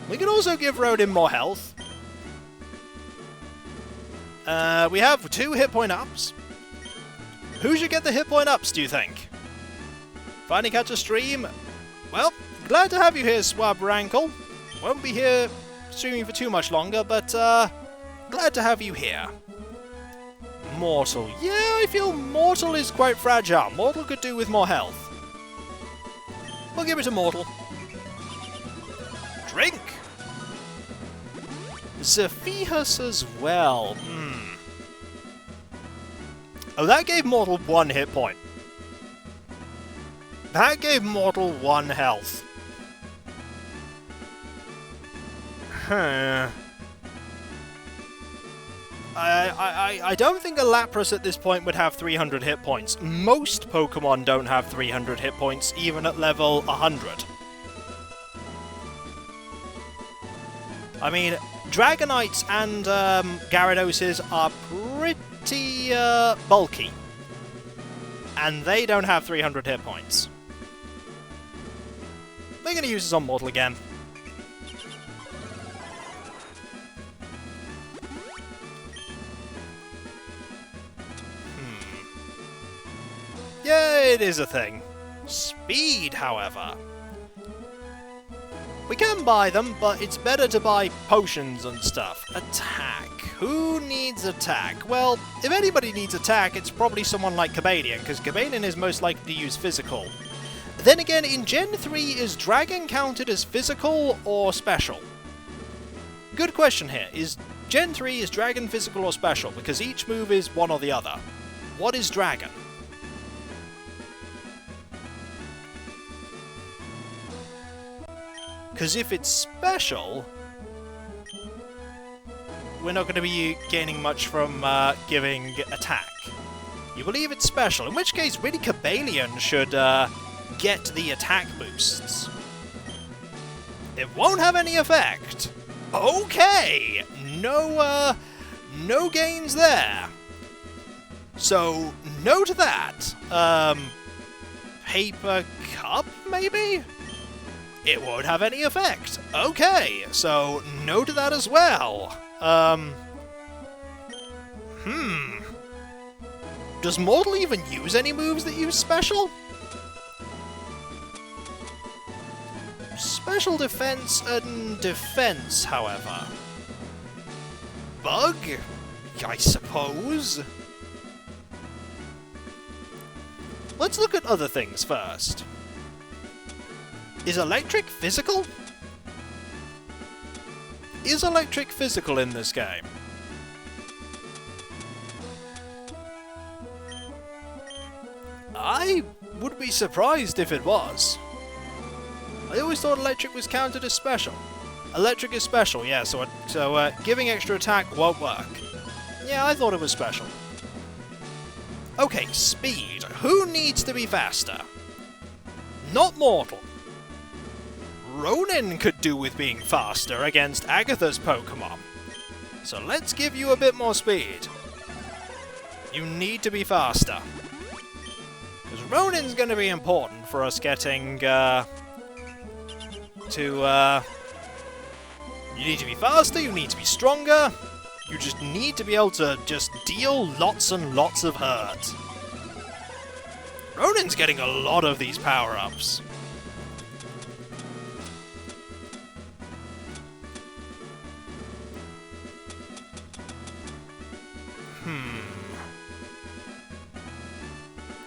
Speaker 1: We can also give Ronin more health. We have 2 hit point ups. Who should get the hit point ups, do you think? Finally catch a stream? Well, glad to have you here, Spa-rring. Won't be here streaming for too much longer, but glad to have you here. Mortal. Yeah, I feel Mortal is quite fragile. Mortal could do with more health. We'll give it to Mortal. Drink! Zephyrus as well. Oh, that gave Mortal 1 hit point. That gave Mortal 1 health. Huh. I don't think a Lapras at this point would have 300 hit points. Most Pokemon don't have 300 hit points, even at level 100. I mean, Dragonites and Gyarados are pretty bulky. And they don't have 300 hit points. We're going to use this on Mortal again. Yeah, it is a thing. Speed, however. We can buy them, but it's better to buy potions and stuff. Attack. Who needs attack? Well, if anybody needs attack, it's probably someone like Cobalion, because Cobalion is most likely to use physical. Then again, in Gen 3, is Dragon counted as physical or special? Good question here. Is Gen 3, is Dragon physical or special? Because each move is one or the other. What is Dragon? Because if it's special, we're not going to be gaining much from giving attack. You believe it's special, in which case really Cobalion should get the attack boosts. It won't have any effect. Okay, no gains there. So no to that. Paper Cup, maybe? It won't have any effect. Okay, so no to that as well. Does Mortal even use any moves that use special? Special defense and defense, however. Bug? I suppose. Let's look at other things first. Is electric physical? Is electric physical in this game? I would be surprised if it was. I always thought electric was counted as special. Electric is special, yeah, so giving extra attack won't work. Yeah, I thought it was special. Okay, speed. Who needs to be faster? Not Mortal. Ronin could do with being faster against Agatha's Pokemon. So let's give you a bit more speed. You need to be faster. Because Ronin's going to be important for us getting to, you need to be faster, you need to be stronger, you just need to be able to just deal lots and lots of hurt. Ronin's getting a lot of these power-ups.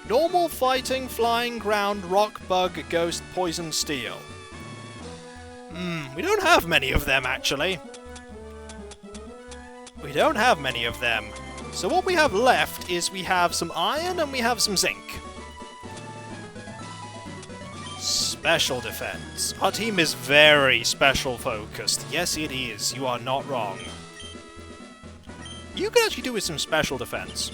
Speaker 1: Normal, fighting, flying, ground, rock, bug, ghost, poison, steel. We don't have many of them, actually. We don't have many of them. So what we have left is we have some iron and we have some zinc. Special defense. Our team is very special focused. Yes, it is. You are not wrong. You could actually do with some special defense.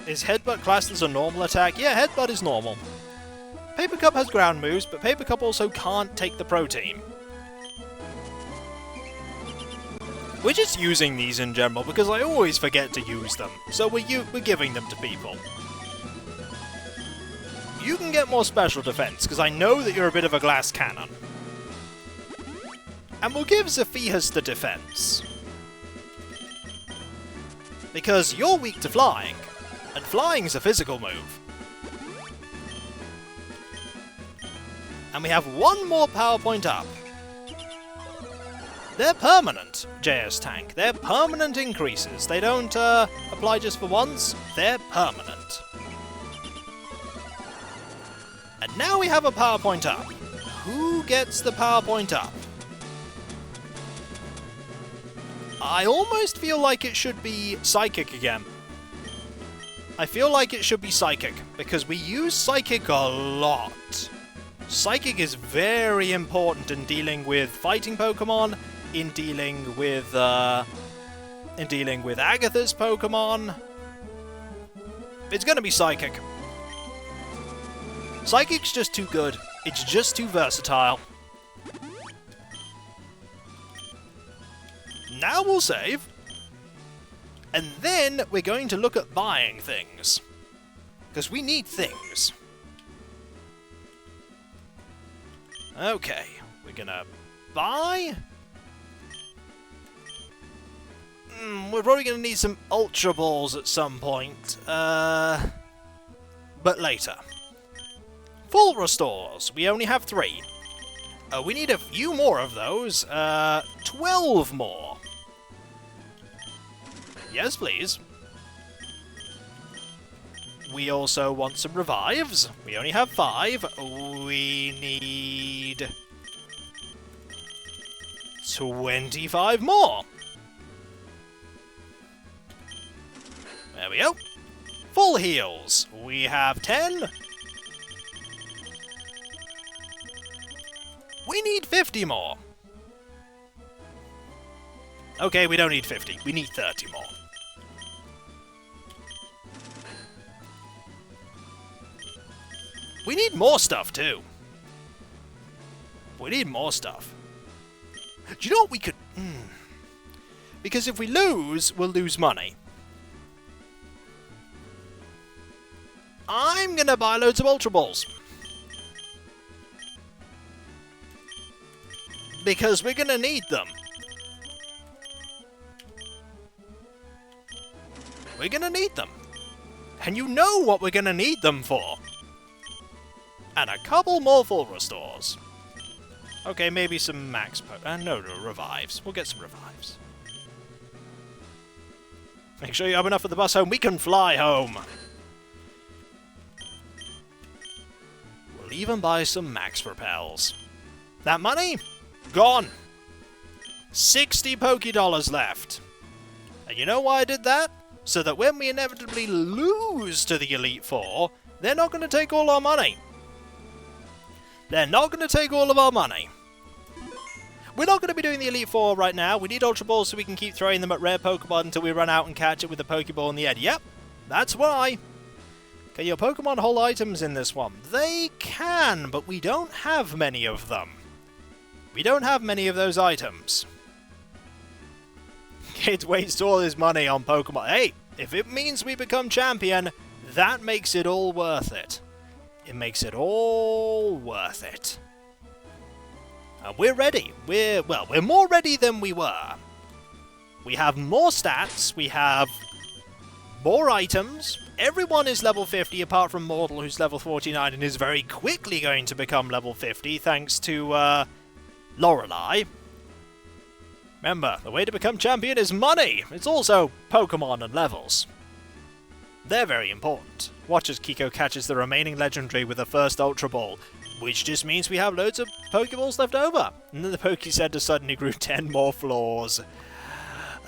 Speaker 1: Is Headbutt classed as a normal attack? Yeah, Headbutt is normal. Paper Cup has ground moves, but Paper Cup also can't take the protein. We're just using these in general because I always forget to use them, so we're giving them to people. You can get more special defense, because I know that you're a bit of a glass cannon. And we'll give Zephyhus the defense. Because you're weak to flying, and flying's a physical move. And we have one more power point up. They're permanent, JS Tank. They're permanent increases. They don't apply just for once. They're permanent. And now we have a power point up. Who gets the power point up? I almost feel like it should be Psychic again. I feel like it should be Psychic, because we use Psychic a lot. Psychic is very important in dealing with fighting Pokemon, in dealing with Agatha's Pokemon. It's gonna be Psychic. Psychic's just too good. It's just too versatile. Now we'll save. And then we're going to look at buying things. Because we need things. Okay, we're gonna buy. We're probably gonna need some Ultra Balls at some point. But later. Full restores. We only have 3. We need a few more of those. 12 more. Yes, please. We also want some revives. We only have 5. We need 25 more. There we go. Full heals. We have 10. We need 50 more. Okay, we don't need 50. We need 30 more. We need more stuff, too. We need more stuff. Do you know what we could... Because if we lose, we'll lose money. I'm gonna buy loads of Ultra Balls. Because we're gonna need them. We're gonna need them. And you know what we're gonna need them for. And a couple more full restores. Okay, maybe some max no, revives. We'll get some revives. Make sure you have enough for the bus home. We can fly home. We'll even buy some max repels. That money? Gone. 60 Poké-Dollars left. And you know why I did that? So that when we inevitably lose to the Elite Four, they're not going to take all our money. They're not going to take all of our money. We're not going to be doing the Elite Four right now. We need Ultra Balls so we can keep throwing them at rare Pokemon until we run out and catch it with a Pokeball in the end. Yep, that's why. Can your Pokemon hold items in this one? They can, but we don't have many of them. We don't have many of those items. Kid wastes all his money on Pokemon. Hey, if it means we become champion, that makes it all worth it. It makes it all worth it. We're ready. We're more ready than we were. We have more stats, we have more items. Everyone is level 50 apart from Mortal, who's level 49 and is very quickly going to become level 50 thanks to Lorelei. Remember, the way to become champion is money! It's also Pokemon and levels. They're very important. Watch as Kiko catches the remaining legendary with the first Ultra Ball, which just means we have loads of Pokeballs left over. And then the Poke Center suddenly grew 10 more floors.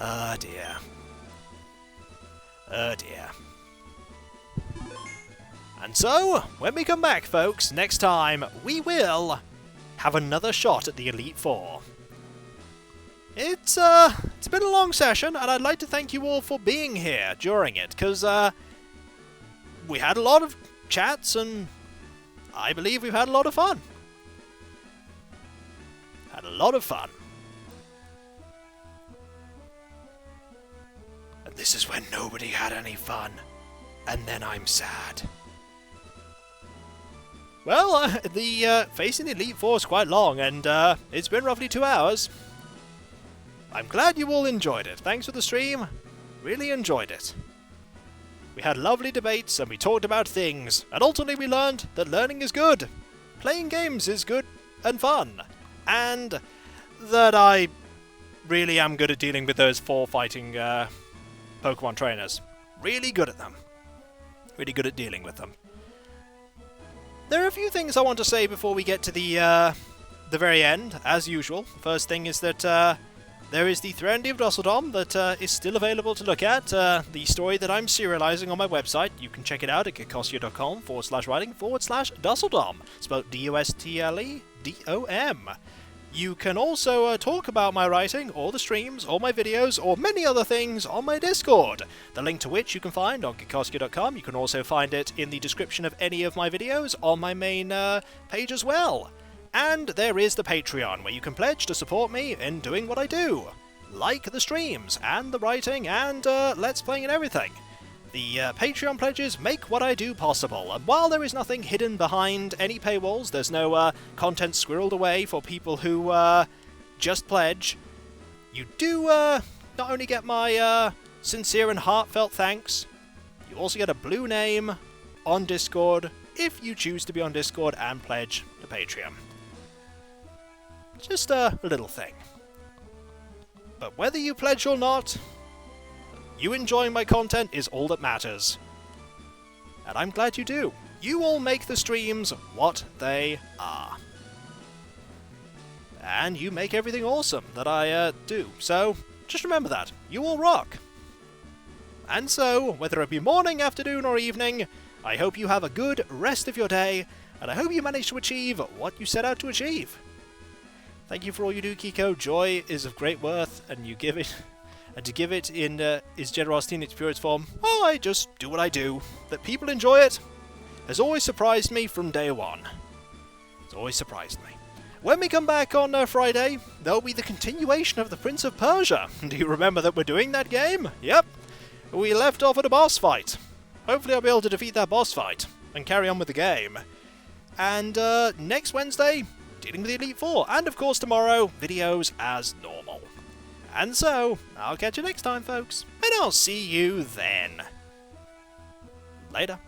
Speaker 1: Oh dear. Oh dear. And so, when we come back, folks, next time, we will have another shot at the Elite Four. It's been a long session, and I'd like to thank you all for being here during it, because we had a lot of chats, and I believe we've had a lot of fun. Had a lot of fun. And this is when nobody had any fun, and then I'm sad. Well, facing the Elite Four is quite long, and it's been roughly 2 hours. I'm glad you all enjoyed it. Thanks for the stream. Really enjoyed it. We had lovely debates, and we talked about things, and ultimately we learned that learning is good. Playing games is good and fun. And that I really am good at dealing with those 4 fighting Pokemon trainers. Really good at them. Really good at dealing with them. There are a few things I want to say before we get to the very end, as usual. First thing is that there is the Threnody of Dusseldom that is still available to look at. The story that I'm serializing on my website. You can check it out at kikoskia.com/writing/Dusseldom. Spelled D-U-S-T-L-E-D-O-M. You can also talk about my writing, or the streams, or my videos, or many other things on my Discord. The link to which you can find on Kikoskia.com. You can also find it in the description of any of my videos on my main page as well. And there is the Patreon, where you can pledge to support me in doing what I do. Like the streams, and the writing, and Let's Playing and everything. The Patreon pledges make what I do possible, and while there is nothing hidden behind any paywalls, there's no content squirreled away for people who just pledge, you do not only get my sincere and heartfelt thanks, you also get a blue name on Discord if you choose to be on Discord and pledge to Patreon. Just a little thing. But whether you pledge or not, you enjoying my content is all that matters. And I'm glad you do. You all make the streams what they are. And you make everything awesome that I do. So, just remember that. You all rock. And so, whether it be morning, afternoon, or evening, I hope you have a good rest of your day, and I hope you manage to achieve what you set out to achieve. Thank you for all you do, Kiko. Joy is of great worth, and you give it... And to give it in its generosity in its purest form, well, I just do what I do. That people enjoy it has always surprised me from day one. It's always surprised me. When we come back on Friday, there'll be the continuation of the Prince of Persia. Do you remember that we're doing that game? Yep. We left off at a boss fight. Hopefully I'll be able to defeat that boss fight and carry on with the game. And next Wednesday, dealing with the Elite Four. And of course tomorrow, videos as normal. And so, I'll catch you next time, folks, and I'll see you then. Later.